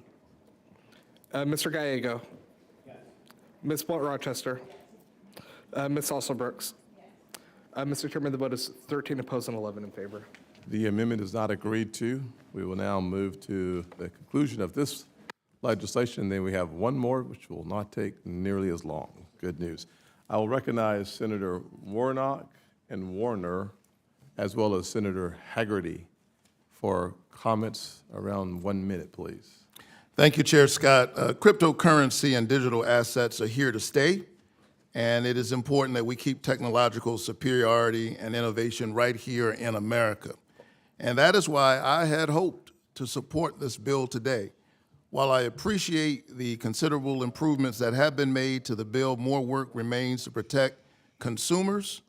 Mr. Gallego. Ms. Blunt Rochester. Ms. Alsobrooks. Mr. Chairman, the vote is 13 opposed and 11 in favor. The amendment is not agreed to. We will now move to the conclusion of this legislation. Then we have one more, which will not take nearly as long. Good news. I will recognize Senator Warnock and Warner, as well as Senator Hagerty, for comments around 1 minute, please. Thank you, Chair Scott. Cryptocurrency and digital assets are here to stay, and it is important that we keep technological superiority and innovation right here in America. And that is why I had hoped to support this bill today. While I appreciate the considerable improvements that have been made to the bill, more work remains to protect consumers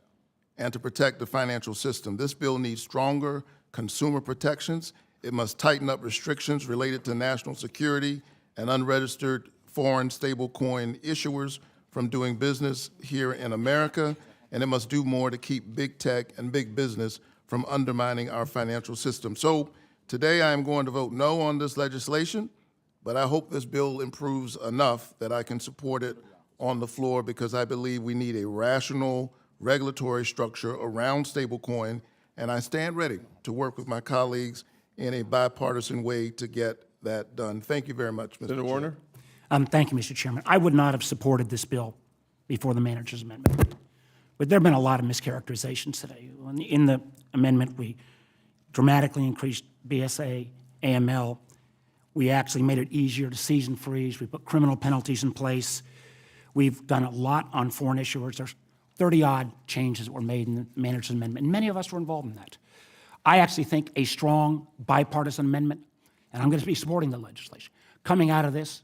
and to protect the financial system. This bill needs stronger consumer protections. It must tighten up restrictions related to national security and unregistered foreign stablecoin issuers from doing business here in America, and it must do more to keep big tech and big business from undermining our financial system. So today I am going to vote no on this legislation, but I hope this bill improves enough that I can support it on the floor, because I believe we need a rational regulatory structure around stablecoin, and I stand ready to work with my colleagues in a bipartisan way to get that done. Thank you very much, Mr. Senator Chair. Warner? Thank you, Mr. Chairman. I would not have supported this bill before the manager's amendment. But there have been a lot of mischaracterizations today. In the amendment, we dramatically increased BSA, AML. We actually made it easier to seize and freeze. We put criminal penalties in place. We've done a lot on foreign issuers. There's 30-odd changes that were made in the manager's amendment, and many of us were involved in that. I actually think a strong bipartisan amendment, and I'm going to be supporting the legislation, coming out of this,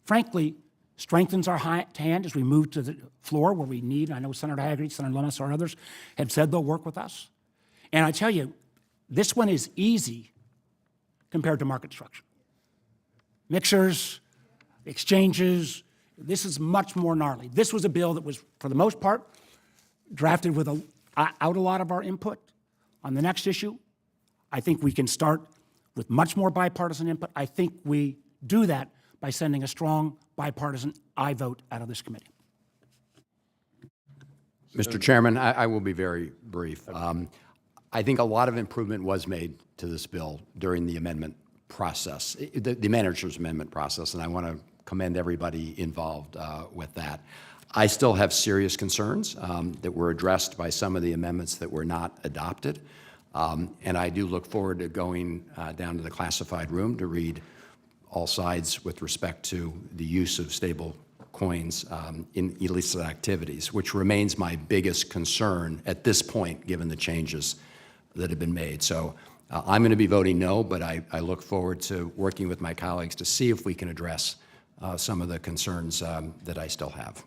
frankly, strengthens our hand as we move to the floor where we need. I know Senator Hagerty, Senator Lummis, or others have said they'll work with us. And I tell you, this one is easy compared to market structure. Mixers, exchanges, this is much more gnarly. This was a bill that was, for the most part, drafted with out a lot of our input. On the next issue, I think we can start with much more bipartisan input. I think we do that by sending a strong bipartisan aye vote out of this committee. Mr. Chairman, I will be very brief. I think a lot of improvement was made to this bill during the amendment process, the manager's amendment process, and I want to commend everybody involved with that. I still have serious concerns that were addressed by some of the amendments that were not adopted, and I do look forward to going down to the classified room to read all sides with respect to the use of stable coins in illicit activities, which remains my biggest concern at this point, given the changes that have been made. So I'm going to be voting no, but I look forward to working with my colleagues to see if we can address some of the concerns that I still have.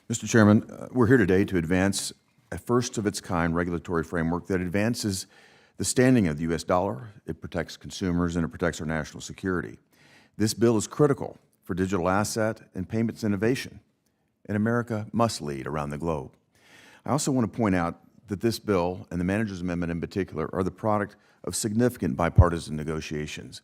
Mr. Chairman, we're here today to advance a first-of-its-kind regulatory framework that advances the standing of the U.S. dollar, it protects consumers, and it protects our national security. This bill is critical for digital asset and payments innovation, and America must lead around the globe. I also want to point out that this bill, and the manager's amendment in particular, are the product of significant bipartisan negotiations.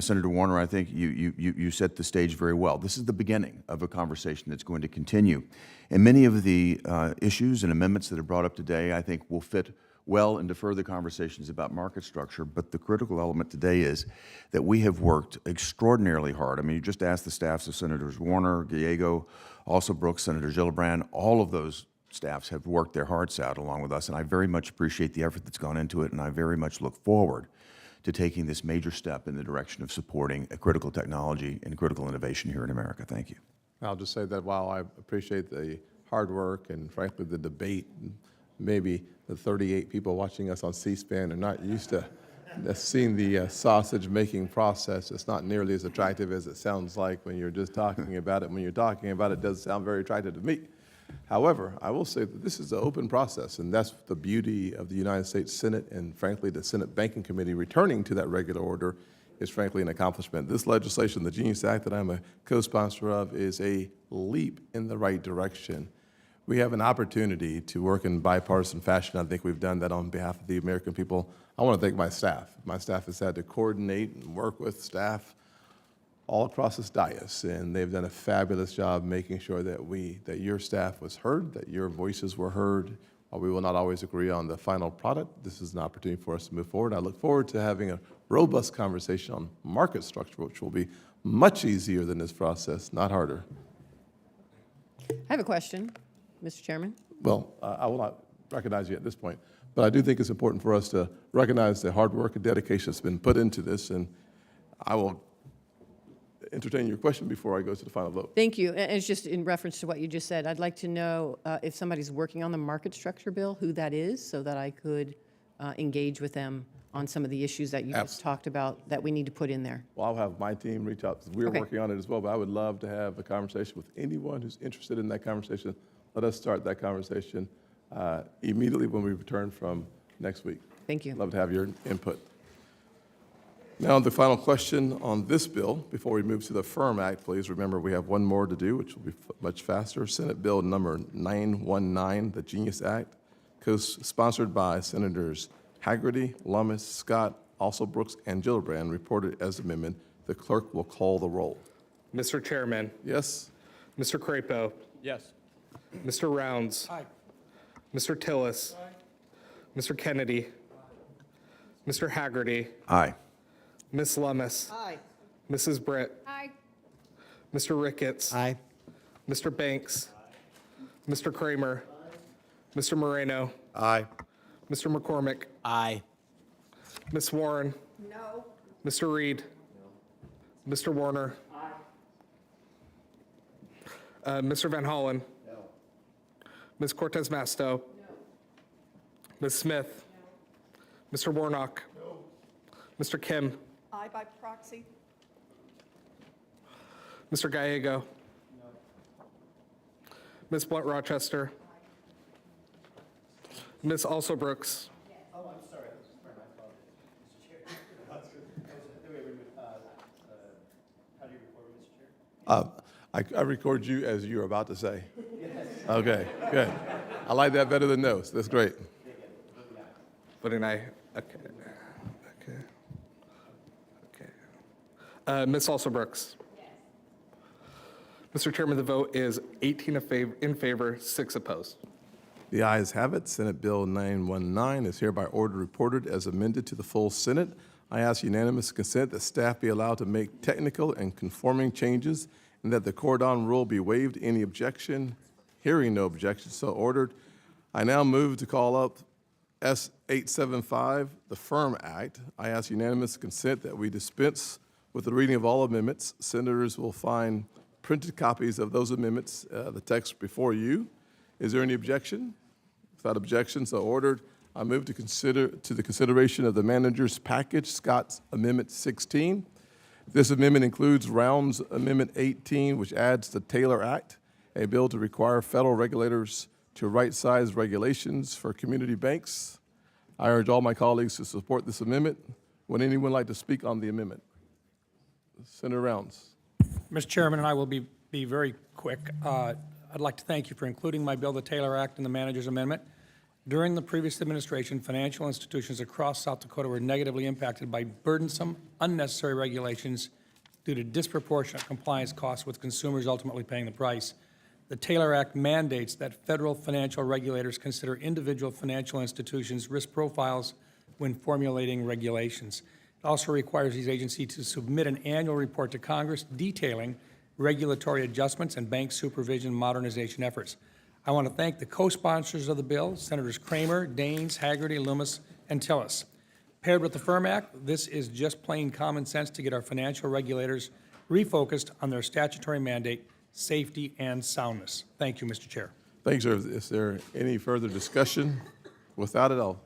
Senator Warner, I think you set the stage very well. This is the beginning of a conversation that's going to continue. And many of the issues and amendments that are brought up today, I think, will fit well into further conversations about market structure. But the critical element today is that we have worked extraordinarily hard. I mean, you just asked the staffs of Senators Warner, Gallego, Alsobrooks, Senator Gillibrand. All of those staffs have worked their hearts out along with us, and I very much appreciate the effort that's gone into it, and I very much look forward to taking this major step in the direction of supporting a critical technology and critical innovation here in America. Thank you. I'll just say that while I appreciate the hard work and frankly the debate, maybe the 38 people watching us on C-SPAN are not used to seeing the sausage-making process. It's not nearly as attractive as it sounds like when you're just talking about it. When you're talking about it, it does sound very attractive to me. However, I will say that this is an open process, and that's the beauty of the United States Senate, and frankly, the Senate Banking Committee returning to that regular order is frankly an accomplishment. This legislation, the Genius Act that I'm a co-sponsor of, is a leap in the right direction. We have an opportunity to work in bipartisan fashion. I think we've done that on behalf of the American people. I want to thank my staff. My staff has had to coordinate and work with staff all across this dais, and they've done a fabulous job making sure that your staff was heard, that your voices were heard. While we will not always agree on the final product, this is an opportunity for us to move forward. I look forward to having a robust conversation on market structure, which will be much easier than this process, not harder. I have a question, Mr. Chairman. Well, I will not recognize you at this point, but I do think it's important for us to recognize the hard work and dedication that's been put into this, and I will entertain your question before I go to the final vote. Thank you. And it's just in reference to what you just said. I'd like to know if somebody's working on the market structure bill, who that is, so that I could engage with them on some of the issues that you just talked about that we need to put in there. Well, I'll have my team reach out. We're working on it as well, but I would love to have a conversation with anyone who's interested in that conversation. Let us start that conversation immediately when we return from next week. Thank you. Love to have your input. Now, the final question on this bill, before we move to the Firm Act, please remember we have one more to do, which will be much faster. Senate Bill number 919, the Genius Act, co-sponsored by Senators Hagerty, Lummis, Scott, Alsobrooks, and Gillibrand, reported as amendment. The clerk will call the roll. Mr. Chairman. Yes? Mr. Crapo. Yes. Mr. Rounds. Aye. Mr. Tillis. Mr. Kennedy. Mr. Hagerty. Aye. Ms. Lummis. Aye. Mrs. Britt. Aye. Mr. Ricketts. Aye. Mr. Banks. Mr. Kramer. Mr. Moreno. Aye. Mr. McCormick. Aye. Ms. Warren. No. Mr. Reed. Mr. Warner. Mr. Van Hollen? No. Ms. Cortez Masto? No. Ms. Smith? No. Mr. Warnock? No. Mr. Kim? Aye by proxy. Mr. Gallego? No. Ms. Blunt Rochester? Ms. Alsobrooks? I record you as you're about to say. Yes. Okay, good. I like that better than no, so that's great. Voting aye. Okay. Ms. Alsobrooks? Yes. Mr. Chairman, the vote is 18 in favor, 6 opposed. The ayes have it. Senate Bill 919 is hereby ordered reported as amended to the full Senate. I ask unanimous consent that staff be allowed to make technical and conforming changes and that the cordon rule be waived. Any objection? Hearing no objection, so ordered. I now move to call up S 875, the Firm Act. I ask unanimous consent that we dispense with the reading of all amendments. Senators will find printed copies of those amendments, the text before you. Is there any objection? Without objection, so ordered. I move to the consideration of the manager's package, Scott's Amendment 16. This amendment includes Rounds Amendment 18, which adds the Tailor Act, a bill to require federal regulators to right-size regulations for community banks. I urge all my colleagues to support this amendment. Would anyone like to speak on the amendment? Senator Rounds. Mr. Chairman, and I will be very quick. I'd like to thank you for including my bill, the Tailor Act, in the manager's amendment. During the previous administration, financial institutions across South Dakota were negatively impacted by burdensome, unnecessary regulations due to disproportionate compliance costs, with consumers ultimately paying the price. The Tailor Act mandates that federal financial regulators consider individual financial institutions' risk profiles when formulating regulations. It also requires these agencies to submit an annual report to Congress detailing regulatory adjustments and bank supervision modernization efforts. I want to thank the co-sponsors of the bill, Senators Kramer, Daines, Hagerty, Lummis, and Tillis. Paired with the Firm Act, this is just plain common sense to get our financial regulators refocused on their statutory mandate, safety and soundness. Thank you, Mr. Chair. Thanks, sir. Is there any further discussion? Without it, I'll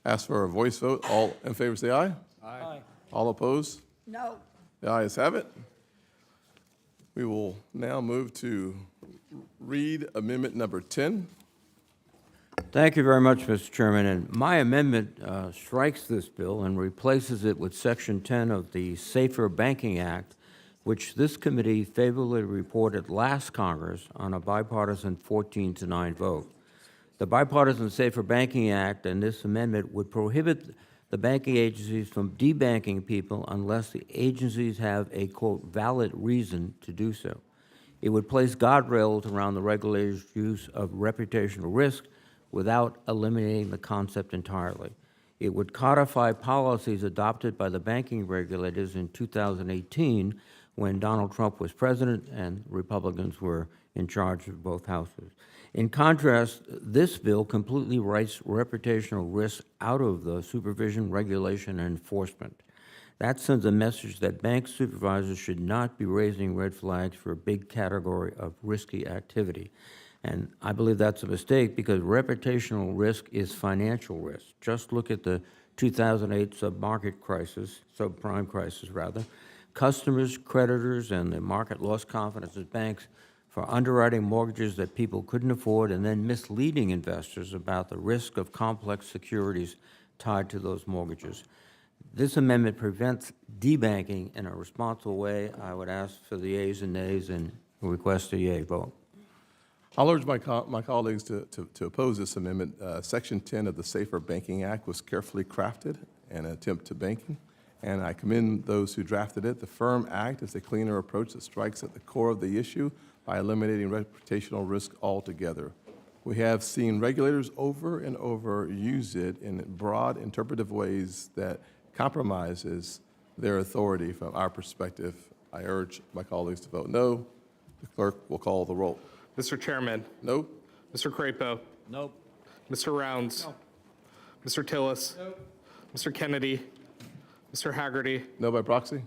ask for a voice vote. All in favor say aye. Aye. All opposed? No. The ayes have it. We will now move to read Amendment number 10. Thank you very much, Mr. Chairman. And my amendment strikes this bill and replaces it with Section 10 of the Safer Banking Act, which this committee favorably reported last Congress on a bipartisan 14-9 vote. The Bipartisan Safer Banking Act and this amendment would prohibit the banking agencies from debanking people unless the agencies have a, quote, valid reason to do so. It would place guardrails around the regulators' use of reputational risk without eliminating the concept entirely. It would codify policies adopted by the banking regulators in 2018 when Donald Trump was president and Republicans were in charge of both houses. In contrast, this bill completely writes reputational risk out of the supervision, regulation, and enforcement. That sends a message that bank supervisors should not be raising red flags for a big category of risky activity. And I believe that's a mistake because reputational risk is financial risk. Just look at the 2008 subprime crisis. Customers, creditors, and the market lost confidence in banks for underwriting mortgages that people couldn't afford and then misleading investors about the risk of complex securities tied to those mortgages. This amendment prevents debanking in a responsible way. I would ask for the yeas and nays and request a yea vote. I'll urge my colleagues to oppose this amendment. Section 10 of the Safer Banking Act was carefully crafted in an attempt to banking, and I commend those who drafted it. The Firm Act is a cleaner approach that strikes at the core of the issue by eliminating reputational risk altogether. We have seen regulators over and over use it in broad interpretive ways that compromises their authority from our perspective. I urge my colleagues to vote no. The clerk will call the roll. Mr. Chairman? No. Mr. Crapo? Nope. Mr. Rounds? No. Mr. Tillis? Nope. Mr. Kennedy? Mr. Hagerty? No by proxy?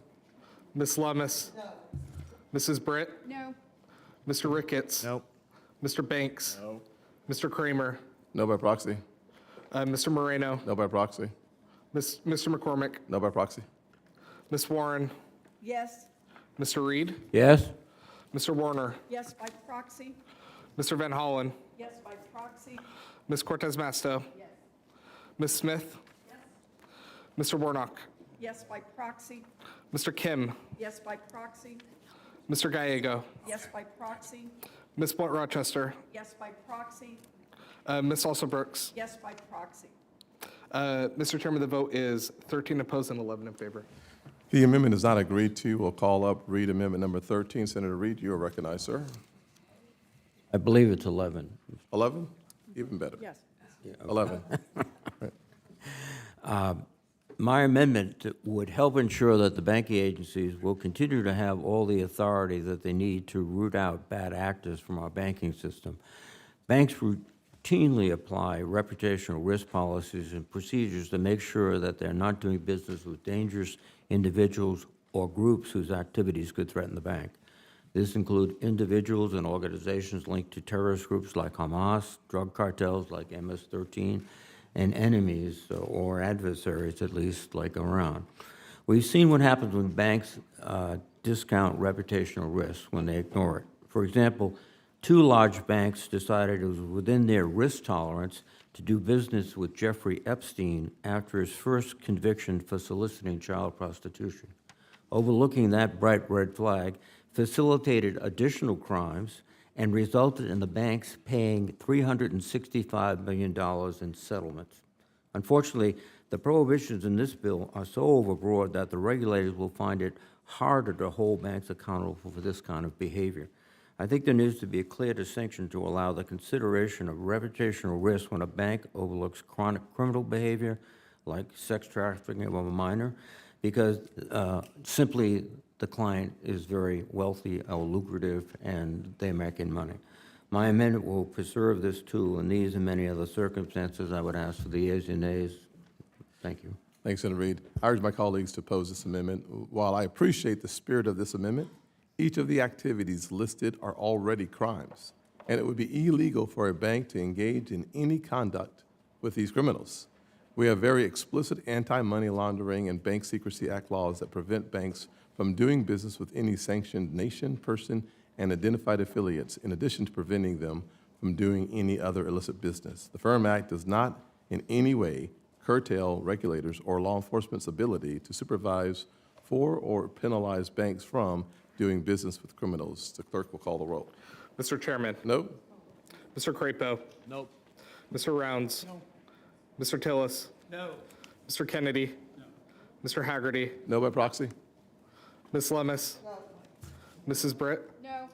Ms. Lummis? No. Mrs. Britt? No. Mr. Ricketts. Nope. Mr. Banks. No. Mr. Kramer. No by proxy. Mr. Moreno. No by proxy. Mr. McCormick. No by proxy. Ms. Warren. Yes. Mr. Reed. Yes? Mr. Warner. Yes by proxy. Mr. Van Hollen. Yes by proxy. Ms. Cortez Masto. Yes. Ms. Smith. Yes. Mr. Warnock. Yes by proxy. Mr. Kim. Yes by proxy. Mr. Gallego. Yes by proxy. Ms. Blunt Rochester. Yes by proxy. Ms. Alsobrooks. Yes by proxy. Mr. Chairman, the vote is 13 opposed and 11 in favor. The amendment is not agreed to. We'll call up Reed Amendment number 13. Senator Reed, you are recognized, sir. I believe it's 11. 11? Even better. Yes. 11. My amendment would help ensure that the banking agencies will continue to have all the authority that they need to root out bad actors from our banking system. Banks routinely apply reputational risk policies and procedures to make sure that they're not doing business with dangerous individuals or groups whose activities could threaten the bank. This includes individuals and organizations linked to terrorist groups like Hamas, drug cartels like MS-13, and enemies or adversaries, at least, like Iran. We've seen what happens when banks discount reputational risk when they ignore it. For example, 2 large banks decided it was within their risk tolerance to do business with Jeffrey Epstein after his first conviction for soliciting child prostitution. Overlooking that bright red flag facilitated additional crimes and resulted in the banks paying $365 million in settlements. Unfortunately, the prohibitions in this bill are so overbroad that the regulators will find it harder to hold banks accountable for this kind of behavior. I think there needs to be a clear distinction to allow the consideration of reputational risk when a bank overlooks chronic criminal behavior, like sex trafficking of a minor, because simply the client is very wealthy or lucrative and they're making money. My amendment will preserve this tool. In these and many other circumstances, I would ask for the yeas and nays. Thank you. Thanks, Senator Reed. I urge my colleagues to oppose this amendment. While I appreciate the spirit of this amendment, each of the activities listed are already crimes, and it would be illegal for a bank to engage in any conduct with these criminals. We have very explicit anti-money laundering and Bank Secrecy Act laws that prevent banks from doing business with any sanctioned nation, person, and identified affiliates, in addition to preventing them from doing any other illicit business. The FIRM Act does not in any way curtail regulators or law enforcement's ability to supervise for or penalize banks from doing business with criminals. The clerk will call the roll. Mr. Chairman. No? Mr. Crapo. Nope. Mr. Rounds. No. Mr. Tillis. No. Mr. Kennedy. No. Mr. Hagerty. No by proxy? Ms. Lummis. No. Mrs. Britt. No.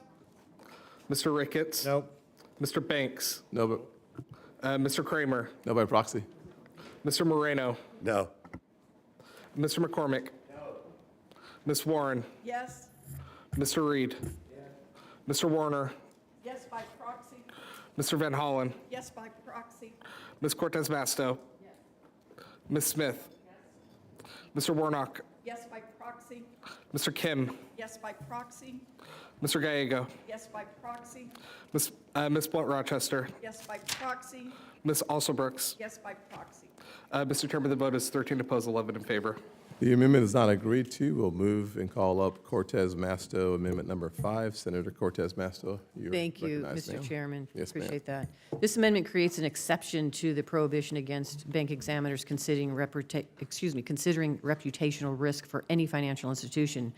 Mr. Ricketts. Nope. Mr. Banks. No by, Mr. Kramer. no by proxy? Mr. Moreno. No. Mr. McCormick. No. Ms. Warren. Yes. Mr. Reed. Mr. Warner. Yes by proxy. Mr. Van Hollen. Yes by proxy. Ms. Cortez Masto. Ms. Smith. Mr. Warnock. Yes by proxy. Mr. Kim. Yes by proxy. Mr. Gallego. Yes by proxy. Ms. Blunt Rochester. Yes by proxy. Ms. Alsobrooks. Yes by proxy. Mr. Chairman, the vote is 13 opposed, 11 in favor. The amendment is not agreed to. We'll move and call up Cortez Masto, Amendment number 5. Senator Cortez Masto, you're Thank you, recognized, Mr. ma'am. Chairman. Yes, ma'am. Appreciate that. This amendment creates an exception to the prohibition against bank examiners considering reputational risk for any financial institution.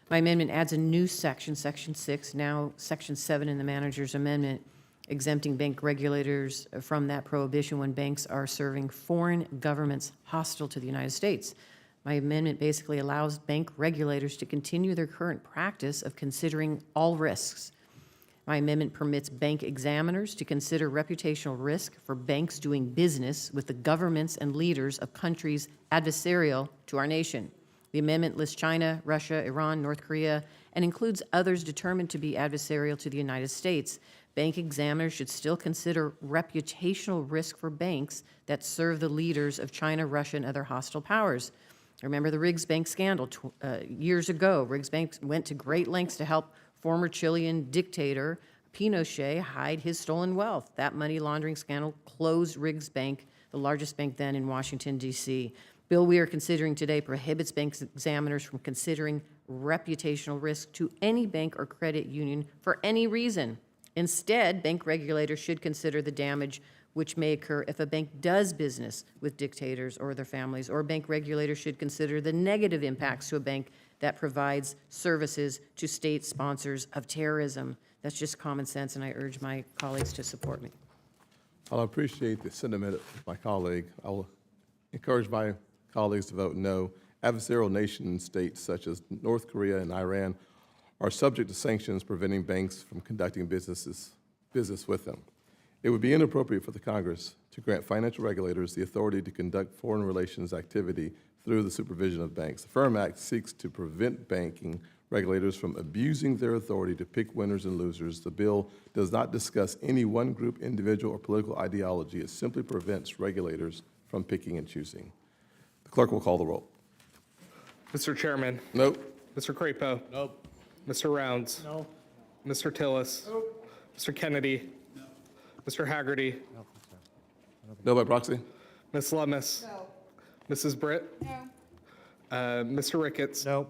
My amendment adds a new section, Section 6, now Section 7 in the manager's amendment, exempting bank regulators from that prohibition when banks are serving foreign governments hostile to the United States. My amendment basically allows bank regulators to continue their current practice of considering all risks. My amendment permits bank examiners to consider reputational risk for banks doing business with the governments and leaders of countries adversarial to our nation. The amendment lists China, Russia, Iran, North Korea, and includes others determined to be adversarial to the United States. Bank examiners should still consider reputational risk for banks that serve the leaders of China, Russia, and other hostile powers. Remember the Riggs Bank scandal years ago. Riggs Bank went to great lengths to help former Chilean dictator Pinochet hide his stolen wealth. That money laundering scandal closed Riggs Bank, the largest bank then in Washington, D.C. Bill we are considering today prohibits bank examiners from considering reputational risk to any bank or credit union for any reason. Instead, bank regulators should consider the damage which may occur if a bank does business with dictators or their families, or bank regulators should consider the negative impacts to a bank that provides services to state sponsors of terrorism. That's just common sense, and I urge my colleagues to support me. I'll appreciate the sentiment of my colleague. I will encourage my colleagues to vote no. Adversarial nation states such as North Korea and Iran are subject to sanctions preventing banks from conducting business with them. It would be inappropriate for the Congress to grant financial regulators the authority to conduct foreign relations activity through the supervision of banks. The FIRM Act seeks to prevent banking regulators from abusing their authority to pick winners and losers. The bill does not discuss any one group, individual, or political ideology. It simply prevents regulators from picking and choosing. The clerk will call the roll. Mr. Chairman. Nope. Mr. Crapo. Nope. Mr. Rounds. No. Mr. Tillis. Nope. Mr. Kennedy. No. Mr. Hagerty. No by proxy? Ms. Lummis. No. Mrs. Britt. No. Mr. Ricketts. No.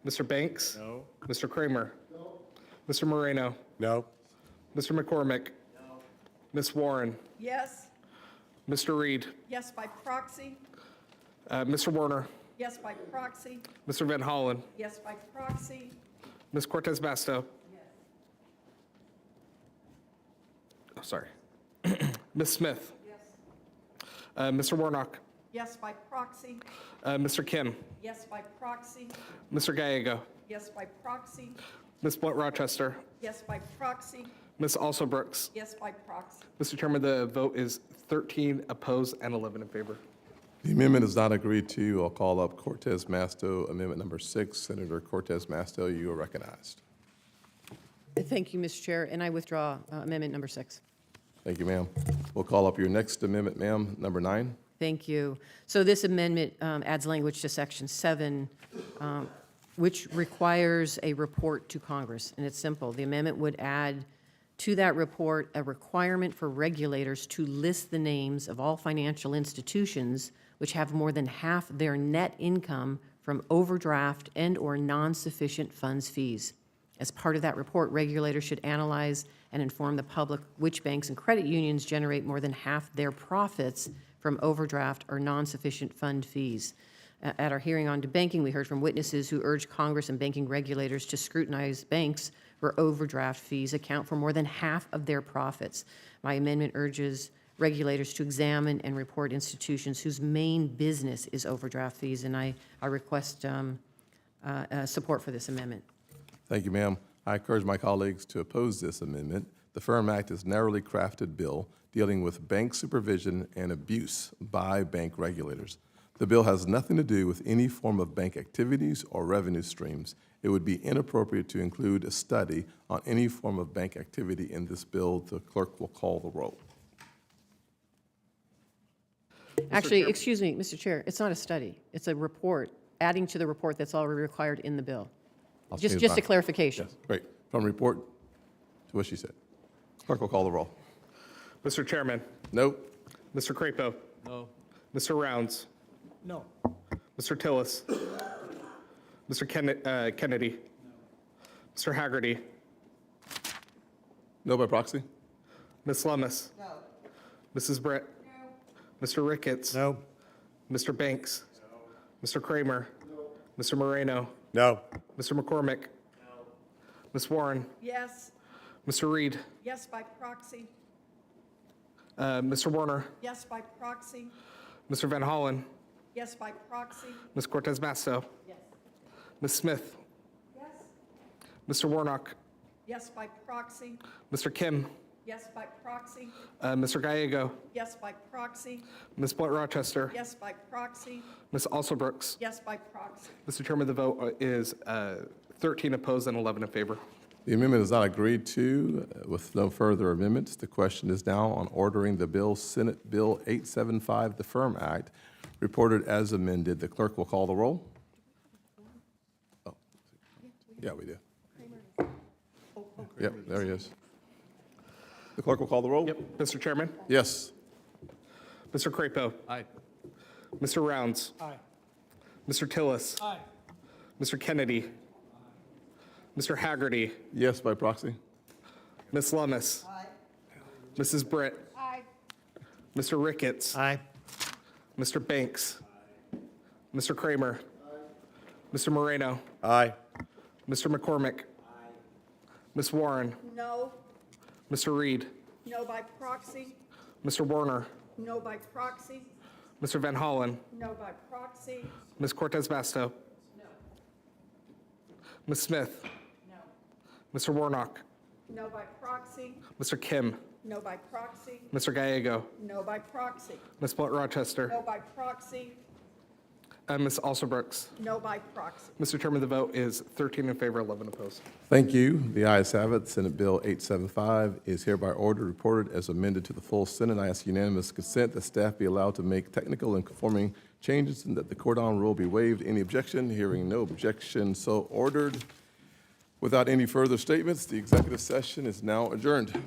Mr. Banks. No. Mr. Kramer. No. Mr. Moreno. No. Mr. McCormick. No. Ms. Warren. Yes. Mr. Reed. Yes by proxy. Mr. Warner. Yes by proxy. Mr. Van Hollen. Yes by proxy. Ms. Cortez Masto. Oh, sorry. Ms. Smith. Yes. Mr. Warnock. Yes by proxy. Mr. Kim. Yes by proxy. Mr. Gallego. Yes by proxy. Ms. Blunt Rochester. Yes by proxy. Ms. Alsobrooks. Yes by proxy. Mr. Chairman, the vote is 13 opposed and 11 in favor. The amendment is not agreed to. I'll call up Cortez Masto, amendment number 6. Senator Cortez Masto, you are recognized. Thank you, Mr. Chair, and I withdraw amendment number 6. Thank you, ma'am. We'll call up your next amendment, ma'am, number 9. Thank you. So this amendment adds language to Section 7, which requires a report to Congress, and it's simple. The amendment would add to that report a requirement for regulators to list the names of all financial institutions which have more than half their net income from overdraft and/or non-sufficient funds fees. As part of that report, regulators should analyze and inform the public which banks and credit unions generate more than half their profits from overdraft or non-sufficient fund fees. At our hearing on debanking, we heard from witnesses who urged Congress and banking regulators to scrutinize banks where overdraft fees account for more than half of their profits. My amendment urges regulators to examine and report institutions whose main business is overdraft fees, and I request support for this amendment. Thank you, ma'am. I encourage my colleagues to oppose this amendment. The FIRM Act is a narrowly crafted bill dealing with bank supervision and abuse by bank regulators. The bill has nothing to do with any form of bank activities or revenue streams. It would be inappropriate to include a study on any form of bank activity in this bill. The clerk will call the roll. Actually, excuse me, Mr. Chair, it's not a study. It's a report, adding to the report that's already required in the bill. I'll Just change a my- clarification. Yes, great. From report to what she said. Clerk will call the roll. Mr. Chairman. Nope. Mr. Crapo. No. Mr. Rounds. No. Mr. Tillis. Mr. Kennedy. Mr. Hagerty. No by proxy? Ms. Lummis. No. Mrs. Britt. No. Mr. Ricketts. No. Mr. Banks. Mr. Kramer. Mr. Moreno. No. Mr. McCormick. Ms. Warren. Yes. Mr. Reed. Yes by proxy. Mr. Warner. Yes by proxy. Mr. Van Hollen. Yes by proxy. Ms. Cortez Masto. Yes. Ms. Smith. Yes. Mr. Warnock. Yes by proxy. Mr. Kim. Yes by proxy. Mr. Gallego. Yes by proxy. Ms. Blunt Rochester. Yes by proxy. Ms. Alsobrooks. Yes by proxy. Mr. Chairman, the vote is 13 opposed and 11 in favor. The amendment is not agreed to. With no further amendments, the question is now on ordering the bill, Senate Bill 875, the FIRM Act, reported as amended. The clerk will call the roll. Oh, yeah, we do. Yep, there he is. The clerk will call the roll. Mr. Chairman? Yes. Mr. Crapo? Aye. Mr. Rounds? Aye. Mr. Tillis? Aye. Mr. Kennedy? Mr. Hagerty? Yes, by proxy. Ms. Lummis? Mrs. Britt? Mr. Ricketts? Aye. Mr. Banks? Mr. Kramer? Mr. Moreno? Aye. Mr. McCormick? Ms. Warren? No. Mr. Reed? No by proxy. Mr. Warner? No by proxy. Mr. Van Hollen? No by proxy. Ms. Cortez Masto? Ms. Smith? Mr. Warnock? No by proxy. Mr. Kim? No by proxy. Mr. Gallego? No by proxy. Ms. Blunt Rochester? No by proxy. And Ms. Alsobrooks? No by proxy. Mr. Chairman, the vote is 13 in favor, 11 opposed. Thank you. The ayes have it. Senate Bill 875 is hereby ordered, reported as amended to the full Senate. I ask unanimous consent that staff be allowed to make technical and conforming changes and that the cordon rule be waived. Any objection? Hearing no objection, so ordered. Without any further statements, the executive session is now adjourned.